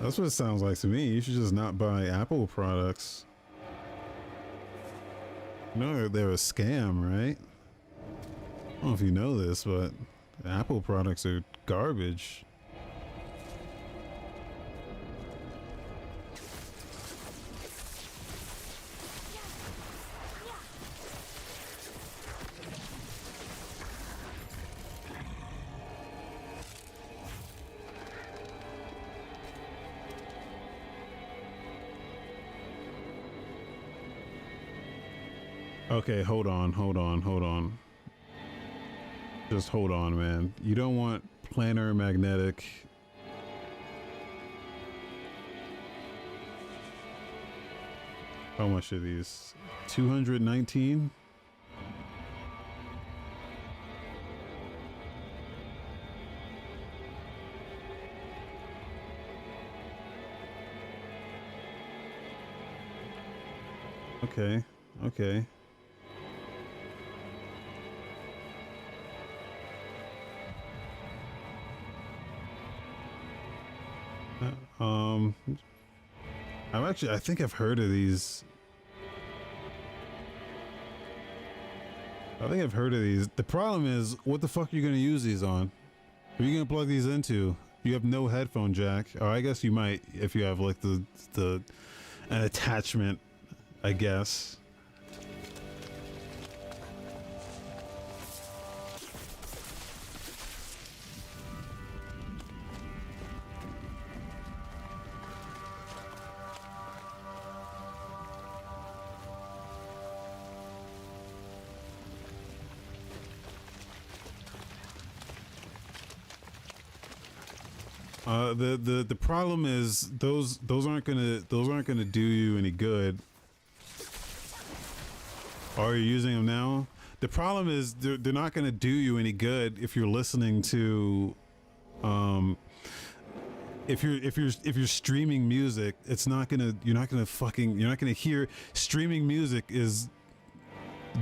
That's what it sounds like to me. You should just not buy Apple products. You know they're a scam, right? I don't know if you know this, but Apple products are garbage. Okay, hold on. Just hold on, man. You don't want planar magnetic. How much are these? 219? Okay. I think I've heard of these. The problem is, what the fuck are you gonna use these on? What are you gonna plug these into? You have no headphone jack. Or I guess you might if you have like an attachment, I guess. The problem is those aren't gonna do you any good. Are you using them now? The problem is they're not gonna do you any good if you're listening to if you're streaming music. You're not gonna hear. Streaming music is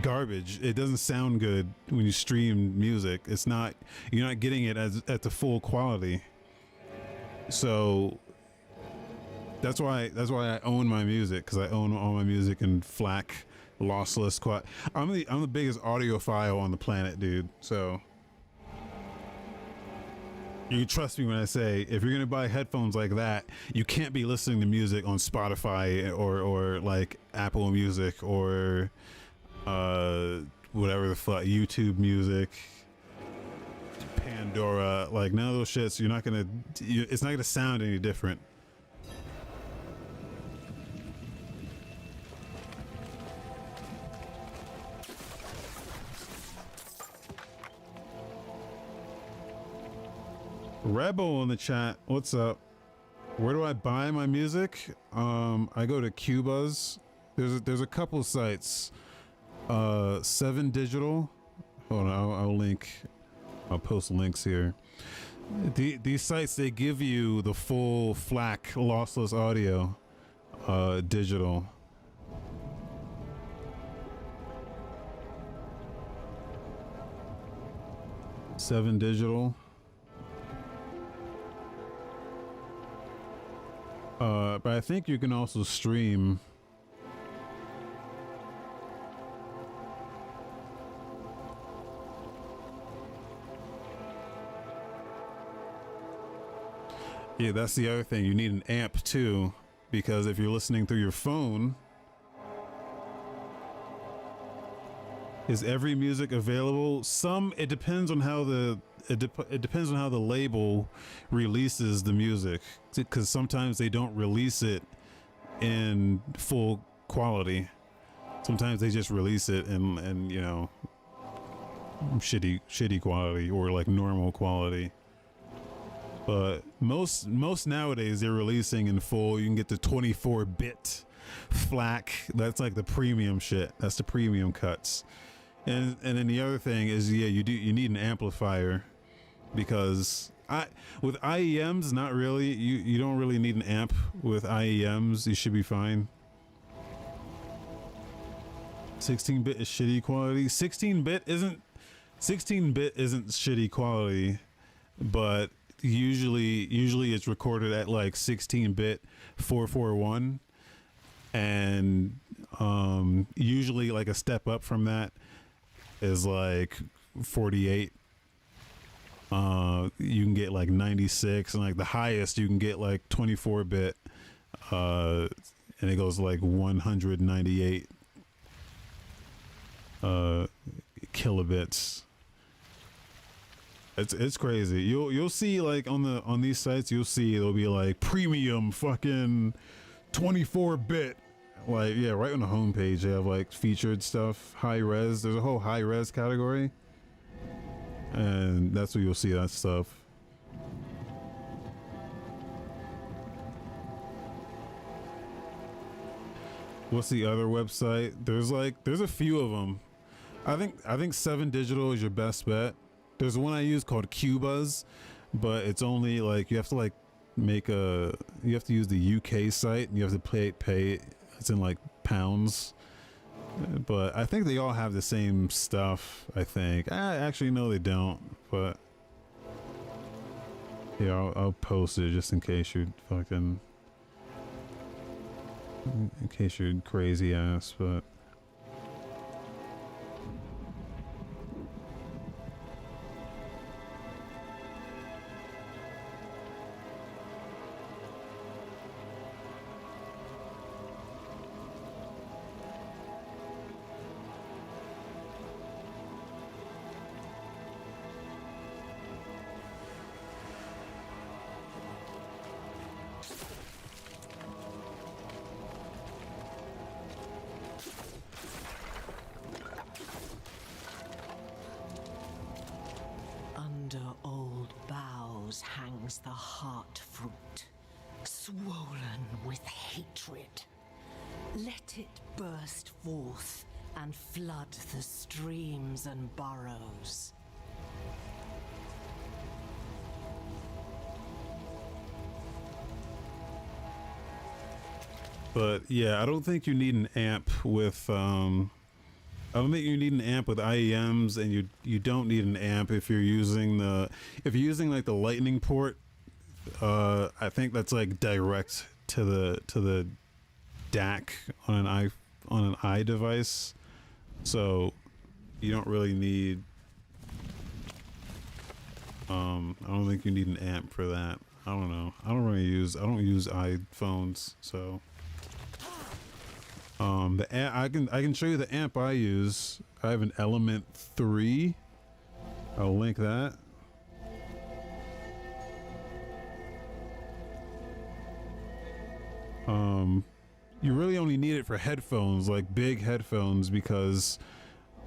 garbage. It doesn't sound good when you stream music. You're not getting it at the full quality. So that's why I own my music, because I own all my music in FLAC, lossless. I'm the biggest audiophile on the planet, dude. So you can trust me when I say, if you're gonna buy headphones like that, you can't be listening to music on Spotify or like Apple Music or whatever the fuck, YouTube Music, Pandora, like none of those shits. It's not gonna sound any different. Rebel in the chat, what's up? Where do I buy my music? I go to Cubas. There's a couple sites. 7 Digital. Hold on, I'll post links here. These sites, they give you the full FLAC lossless audio, digital. Seven Digital. But I think you can also stream. Yeah, that's the other thing. You need an amp too, because if you're listening through your phone, is every music available? It depends on how it depends on how the label releases the music, because sometimes they don't release it in full quality. Sometimes they just release it in you know, shitty quality or like normal quality. But most nowadays they're releasing in full. You can get the 24-bit FLAC. That's like the premium shit. That's the premium cuts. And then the other thing is, yeah, you need an amplifier, because with IEMs, not really. You don't really need an amp with IEMs. You should be fine. 16-bit is shitty quality. 16-bit isn't shitty quality. but usually it's recorded at like 16-bit 441, and usually like a step up from that is like 48. You can get like 96, and like the highest you can get like 24-bit, and it goes like 198 kilobits. It's crazy. You'll see like on these sites, you'll see it'll be like premium fucking 24-bit. Like, yeah, right on the homepage they have like featured stuff, high res. There's a whole high res category, and that's where you'll see that stuff. What's the other website? There's a few of them. I think 7 Digital is your best bet. There's one I use called Cubuzz, but it's only like you have to use the UK site, and you have to pay. It's in like pounds. But I think they all have the same stuff, I think. Actually, no, they don't. But yeah, I'll post it just in case you're fucking, in case you're crazy ass. But under old boughs hangs the heart fruit, swollen with hatred. Let it burst forth and flood the streams and burrows. But yeah, I don't think you need an amp with I don't think you need an amp with IEMs, and you don't need an amp if you're using like the lightning port. I think that's like direct to the DAC on an iDevice, so you don't really need. I don't think you need an amp for that. I don't know. I don't use iPhones, so. I can show you the amp I use. I have an Element 3. I'll link that. You really only need it for headphones, like big headphones, because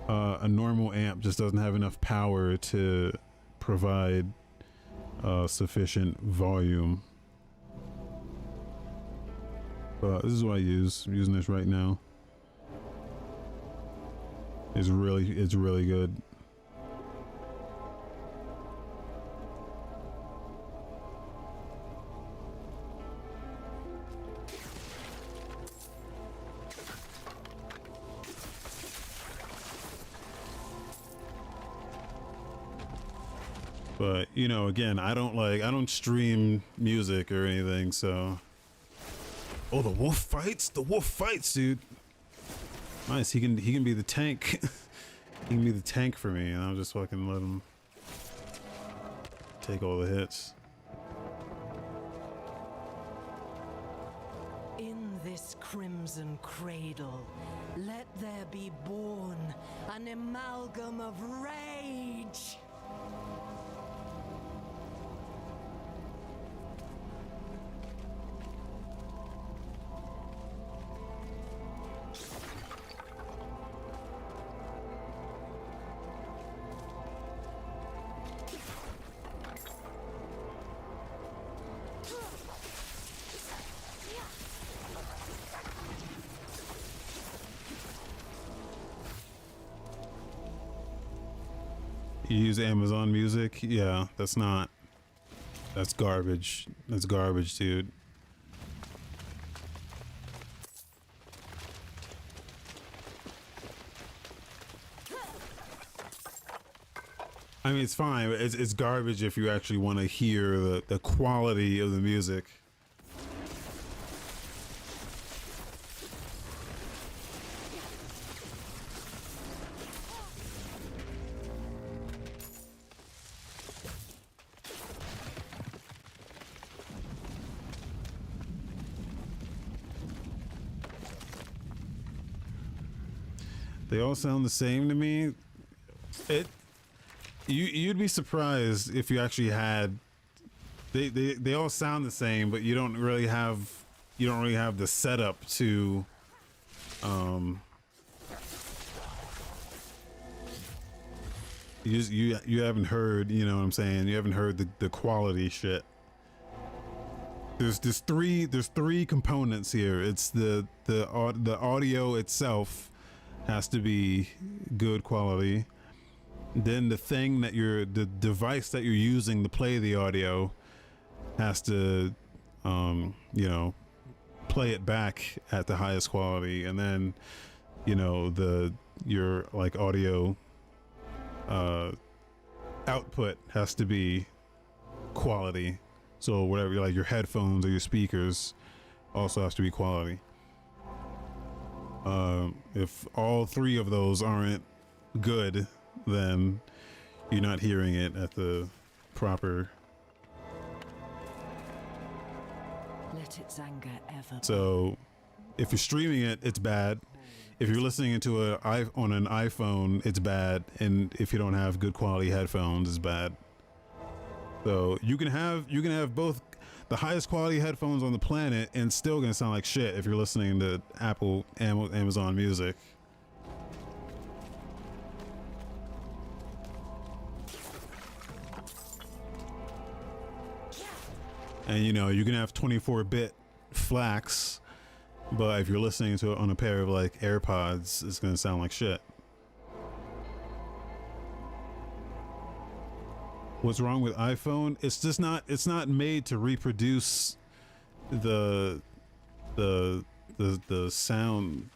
a normal amp just doesn't have enough power to provide sufficient volume. But this is what I use. I'm using this right now. It's really good. But you know, again, I don't stream music or anything, so. Oh, the wolf fights! The wolf fights, dude. Nice. He can be the tank. He can be the tank for me, and I'll just fucking let him take all the hits. In this crimson cradle, let there be born an amalgam of rage. You use Amazon Music? Yeah, that's garbage. That's garbage, dude. I mean, it's fine. It's garbage if you actually want to hear the quality of the music. They all sound the same to me. You'd be surprised if you actually had. They all sound the same, but you don't really have the setup to. You haven't heard, you know what I'm saying? You haven't heard the quality shit. There's three components here. It's the audio itself has to be good quality. Then the thing that the device that you're using to play the audio has to play it back at the highest quality, and then your like audio output has to be quality. So whatever, like your headphones or your speakers also has to be quality. If all three of those aren't good, then you're not hearing it at the proper. Let its anger ever. So if you're streaming it, it's bad. If you're listening to on an iPhone, it's bad. And if you don't have good quality headphones, it's bad. So you can have both the highest quality headphones on the planet and still gonna sound like shit if you're listening to Amazon Music. And you can have 24-bit FLACs, but if you're listening to it on a pair of like AirPods, it's gonna sound like shit. What's wrong with iPhone? It's not made to reproduce the sound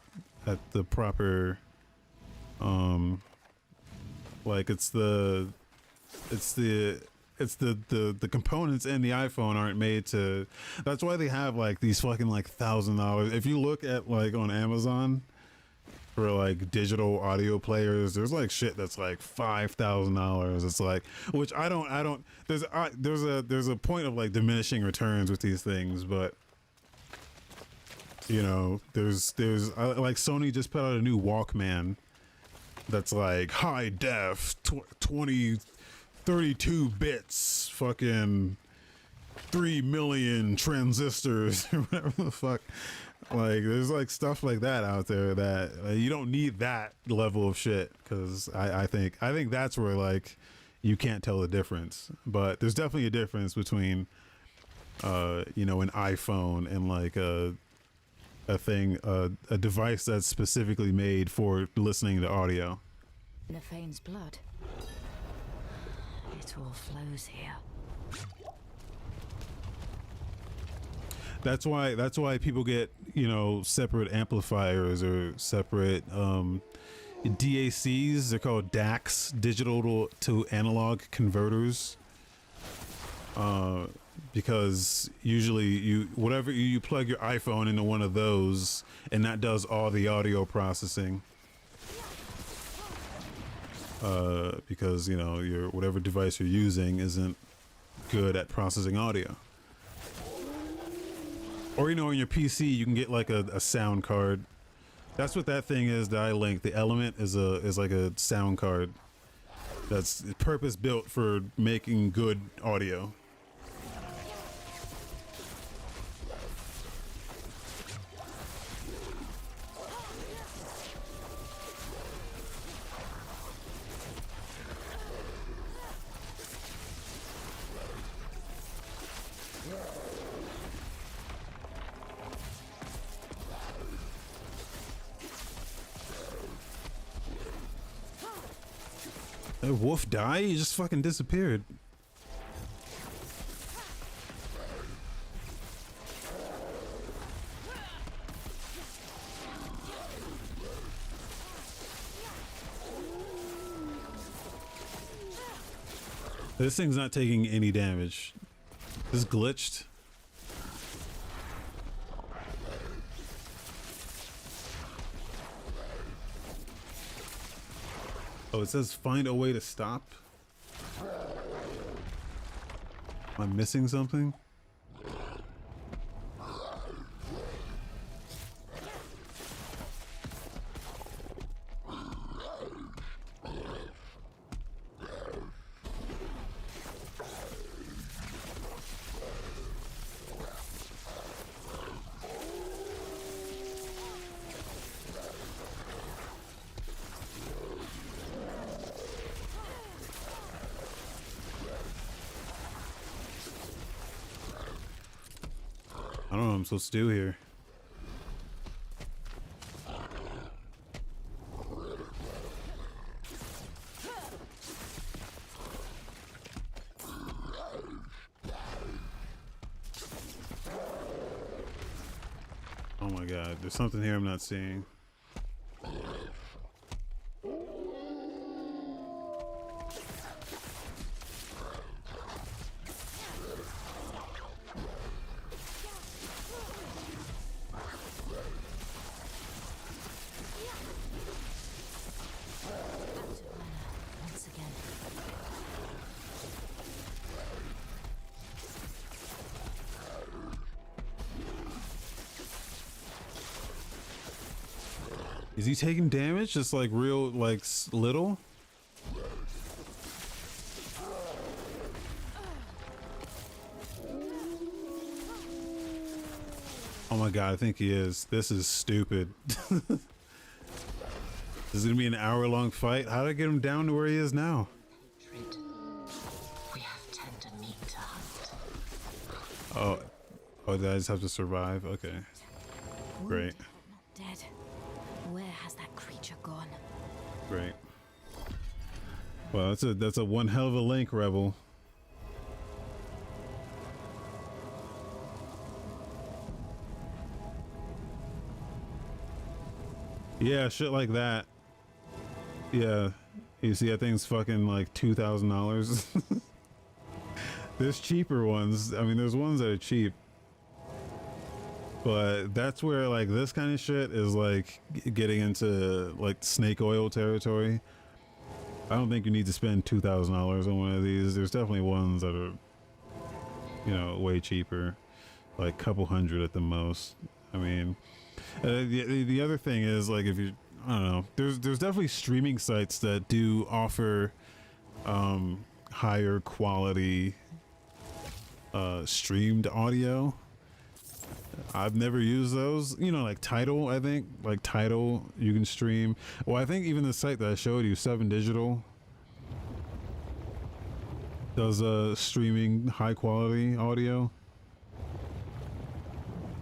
at the proper like it's the components in the iPhone aren't made to. That's why they have like these fucking like $1,000. If you look at like on Amazon for like digital audio players, there's like shit that's like $5,000. It's like, which I don't. There's a point of like diminishing returns with these things, but there's like Sony just put out a new Walkman that's like high def 32 bits, fucking 3 million transistors or whatever the fuck. Like there's like stuff like that out there that you don't need that level of shit, because I think that's where like you can't tell the difference. But there's definitely a difference between an iPhone and like a device that's specifically made for listening to audio. Nefane's blood. It all flows here. That's why people get separate amplifiers or separate DACs. They're called DACs, digital to analog converters. Because usually you plug your iPhone into one of those, and that does all the audio processing. Because your whatever device you're using isn't good at processing audio. Or in your PC you can get like a sound card. That's what that thing is that I linked. The Element is like a sound card that's purpose built for making good audio. Did Wolf die? He just fucking disappeared. This thing's not taking any damage. This glitched. Oh, it says find a way to stop. Am I missing something? I don't know what I'm supposed to do here. Oh my god, there's something here I'm not seeing. Once again. Is he taking damage? Just like real, like little? Oh my god, I think he is. This is stupid. This is gonna be an hour-long fight. How did I get him down to where he is now? We have tender meat to hunt. Oh, did I just have to survive? Okay. Great. Dead. Where has that creature gone? Great. Well, that's a one hell of a link, Rebel. Yeah, shit like that. Yeah. You see that thing's fucking like $2,000. There's cheaper ones. I mean, there's ones that are cheap. But that's where like this kind of shit is like getting into like snake oil territory. I don't think you need to spend $2,000 on one of these. There's definitely ones that are, you know, way cheaper, like a couple hundred at the most. I mean, the other thing is like if you, I don't know, there's definitely streaming sites that do offer higher quality streamed audio. I've never used those, you know, like Tidal. I think like Tidal you can stream. Well, I think even the site that I showed you, 7 Digital, does streaming high quality audio,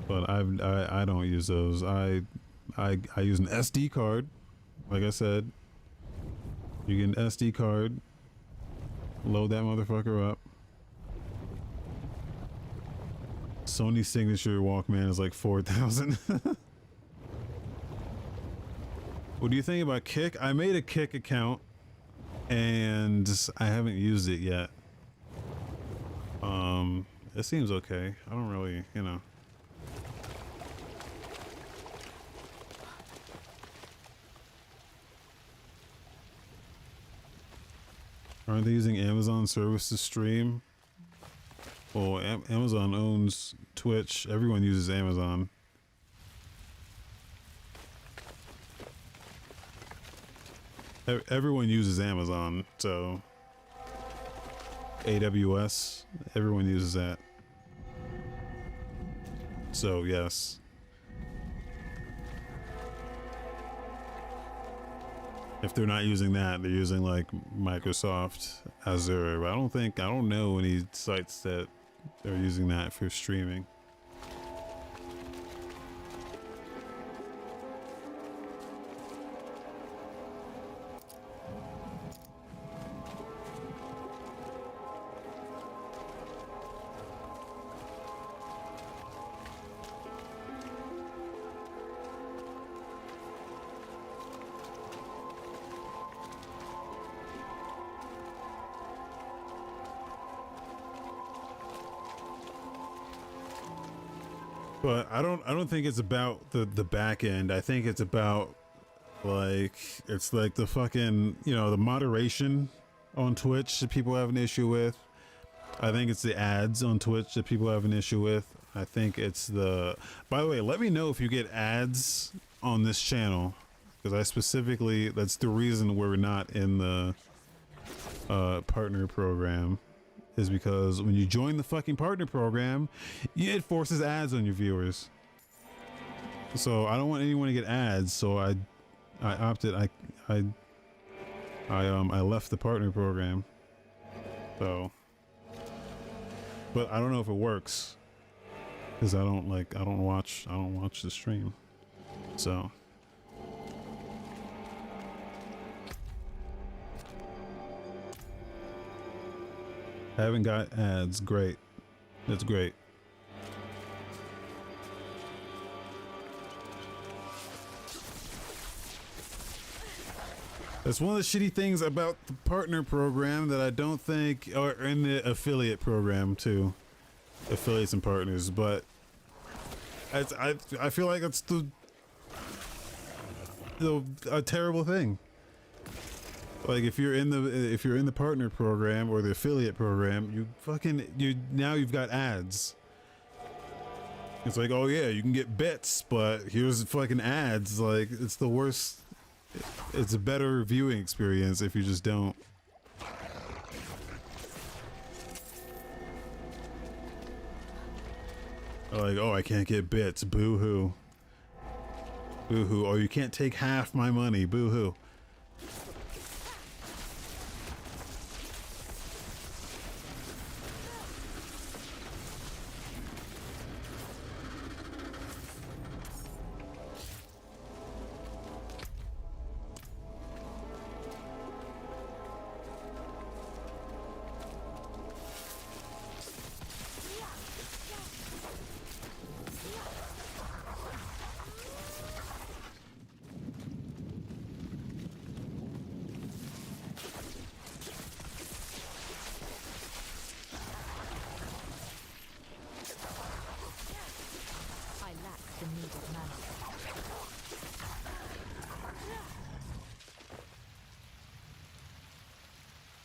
but I don't use those. I use an SD card. Like I said, you get an SD card, load that motherfucker up. Sony Signature Walkman is like 4,000. What do you think about Kick? I made a Kick account and I haven't used it yet. It seems okay. I don't really, you know. Aren't they using Amazon service to stream? Well, Amazon owns Twitch. Everyone uses Amazon. Everyone uses Amazon, so AWS, everyone uses that. So, yes. If they're not using that, they're using like Microsoft Azure. But I don't know any sites that are using that for streaming. But I don't think it's about the back end. I think it's about like it's like the fucking, you know, the moderation on Twitch that people have an issue with. I think it's the ads on Twitch that people have an issue with. I think it's the, by the way, let me know if you get ads on this channel, because I specifically, that's the reason we're not in the partner program, is because when you join the fucking partner program, it forces ads on your viewers. So I don't want anyone to get ads, so I opted, I left the partner program. So, but I don't know if it works, because I don't watch the stream. So haven't got ads. Great. That's great. That's one of the shitty things about the partner program that I don't think, or in the affiliate program too, affiliates and partners. But I feel like it's a terrible thing. Like if you're in the partner program or the affiliate program, now you've got ads. It's like, oh yeah, you can get bits, but here's fucking ads. Like, it's the worst. It's a better viewing experience if you just don't. Like, oh, I can't get bits. Boo hoo. Boo hoo. Or you can't take half my money. Boo hoo.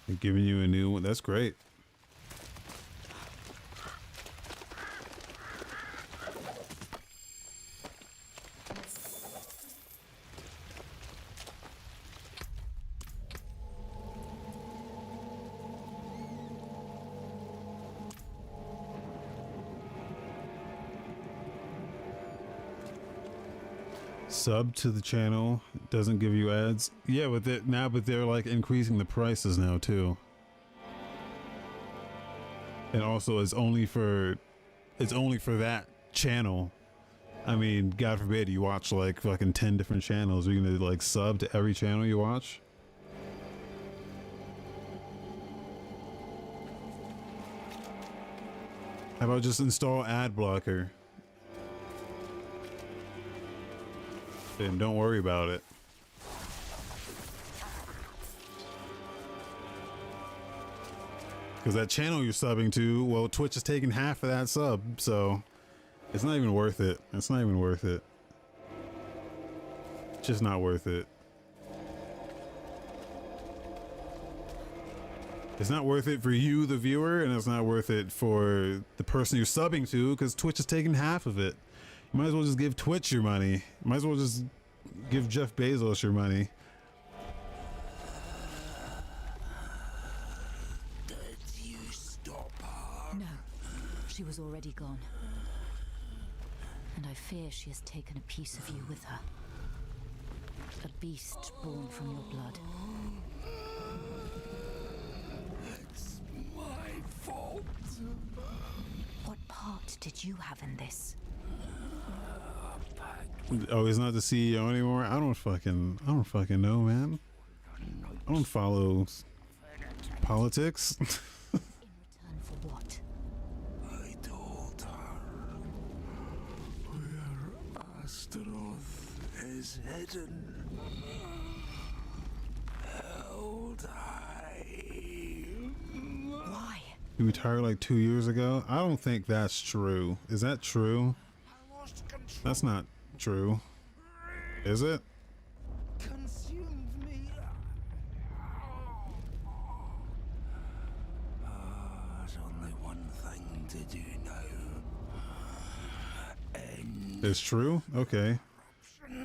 They're giving you a new one. That's great. Sub to the channel doesn't give you ads. Yeah, but they're like increasing the prices now too. And also it's only for that channel. I mean, God forbid you watch like fucking 10 different channels. Are you gonna like sub to every channel you watch? How about just install ad blocker? And don't worry about it. Because that channel you're subbing to, well, Twitch is taking half of that sub, so it's not even worth it. It's not even worth it. It's just not worth it. It's not worth it for you, the viewer, and it's not worth it for the person you're subbing to, because Twitch is taking half of it. You might as well just give Twitch your money. You might as well just give Jeff Bezos your money. Did you stop her? No, she was already gone. And I fear she has taken a piece of you with her. A beast born from your blood. It's my fault. What part did you have in this? Oh, he's not the CEO anymore? I don't fucking know, man. I don't follow politics. In return for what? I told her where Astaroth is hidden. Held high. Why? He retired like 2 years ago? I don't think that's true. Is that true? That's not true. Is it? Consumed me. There's only one thing to do now. It's true? Okay.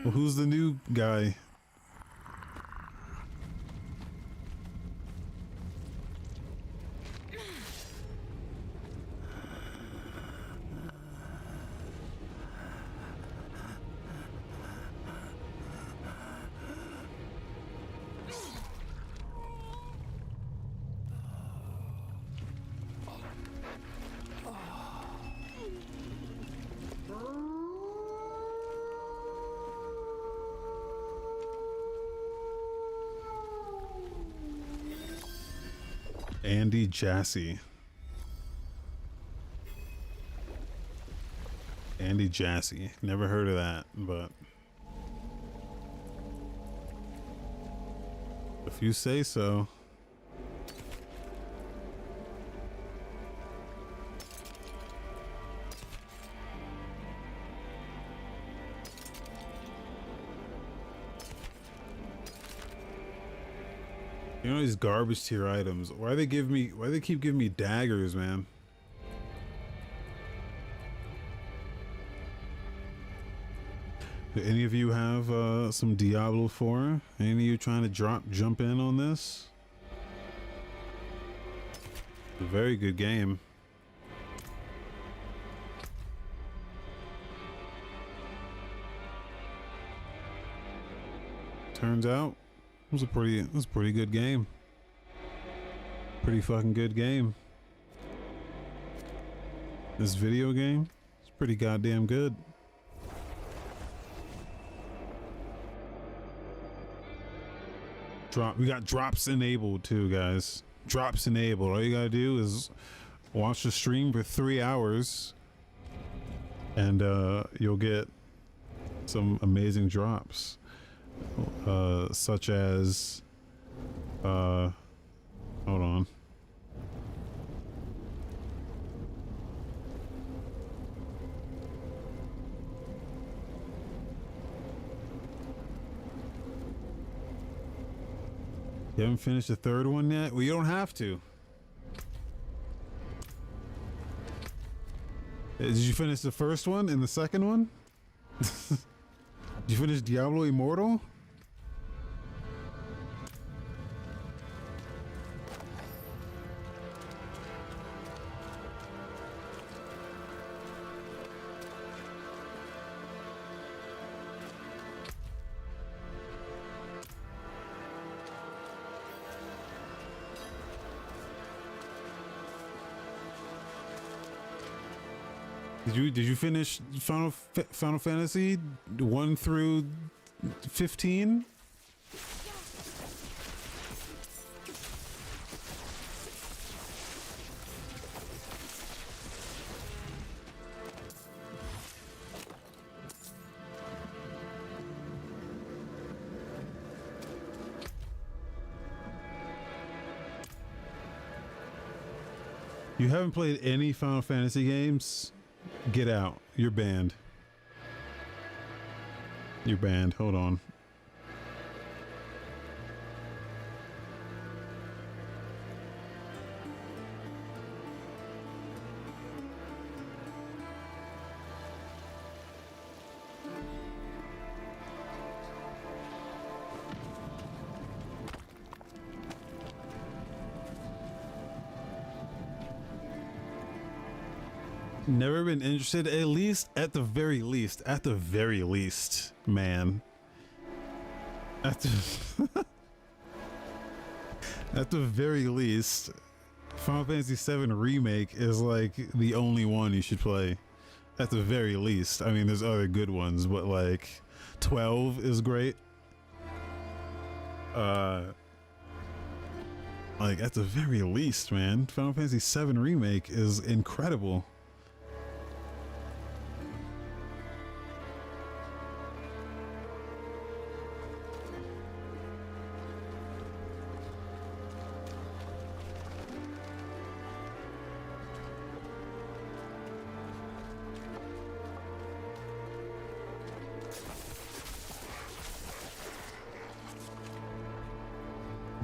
Well, who's the new guy? Andy Jassy. Andy Jassy. Never heard of that, but if you say so. You know these garbage tier items. Why they keep giving me daggers, man? Do any of you have some Diablo 4? Any of you trying to jump in on this? A very good game. Turns out it was a pretty good game. Pretty fucking good game. This video game is pretty goddamn good. We got drops enabled too, guys. Drops enabled. All you gotta do is watch the stream for 3 hours and you'll get some amazing drops. Such as hold on. You haven't finished the third one yet? Well, you don't have to. Did you finish the first one and the second one? Did you finish Diablo Immortal? Did you finish Final Fantasy 1 through 15? You haven't played any Final Fantasy games? Get out. You're banned. You're banned. Hold on. Never been interested, at least, at the very least, man. At the very least, Final Fantasy VII Remake is like the only one you should play. At the very least. I mean, there's other good ones, but like 12 is great. Like at the very least, man, Final Fantasy VII Remake is incredible.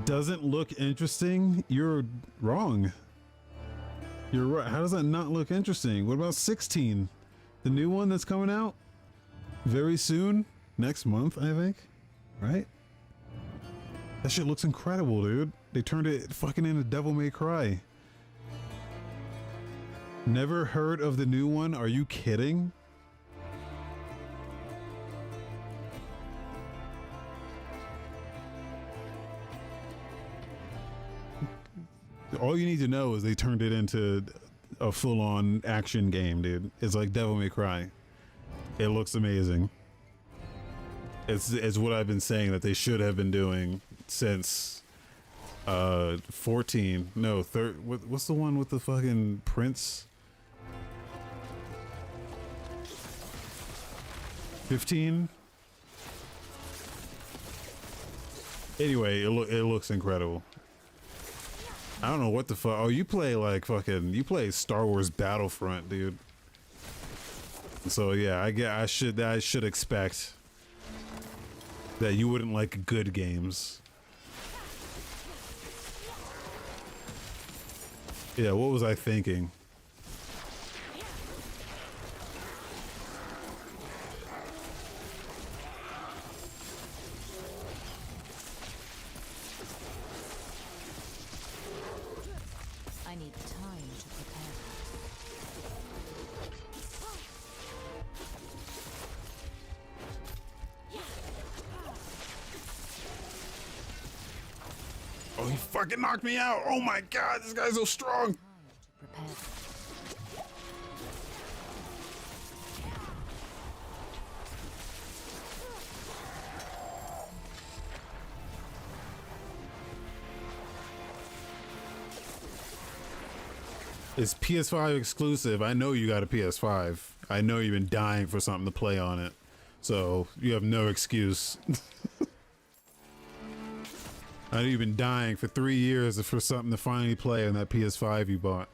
doesn't look interesting, you're wrong. You're right. How does that not look interesting? What about 16? The new one that's coming out very soon? Next month, I think. Right? That shit looks incredible, dude. They turned it fucking into Devil May Cry. Never heard of the new one? Are you kidding? All you need to know is they turned it into a full-on action game, dude. It's like Devil May Cry. It looks amazing. It's what I've been saying that they should have been doing since 14. No, what's the one with the fucking prince? 15. Anyway, it looks incredible. I don't know what the fuck. Oh, you play like fucking. You play Star Wars Battlefront, dude. So yeah, I should expect that you wouldn't like good games. Yeah, what was I thinking? I need time to prepare. Oh, he fucking knocked me out. Oh my god, this guy's so strong. Prepare. It's PS5 exclusive. I know you got a PS5. I know you've been dying for something to play on it. So you have no excuse. I know you've been dying for 3 years for something to finally play on that PS5 you bought.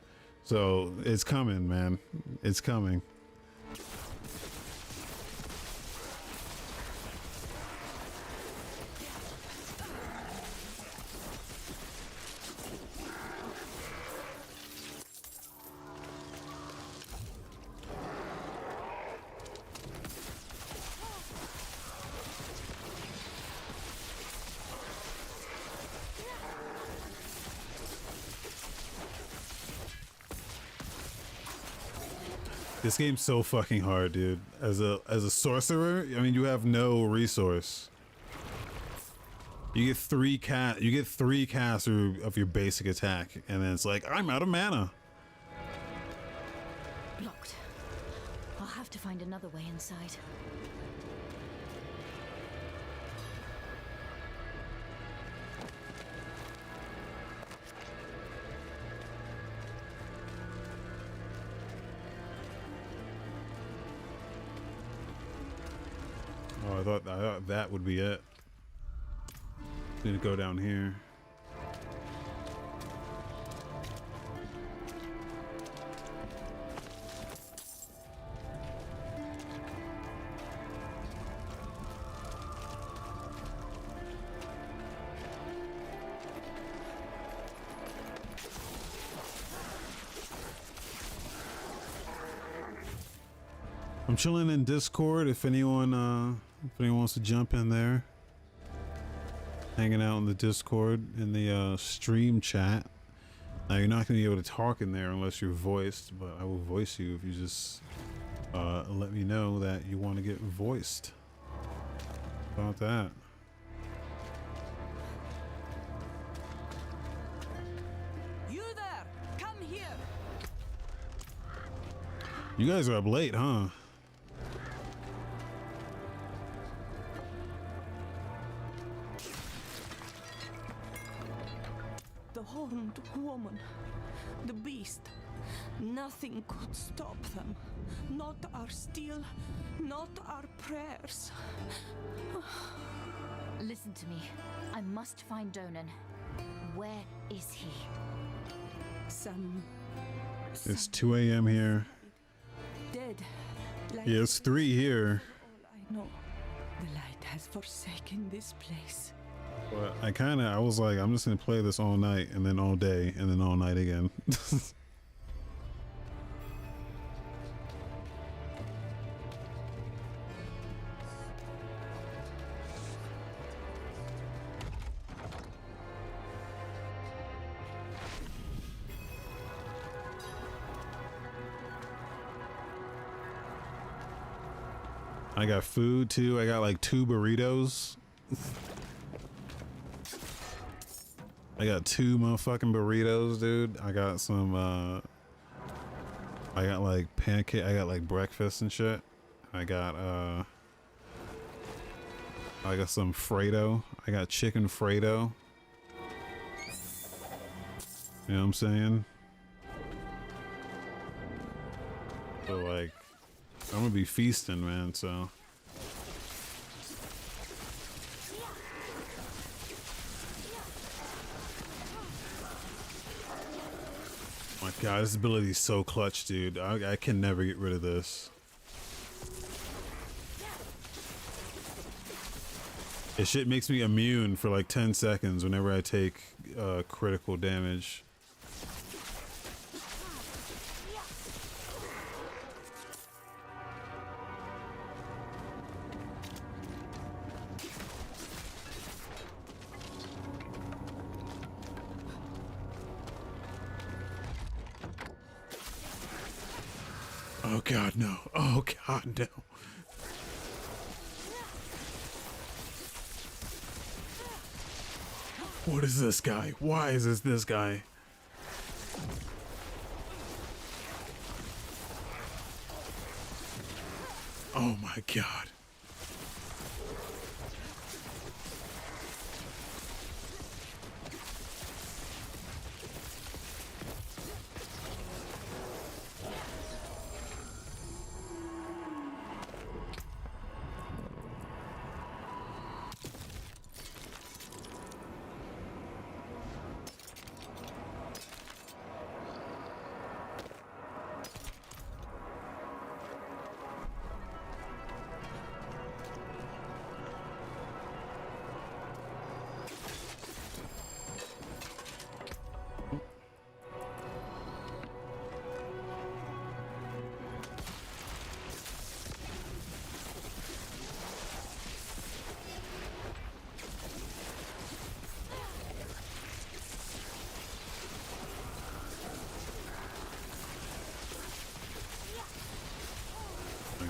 So it's coming, man. It's coming. This game's so fucking hard, dude. As a sorcerer, I mean, you have no resource. You get three casts of your basic attack, and then it's like, I'm out of mana. Blocked. I'll have to find another way inside. Oh, I thought that would be it. Need to go down here. I'm chilling in Discord if anyone wants to jump in there. Hanging out in the Discord in the stream chat. Now you're not going to be able to talk in there unless you're voiced, but I will voice you if you just let me know that you want to get voiced. How about that? You there! Come here! You guys are up late, huh? The horned woman, the beast. Nothing could stop them. Not our steel, not our prayers. Listen to me. I must find Donan. Where is he? It's 2 a.m. here. Dead. Like Yeah, it's 3 here. all I know. The light has forsaken this place. But I was like, I'm just gonna play this all night and then all day and then all night again. I got food too. I got like 2 burritos. I got 2 motherfucking burritos, dude. I got some, I got like pancake. I got like breakfast and shit. I got some Fredo. I got chicken Fredo. You know what I'm saying? So like, I'm gonna be feasting, man, so. My god, this ability is so clutch, dude. I can never get rid of this. This shit makes me immune for like 10 seconds whenever I take critical damage. Oh god, no. Oh god, no. What is this guy? Why is this guy? Oh my god.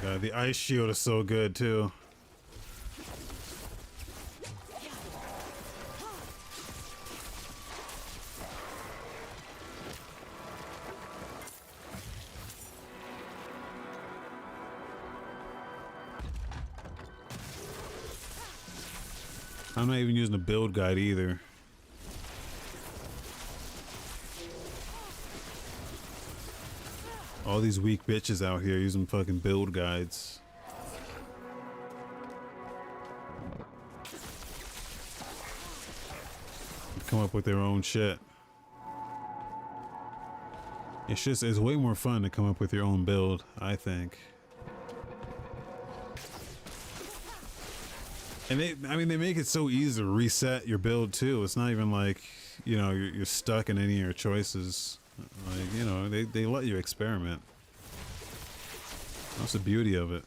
God, the ice shield is so good too. I'm not even using a build guide either. All these weak bitches out here using fucking build guides. Come up with their own shit. It's way more fun to come up with your own build, I think. And they make it so easy to reset your build too. It's not even like, you know, you're stuck in any of your choices. Like, you know, they let you experiment. That's the beauty of it.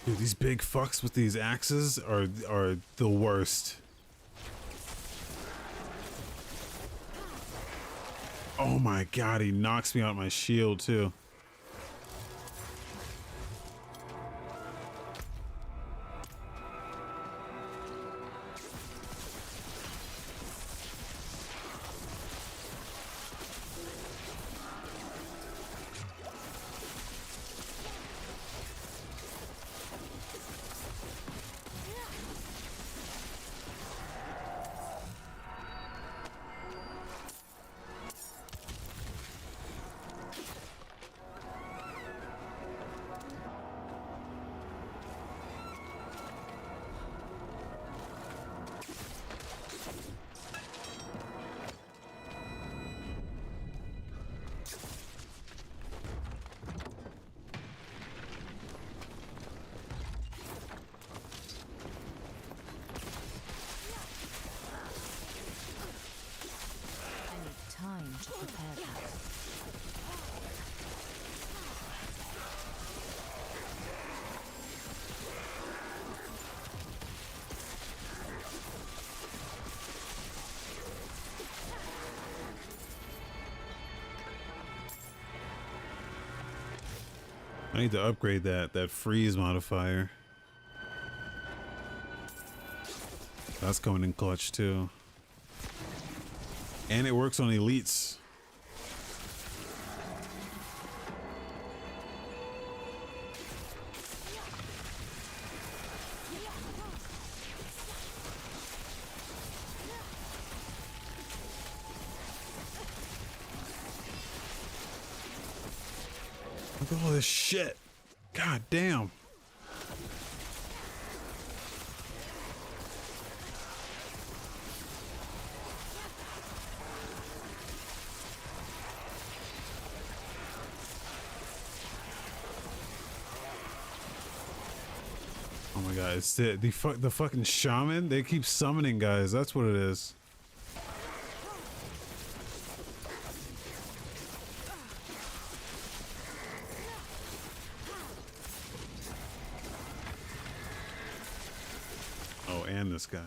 Dude, these big fucks with these axes are the worst. Oh my god, he knocks me out my shield too. I need to upgrade that freeze modifier. That's coming in clutch too. And it works on elites. Look at all this shit. God damn. Oh my god, it's the fucking shaman. They keep summoning guys. That's what it is. Oh, and this guy.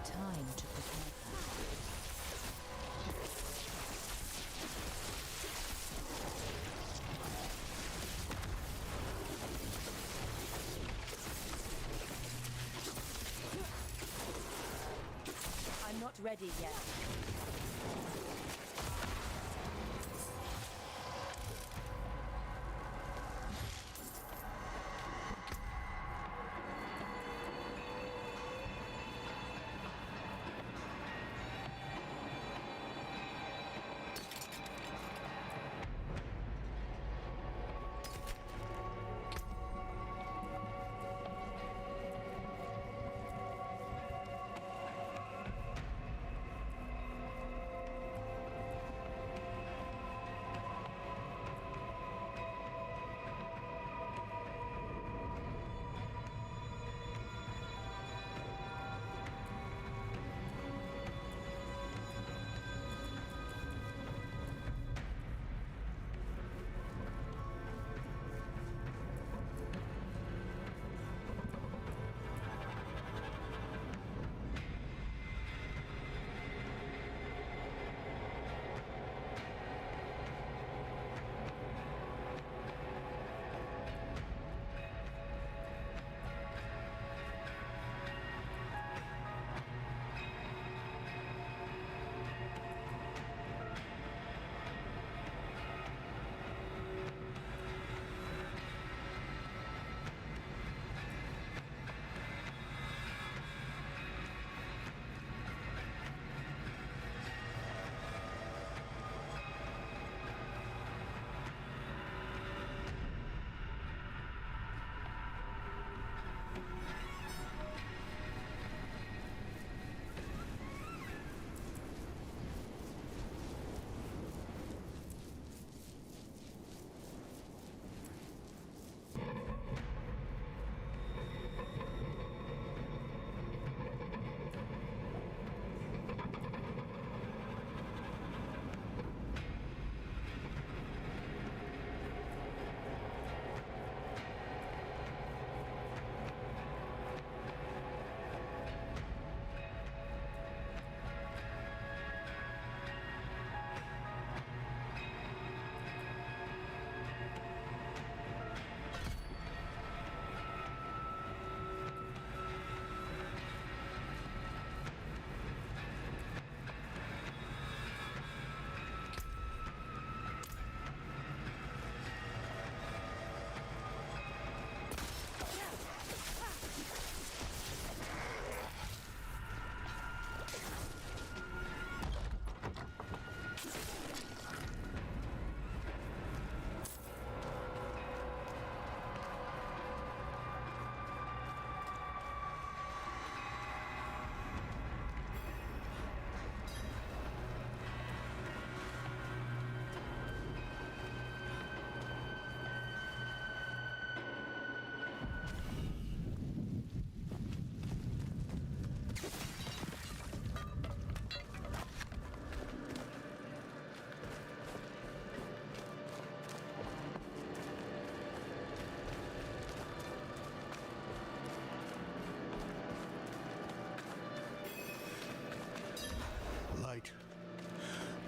Time to prepare. I'm not ready yet.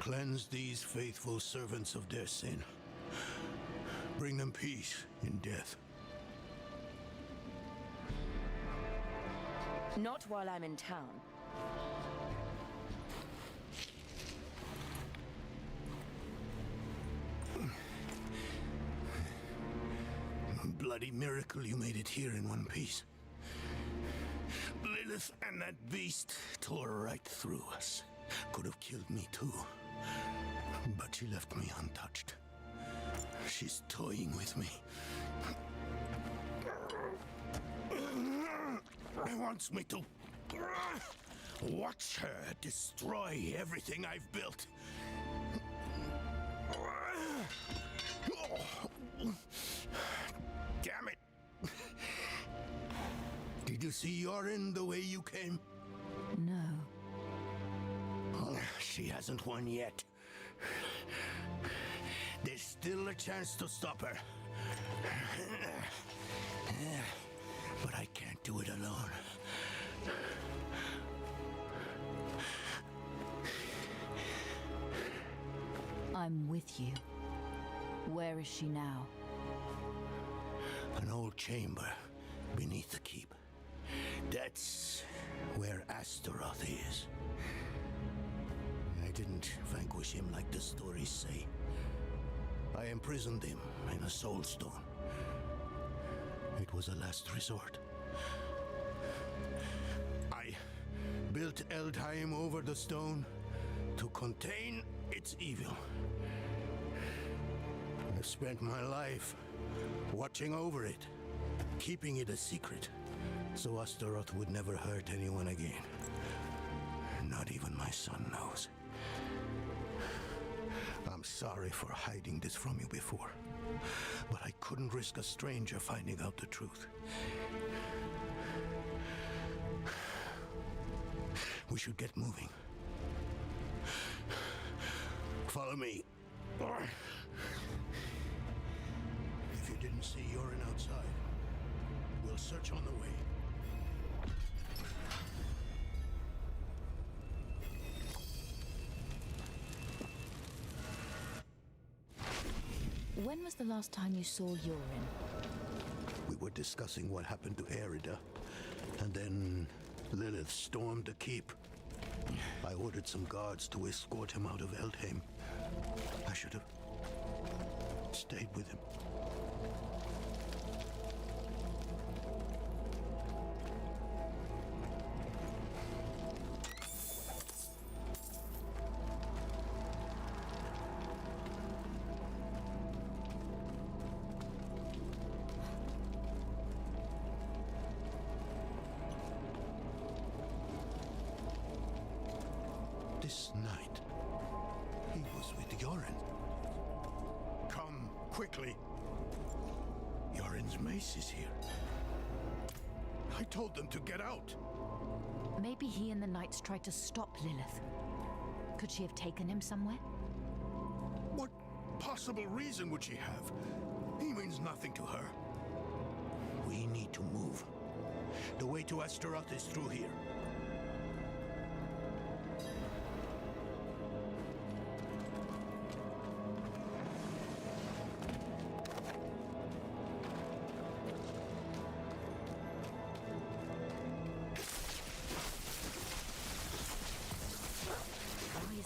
Cleanse these faithful servants of their sin. Bring them peace in death. Not while I'm in town. Bloody miracle you made it here in one piece. Lilith and that beast tore right through us. Could have killed me too. But she left me untouched. She's toying with me. Wants me to watch her destroy everything I've built. Damn it! Did you see Yorin the way you came? No. She hasn't won yet. There's still a chance to stop her. But I can't do it alone. I'm with you. Where is she now? An old chamber beneath the keep. That's where Astaroth is. I didn't vanquish him like the stories say. I imprisoned him in a soul stone. It was a last resort. I built Eldheim over the stone to contain its evil. I've spent my life watching over it, keeping it a secret, so Astaroth would never hurt anyone again. Not even my son knows. I'm sorry for hiding this from you before, but I couldn't risk a stranger finding out the truth. We should get moving. Follow me. If you didn't see Yorin outside, we'll search on the way. When was the last time you saw Yorin? We were discussing what happened to Erida, and then Lilith stormed the keep. I ordered some guards to escort him out of Eldheim. I should have stayed with him. This night, he was with Yorin. Come, quickly. Yorin's mace is here. I told them to get out. Maybe he and the Knights tried to stop Lilith. Could she have taken him somewhere? What possible reason would she have? He means nothing to her. We need to move. The way to Astaroth is through here.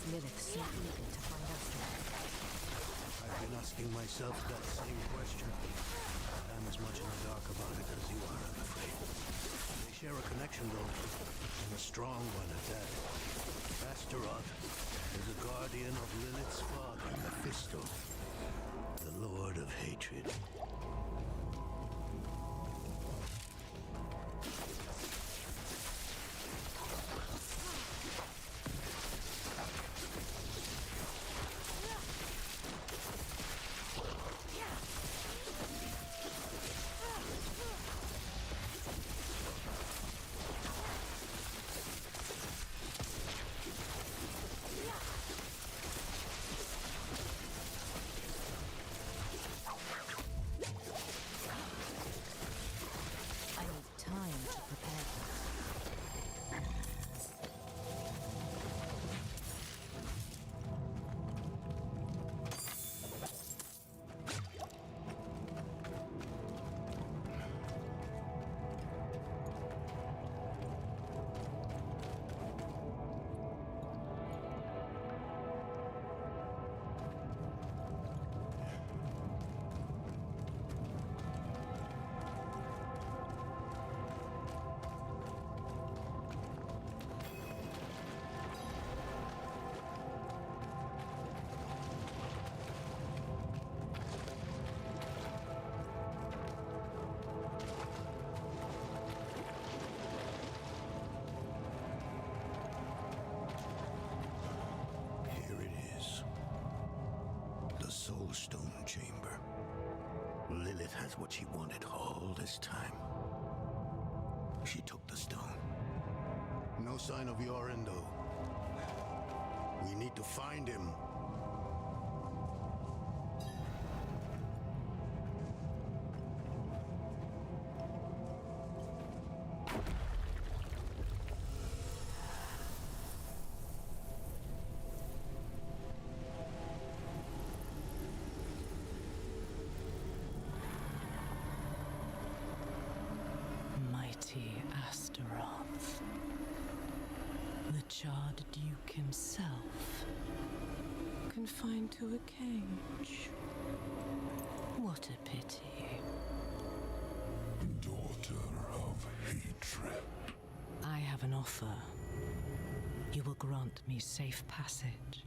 Lilith so eager to find Astaroth? I've been asking myself that same question. I'm as much in the dark about it as you are, I'm afraid. They share a connection, though, and a strong one at that. Astaroth is a guardian of Lilith's father, Mephisto, the Lord of Hatred. Soulstone chamber. Lilith has what she wanted all this time. She took the stone. No sign of Yorin, though. We need to find him. Mighty Astaroth. The charred duke himself, confined to a cage. What a pity. Daughter of hatred. I have an offer. You will grant me safe passage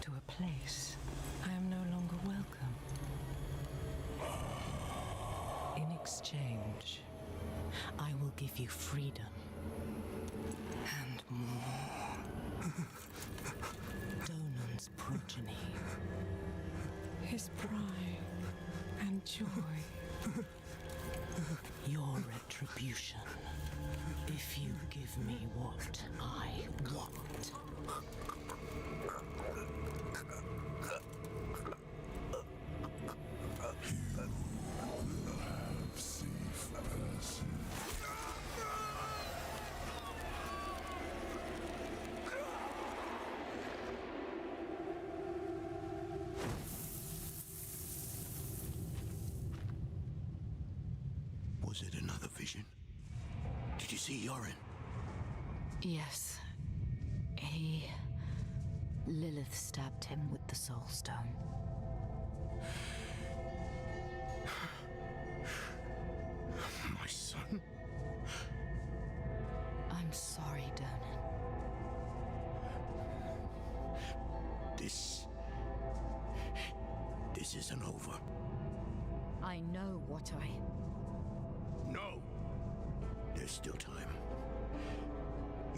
to a place I am no longer welcome. In exchange, I will give you freedom and more. Donan's progeny, his pride and joy, your retribution if you give me what I want. Safe passage. Was it another vision? Did you see Yorin? Yes. Lilith stabbed him with the Soul Stone. My son? I'm sorry, Donan. This isn't over. I know what I... No! There's still time.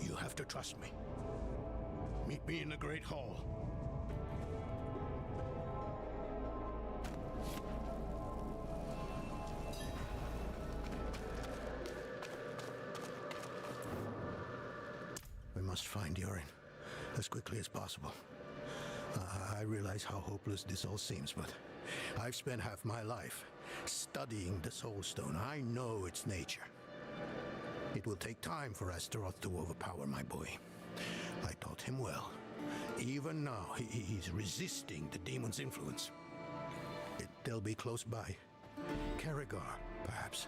You have to trust me. Meet me in the Great Hall. We must find Yorin as quickly as possible. I realize how hopeless this all seems, but I've spent half my life studying the Soul Stone. I know its nature. It will take time for Astaroth to overpower my boy. I taught him well. Even now, he's resisting the demon's influence. They'll be close by. Karagar, perhaps.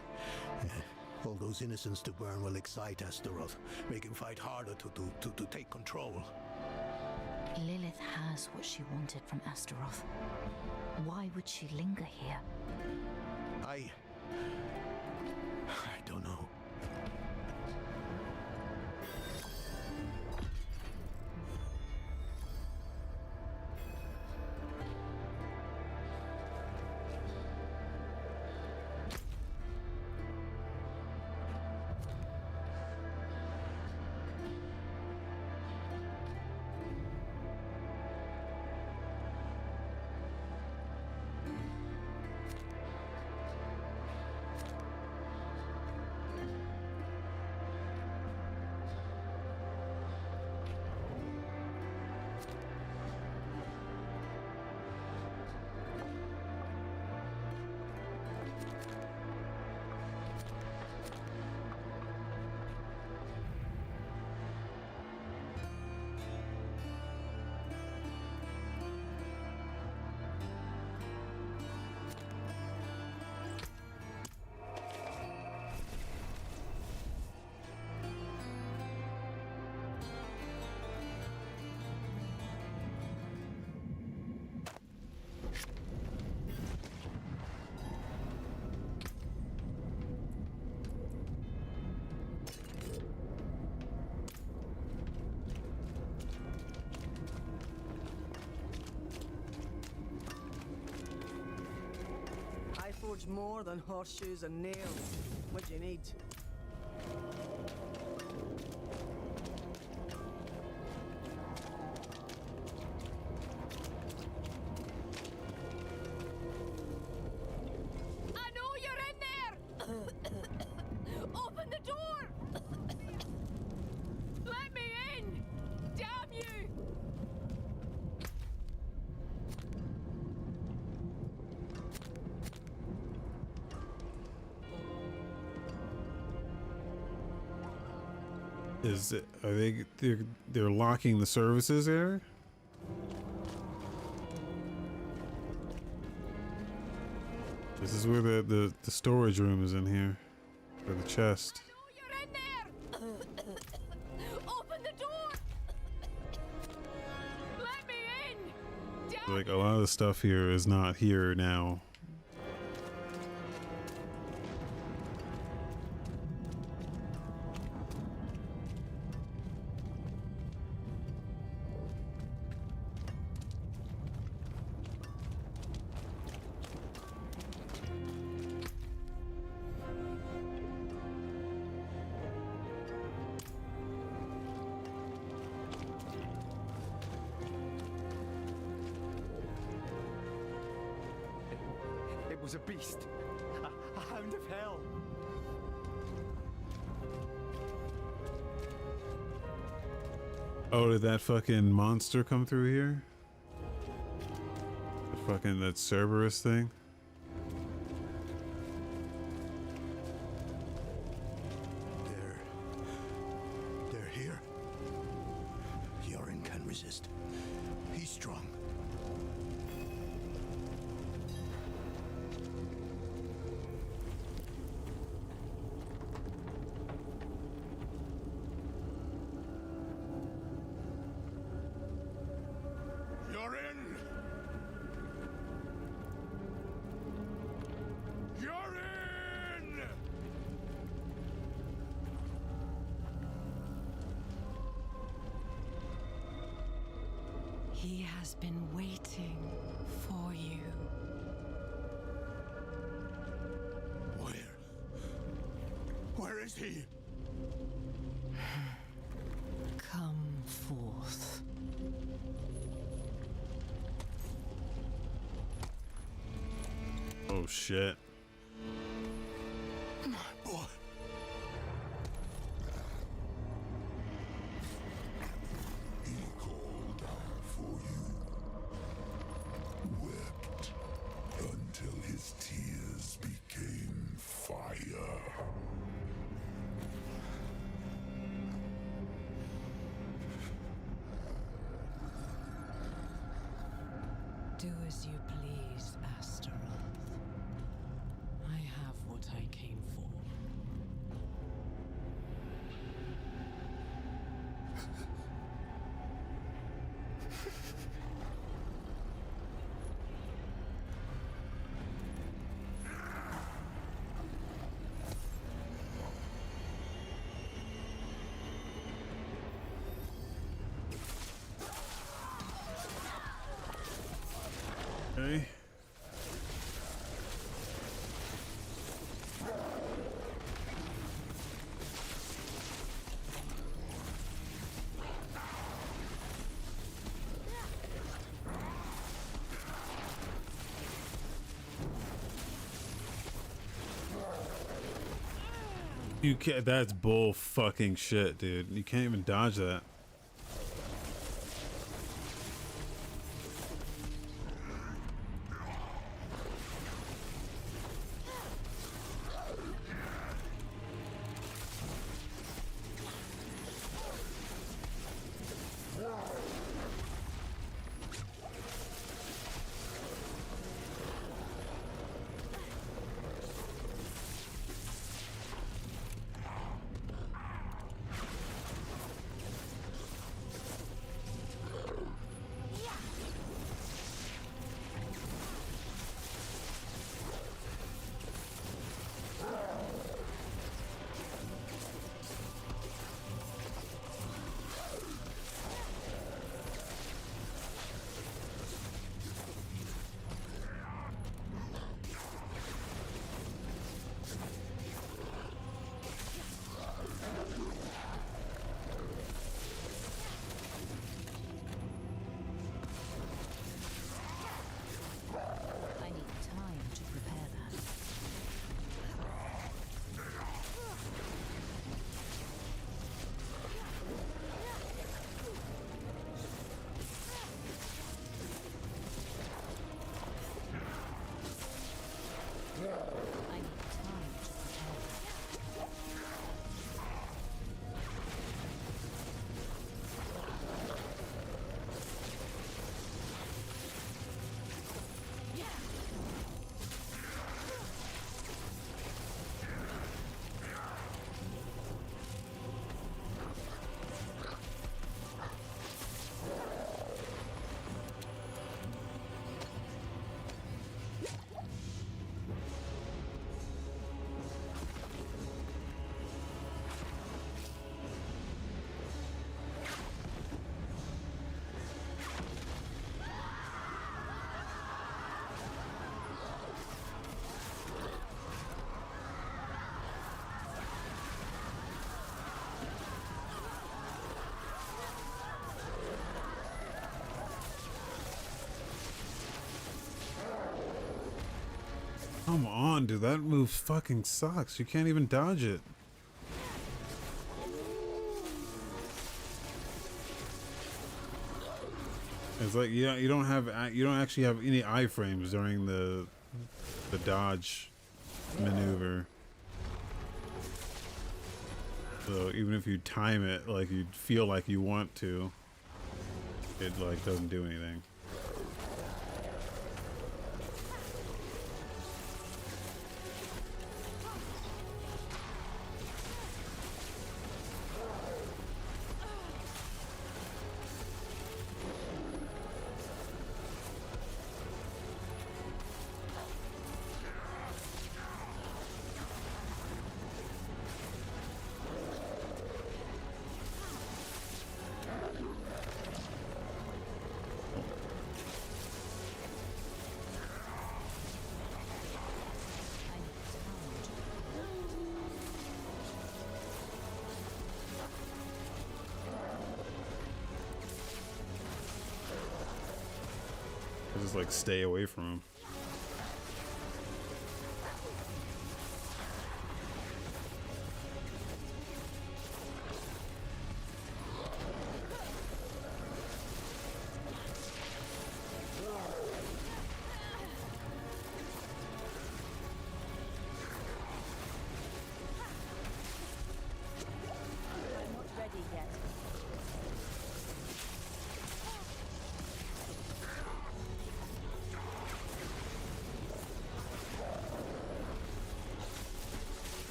All those innocents to burn will excite Astaroth, make him fight harder to take control. Lilith has what she wanted from Astaroth. Why would she linger here? I don't know. Forge more than horseshoes and nails. What do you need? Is it? Are they? They're locking the services there. This is where the storage room is in here, for the chest. Open the door! Let me in! Like a lot of the stuff here is not here now. It was a beast. A hound of hell. Oh, did that fucking monster come through here? The fucking that Cerberus thing? They're here. Yorin can resist. He's strong. You're in! You're in! He has been waiting for you. Where is he? Come forth. Oh shit. My boy. He called out for you, wept until his tears became fire. Do as you please, Astaroth. I have what I came for. Okay. You can't. That's bull fucking shit, dude. You can't even dodge that. Come on, dude. That move fucking sucks. You can't even dodge it. It's like you don't actually have any iframes during the dodge maneuver. So even if you time it like you feel like you want to, it like doesn't do anything. Just like stay away from him. I'm not ready yet.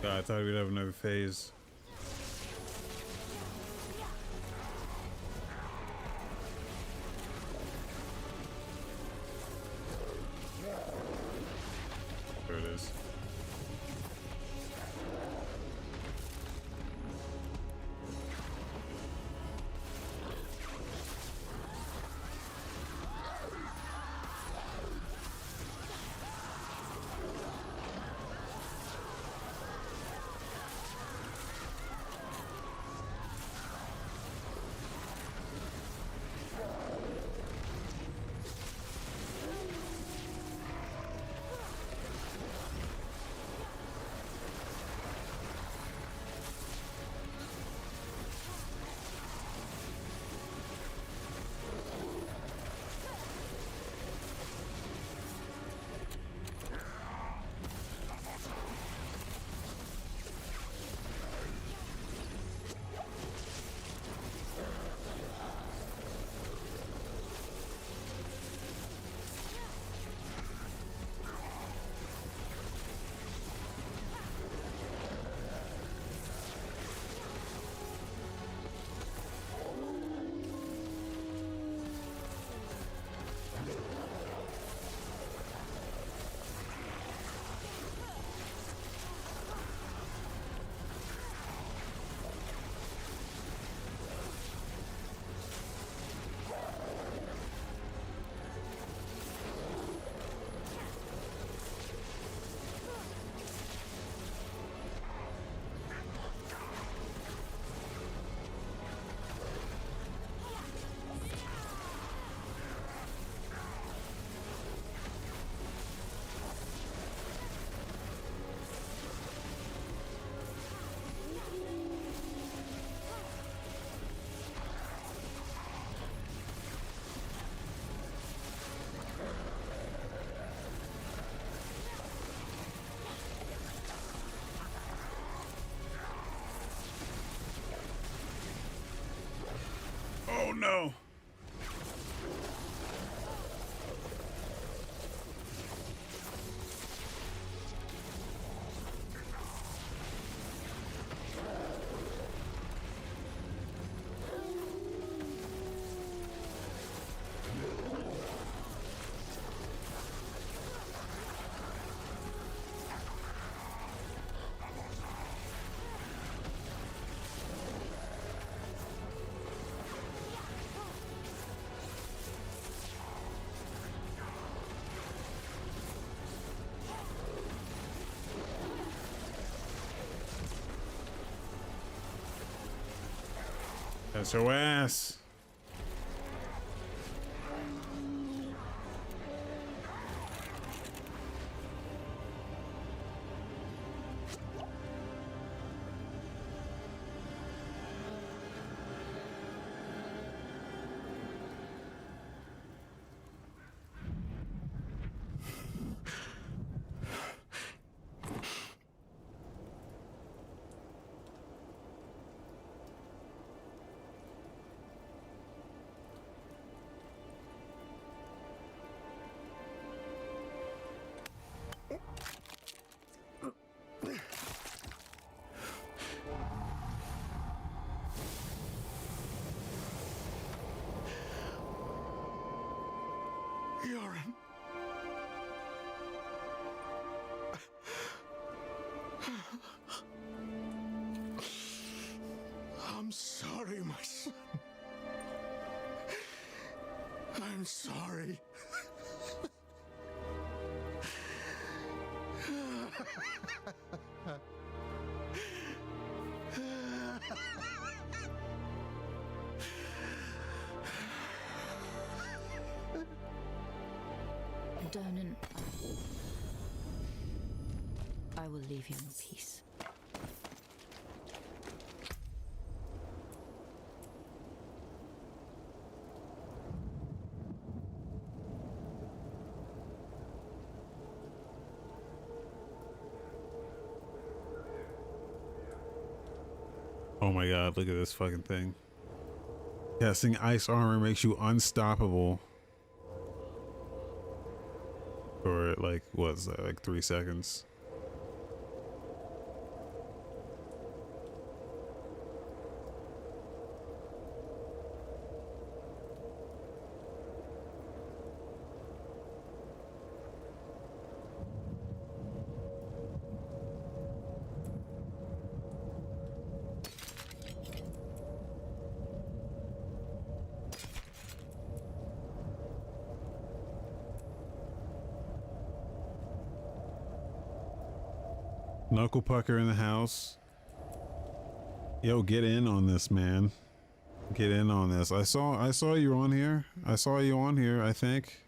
God, I thought we'd have another phase. There it is. Oh no. That's her ass. Yoren. I'm sorry, my son. I'm sorry. Donan, I will leave you in peace. Oh my god, look at this fucking thing. Casting ice armor makes you unstoppable. For like, what's that, like 3 seconds? Knuckle pucker in the house. Yo, get in on this, man. Get in on this. I saw you on here. I saw you on here, I think.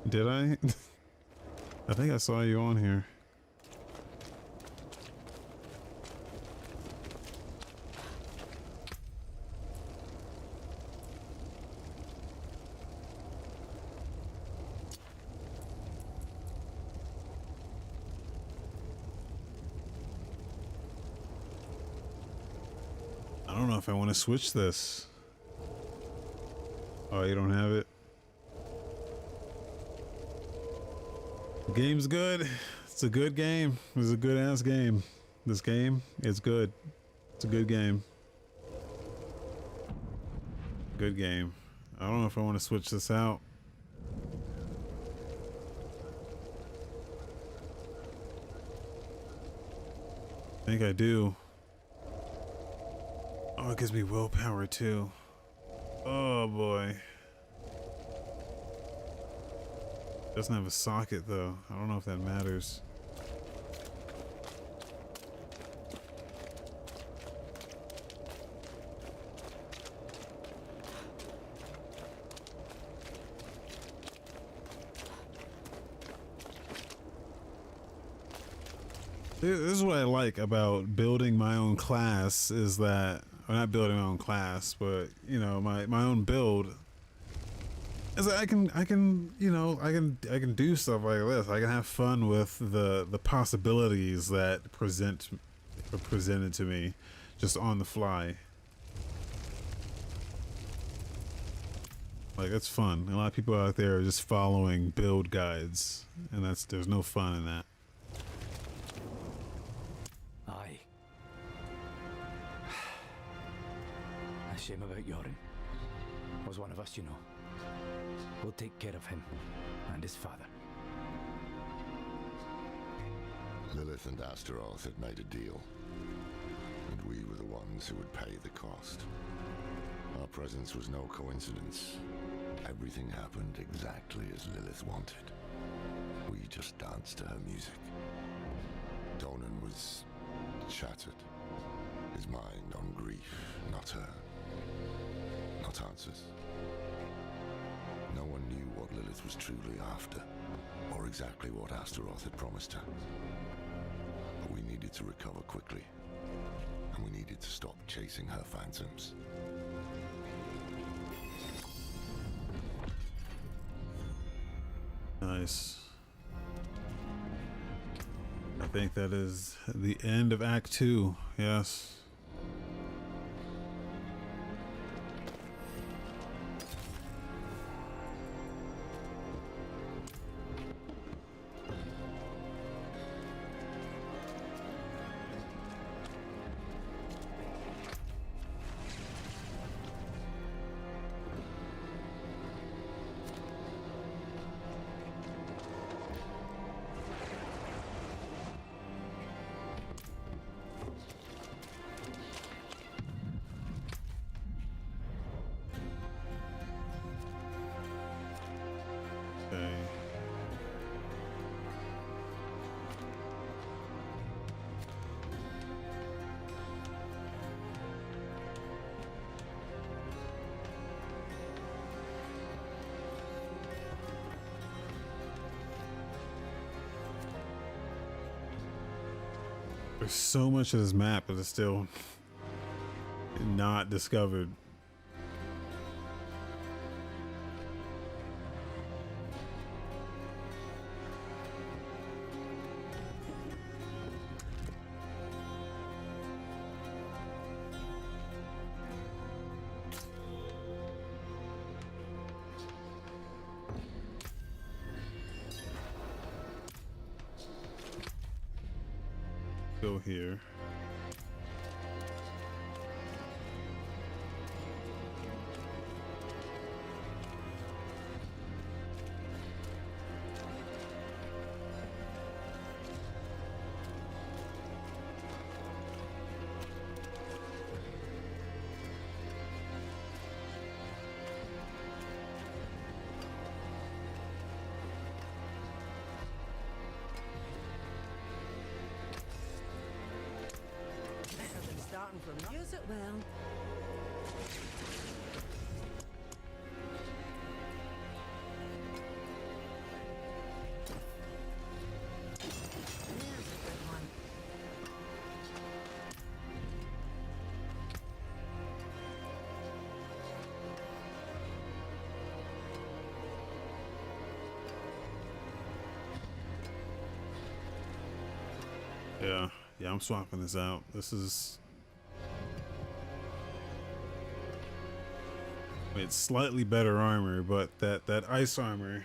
Did I? I think I saw you on here. I don't know if I want to switch this. Oh, you don't have it? The game's good. It's a good game. It's a good ass game. This game is good. It's a good game. Good game. I don't know if I want to switch this out. I think I do. Oh, it gives me willpower too. Oh boy. Doesn't have a socket though. I don't know if that matters. This is what I like about building my own class is that, or not building my own class, but you know, my own build is that I can you know, I can do stuff like this. I can have fun with the possibilities that are presented to me just on the fly. Like, it's fun. A lot of people out there are just following build guides, and there's no fun in that. Aye. A shame about Yoren. Was one of us, you know. We'll take care of him and his father. Lilith and Astaroth had made a deal, and we were the ones who would pay the cost. Our presence was no coincidence. Everything happened exactly as Lilith wanted. We just danced to her music. Donan was shattered, his mind on grief, not her. want answers. No one knew what Lilith was truly after, or exactly what Astaroth had promised her. But we needed to recover quickly, and we needed to stop chasing her phantoms. Nice. I think that is the end of Act 2. Yes. Okay. There's so much of this map that is still not discovered. Go here. Better than starting from nothing. Use it well. There's a good one. Yeah, I'm swapping this out. This is... It's slightly better armor, but that ice armor...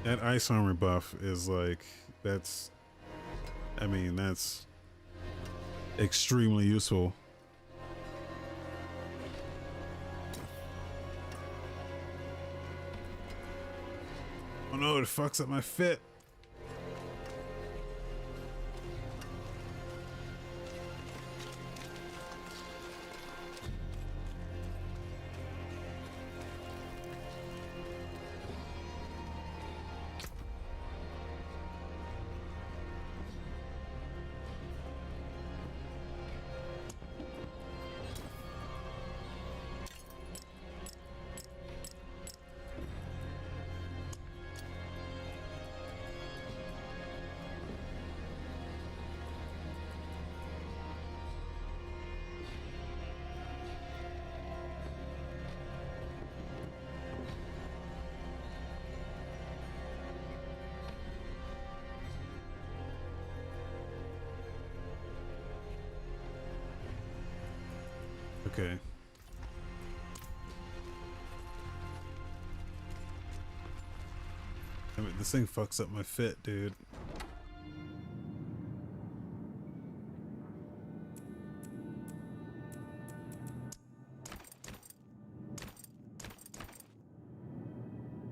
That ice armor buff is like... That's... I mean, that's... extremely useful. Oh no, it fucks up my fit. Okay. I mean, this thing fucks up my fit, dude.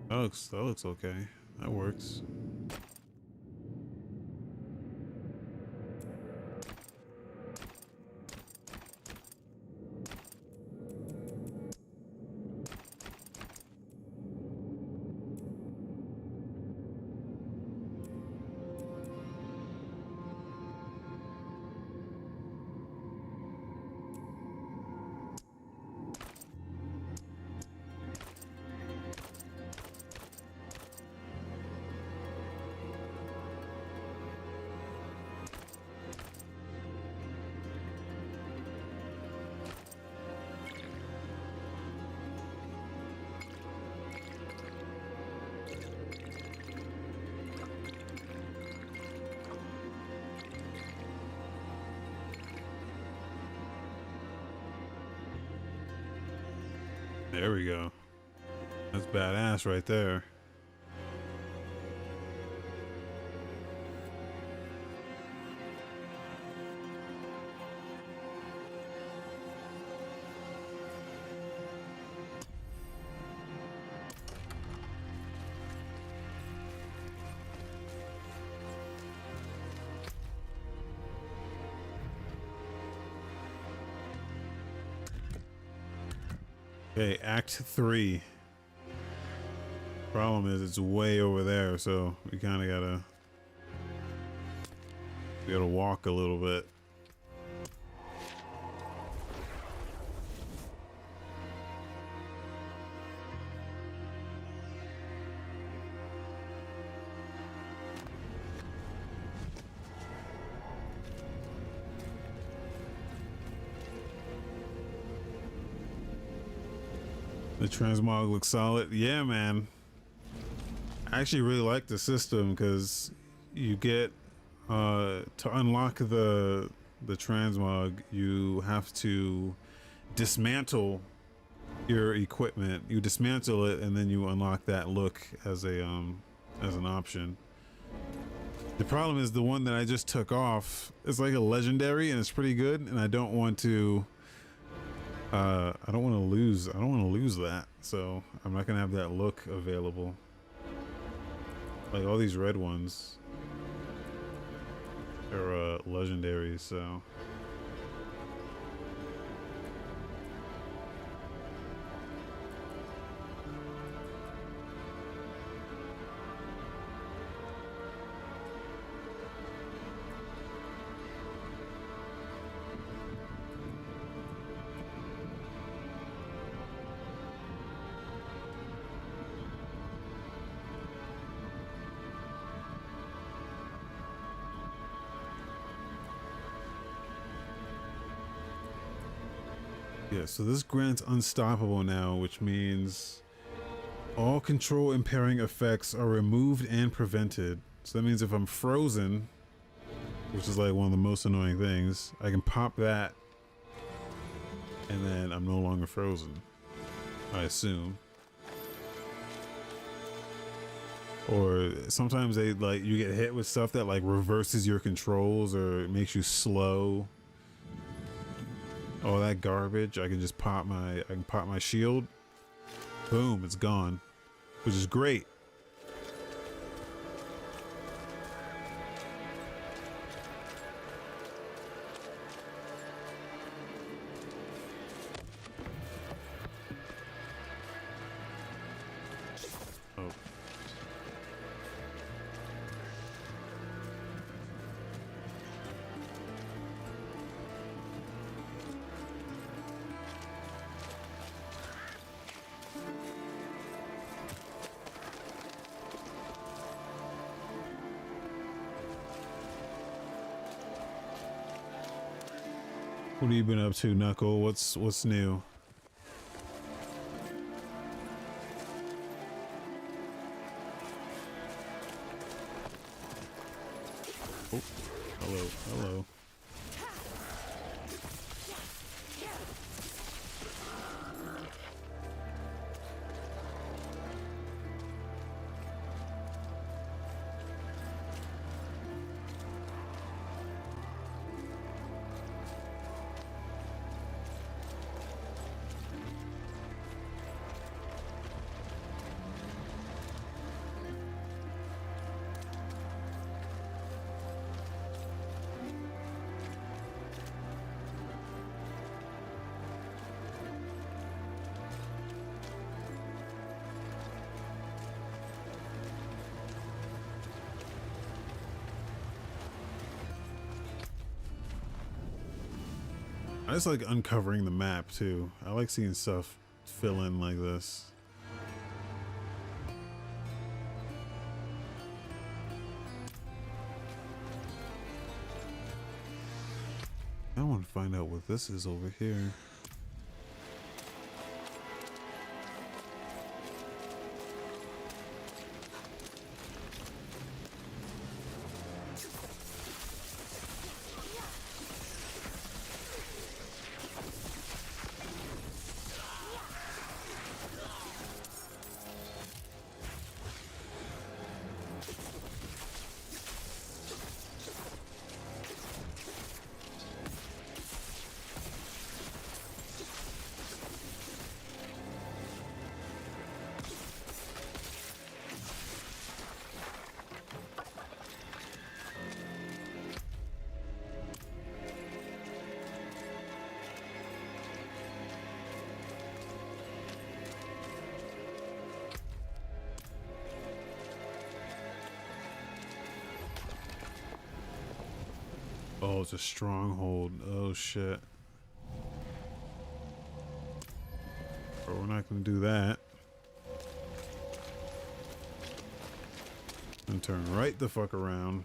That looks okay. That works. There we go. That's badass right there. Okay, Act 3. Problem is it's way over there, so we kind of gotta walk a little bit. The transmog looks solid. Yeah, man. I actually really like the system because you get to unlock the transmog, you have to dismantle your equipment. You dismantle it and then you unlock that look as a as an option. The problem is the one that I just took off is like a legendary and it's pretty good, and I don't want to lose that, so I'm not gonna have that look available. Like all these red ones are legendaries, so yeah, so this grants unstoppable now, which means all control impairing effects are removed and prevented. So that means if I'm frozen, which is like one of the most annoying things, I can pop that and then I'm no longer frozen, I assume. Or sometimes they like you get hit with stuff that like reverses your controls or it makes you slow. All that garbage, I can just pop my shield. Boom, it's gone, which is great. Oh. What have you been up to, Knuckle? What's new? Oh, hello. I just like uncovering the map too. I like seeing stuff fill in like this. I want to find out what this is over here. Oh, it's a stronghold. Oh shit. But we're not gonna do that. And turn right the fuck around.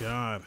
God.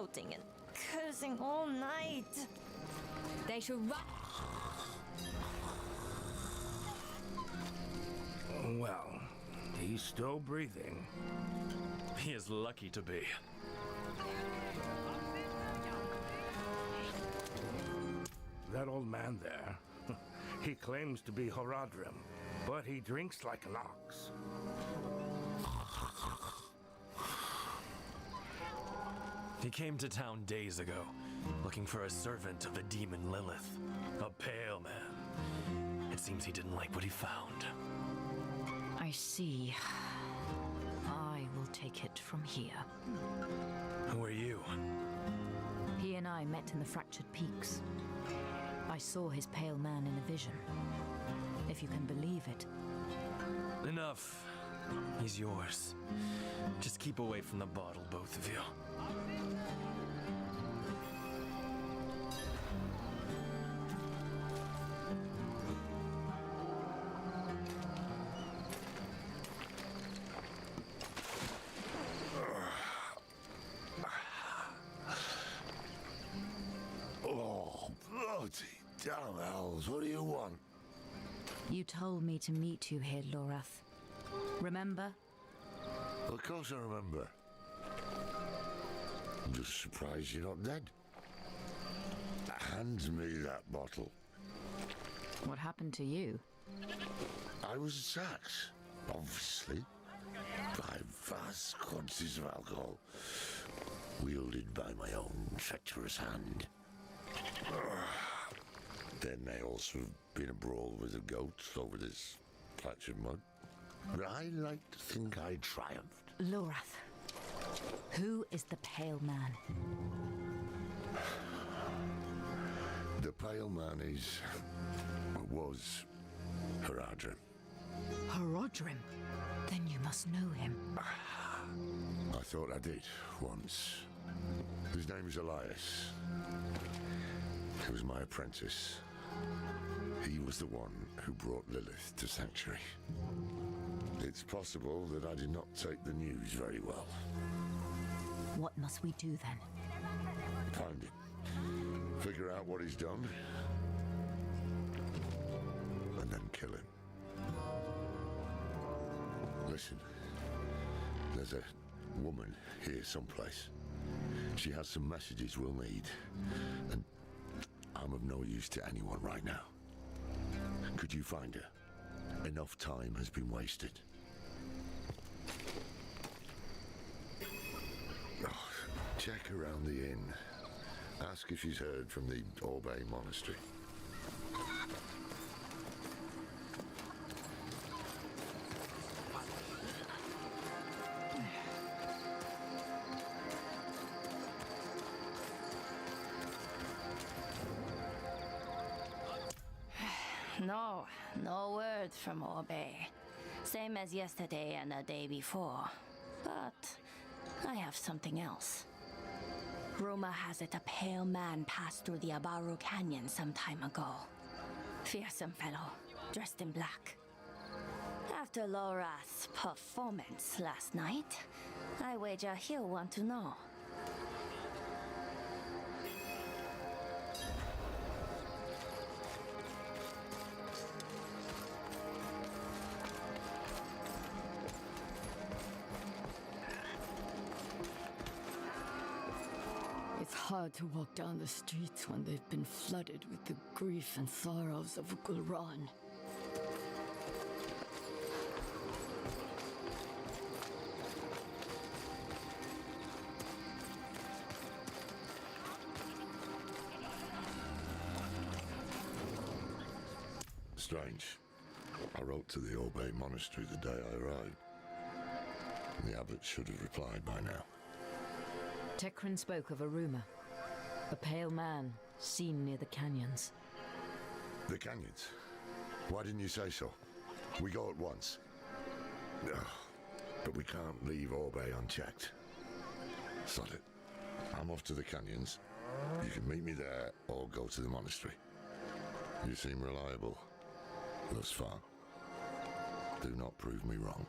shouting and cursing all night. They should run. Well, he's still breathing. He is lucky to be. That old man there, he claims to be Horadrim, but he drinks like an ox. He came to town days ago, looking for a servant of the demon Lilith, a pale man. It seems he didn't like what he found. I see. I will take it from here. Who are you? He and I met in the Fractured Peaks. I saw his pale man in a vision. If you can believe it. Enough. He's yours. Just keep away from the bottle, both of you. Oh, bloody damn hells, what do you want? You told me to meet you here, Lorath. Remember? Of course I remember. I'm just surprised you're not dead. Hand me that bottle. What happened to you? I was attacked, obviously, by vast quantities of alcohol, wielded by my own treacherous hand. Then I also have been a brawl with the goats over this patch of mud. But I like to think I triumphed. Lorath. Who is the Pale Man? The Pale Man was Horadrim. Horadrim? Then you must know him. I thought I did once. His name is Elias. He was my apprentice. He was the one who brought Lilith to Sanctuary. It's possible that I did not take the news very well. What must we do then? Find him. Figure out what he's done. And then kill him. Listen. There's a woman here someplace. She has some messages we'll need. And I'm of no use to anyone right now. Could you find her? Enough time has been wasted. Oh, check around the inn. Ask if she's heard from the Orbe Monastery. No word from Orbe. Same as yesterday and the day before. But I have something else. Rumor has it a pale man passed through the Abaru Canyon some time ago. Fearsome fellow, dressed in black. After Lorath's performance last night, I wager he'll want to know. It's hard to walk down the streets when they've been flooded with the grief and sorrows of Gulran. Strange. I wrote to the Orbe Monastery the day I arrived. The abbot should have replied by now. Tekrin spoke of a rumor. A pale man seen near the canyons. The canyons? Why didn't you say so? We go at once. Ugh, but we can't leave Orbe unchecked. Sod it. I'm off to the canyons. You can meet me there or go to the monastery. You seem reliable thus far. Do not prove me wrong.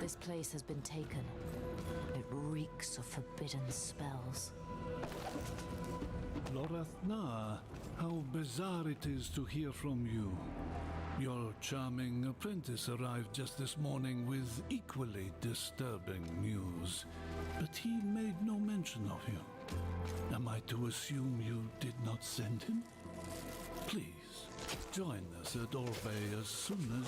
This place has been taken. It reeks of forbidden spells. Lorathna, how bizarre it is to hear from you. Your charming apprentice arrived just this morning with equally disturbing news, but he made no mention of you. Am I to assume you did not send him? Please, join us at Orbe as soon as...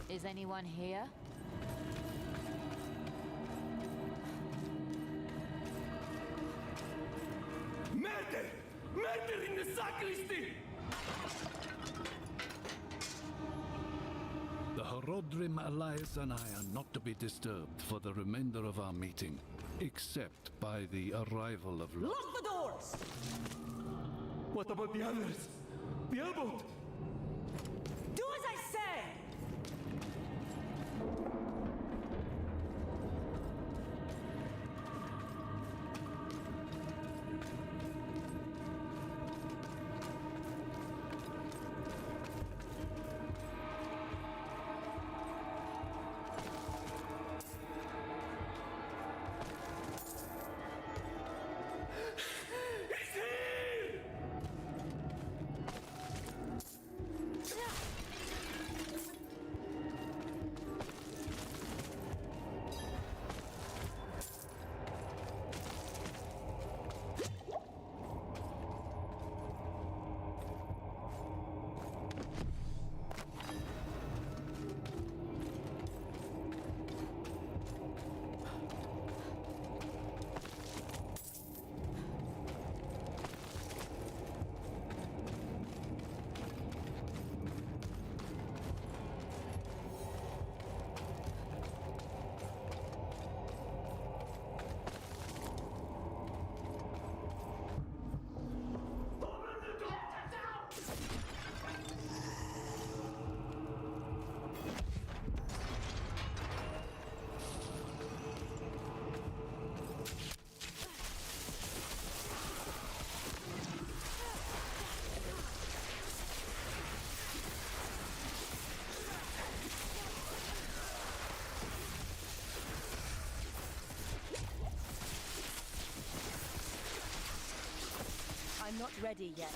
Is anyone here? Murder! Murder in the sacristy! The Horodrim Elias and I are not to be disturbed for the remainder of our meeting, except by the arrival of... Lock the doors! What about the others? The airboat! Do as I say! I'm not ready yet.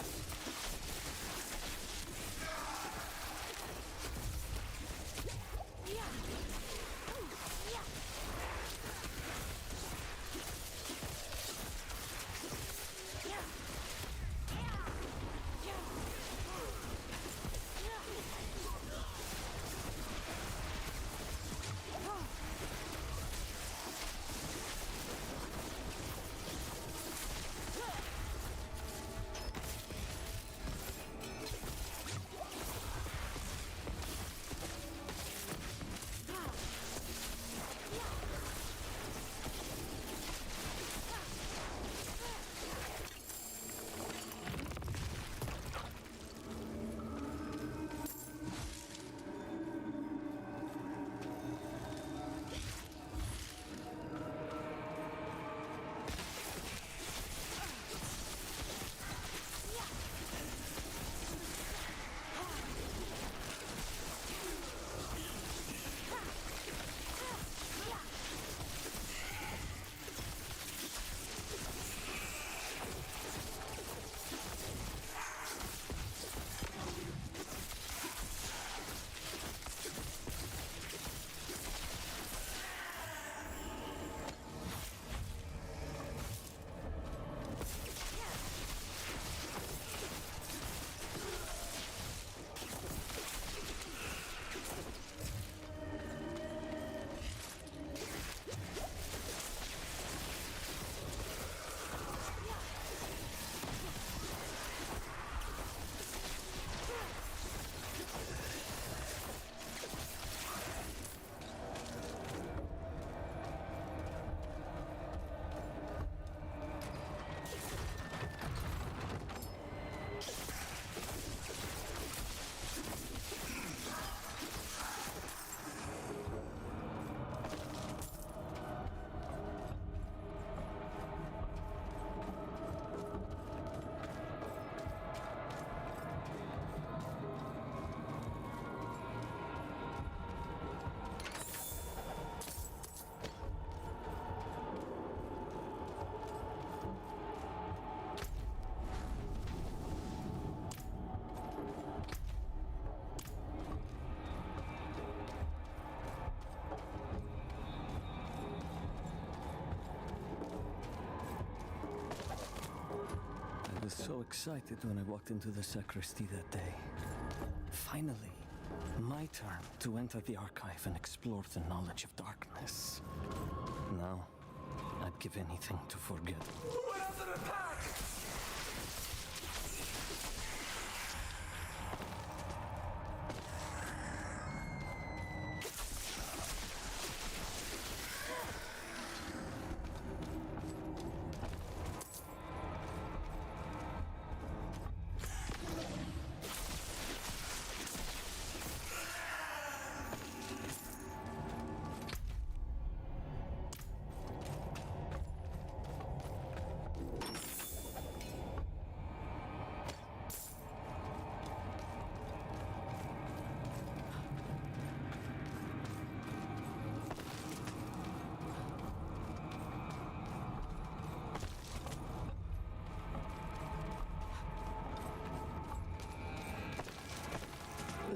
so excited when I walked into the sacristy that day. Finally, my turn to enter the archive and explore the knowledge of darkness. Now, I'd give anything to forget. We're under attack!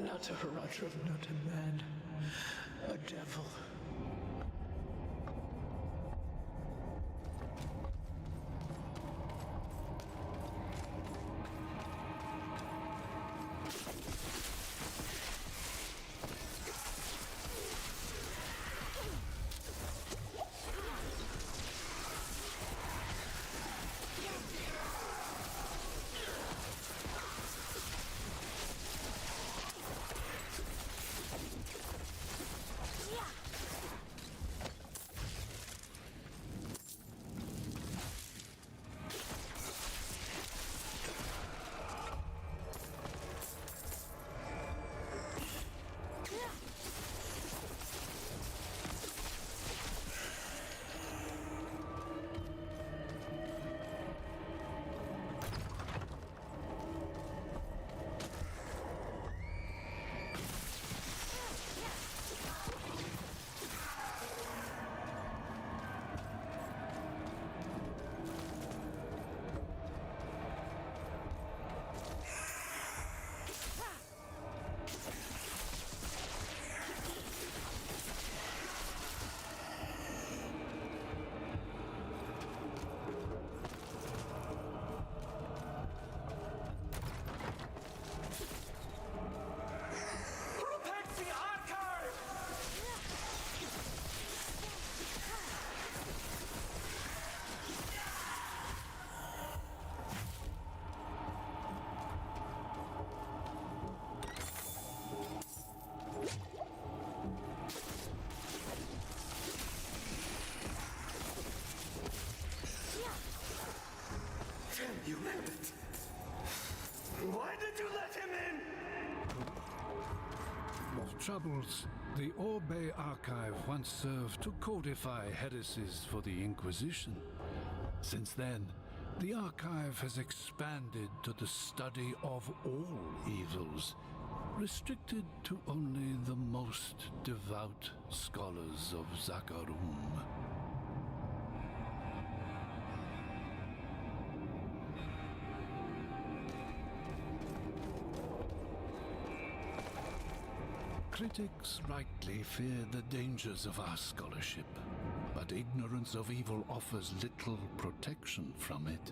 Not a Haradrim, not a man, a devil. You rabbit! Why did you let him in? The troubles. The Orbe Archive once served to codify heresies for the Inquisition. Since then, the archive has expanded to the study of all evils, restricted to only the most devout scholars of Zakarum. Critics rightly fear the dangers of our scholarship, but ignorance of evil offers little protection from it.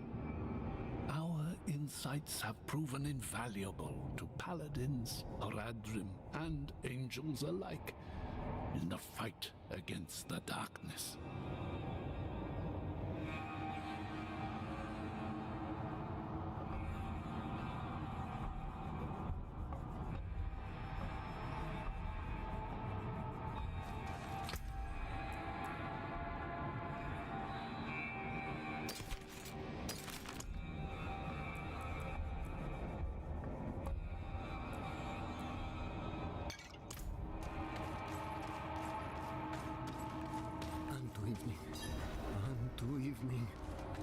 Our insights have proven invaluable to paladins, Haradrim, and angels alike in the fight against the darkness. Unto evening,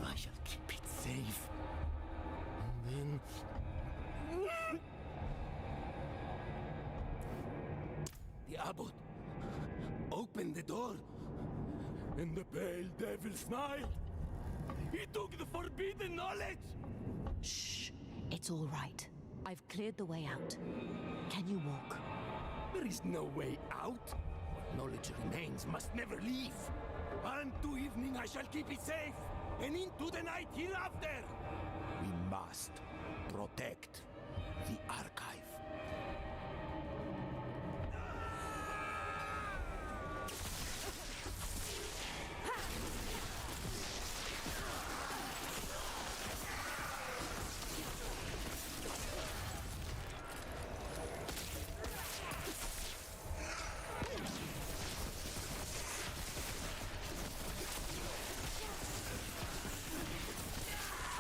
I shall keep it safe. And then... The abbot opened the door, and the pale devil smiled. He took the forbidden knowledge! Shh. It's all right. I've cleared the way out. Can you walk? There is no way out. What knowledge remains must never leave. Unto evening I shall keep it safe, and into the night hereafter. We must protect the archive.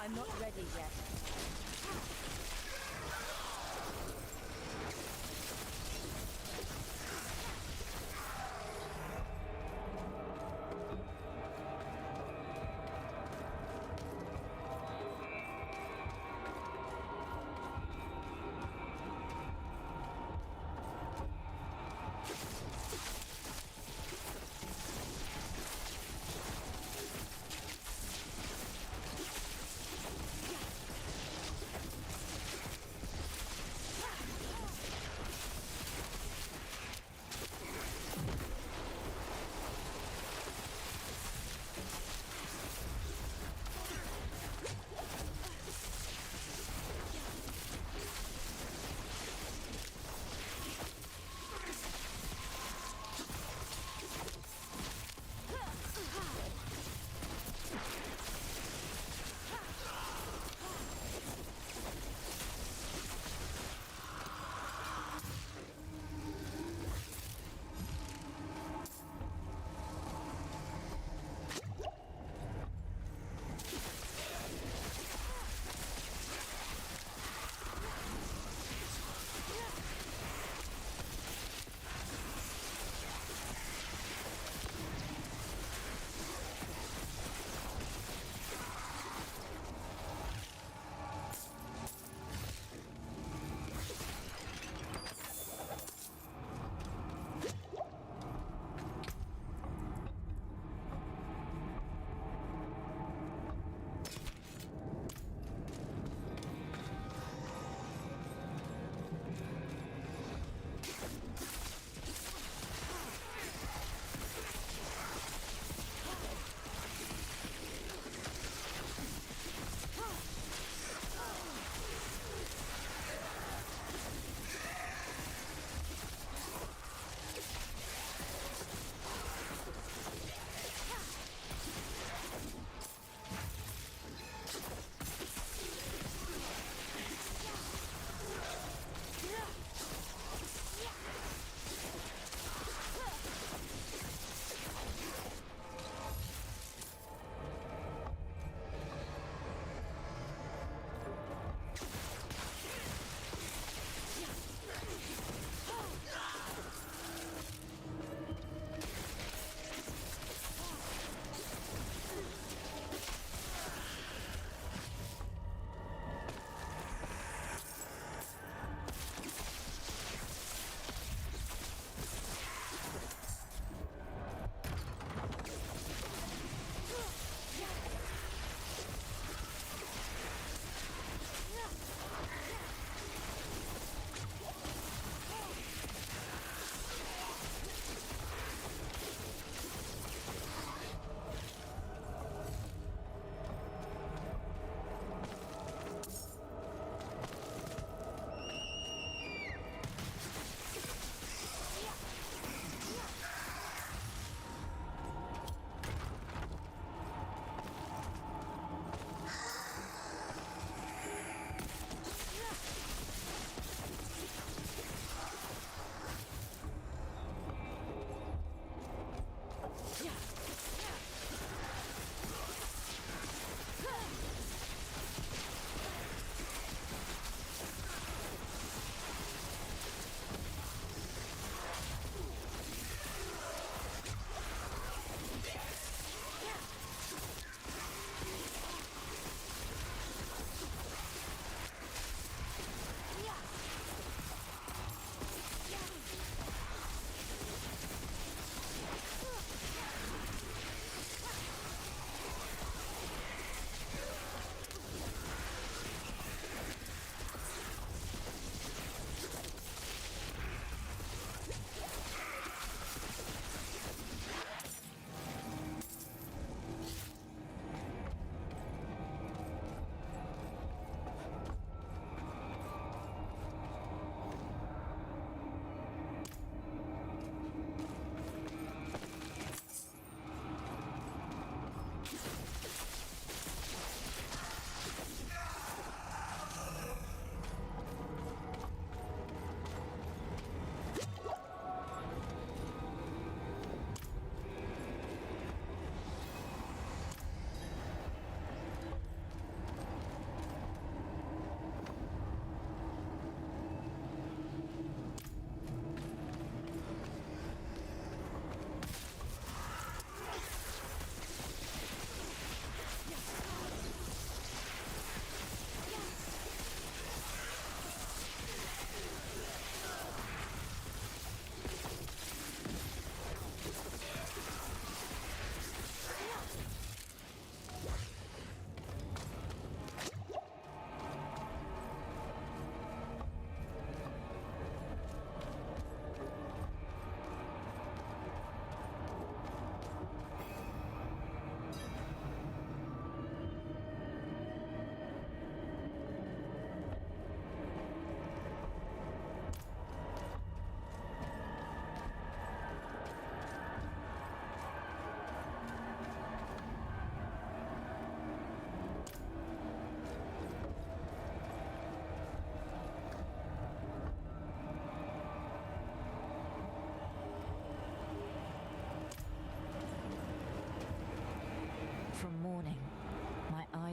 I'm not ready yet.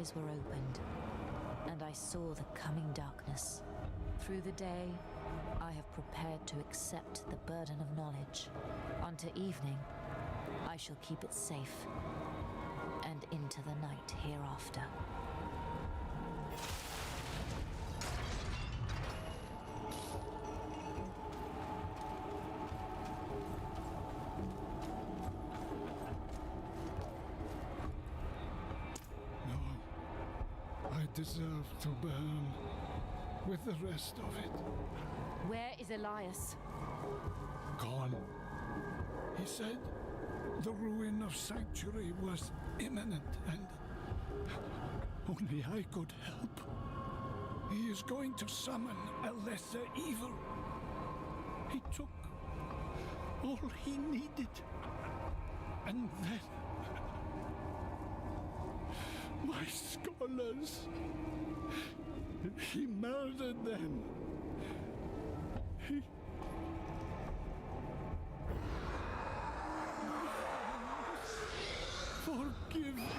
eyes were opened, and I saw the coming darkness. Through the day, I have prepared to accept the burden of knowledge. Unto evening, I shall keep it safe, and into the night hereafter. I deserve to burn with the rest of it. Where is Elias? Gone. He said the ruin of Sanctuary was imminent and only I could help. He is going to summon a lesser evil. He took all he needed. And then my scholars. He murdered them. He... Forgive me.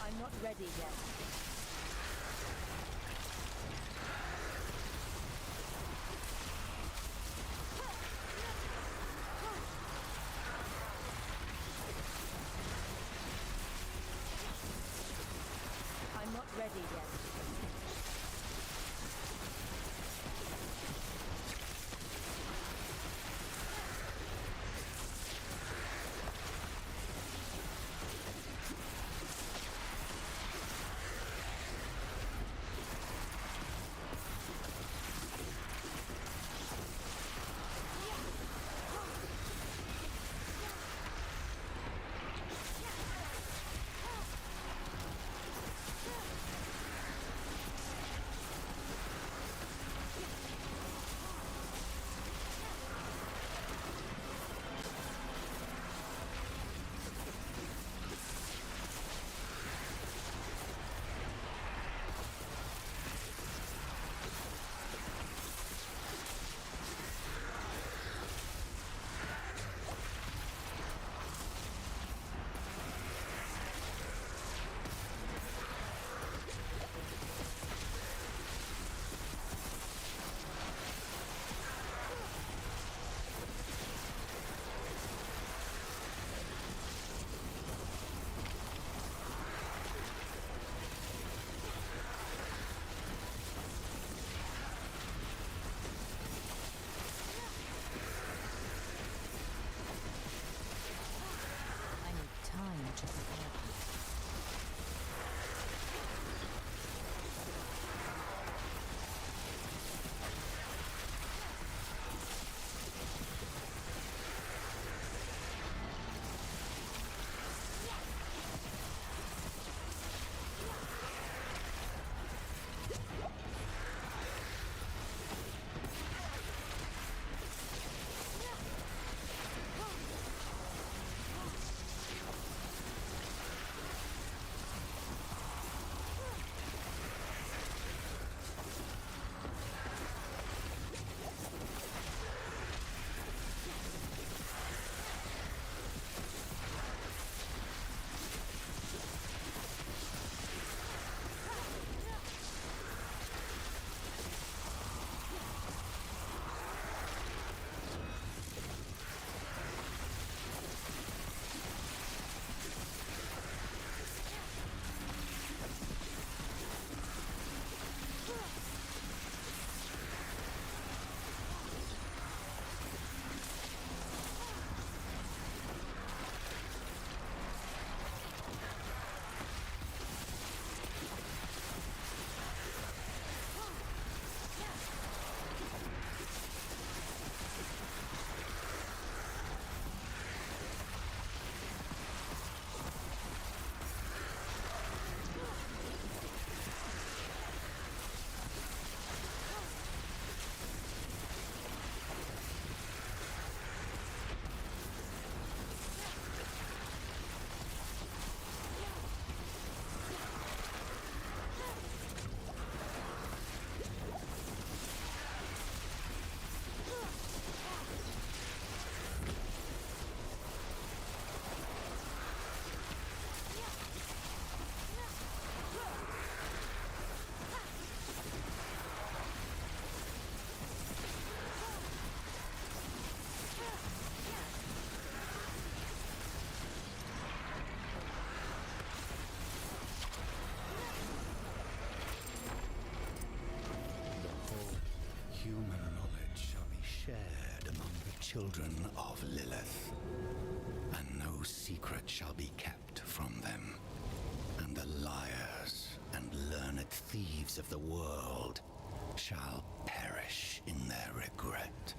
I'm not ready yet. I'm not ready yet. children of Lilith, and no secret shall be kept from them. And the liars and learned thieves of the world shall perish in their regret.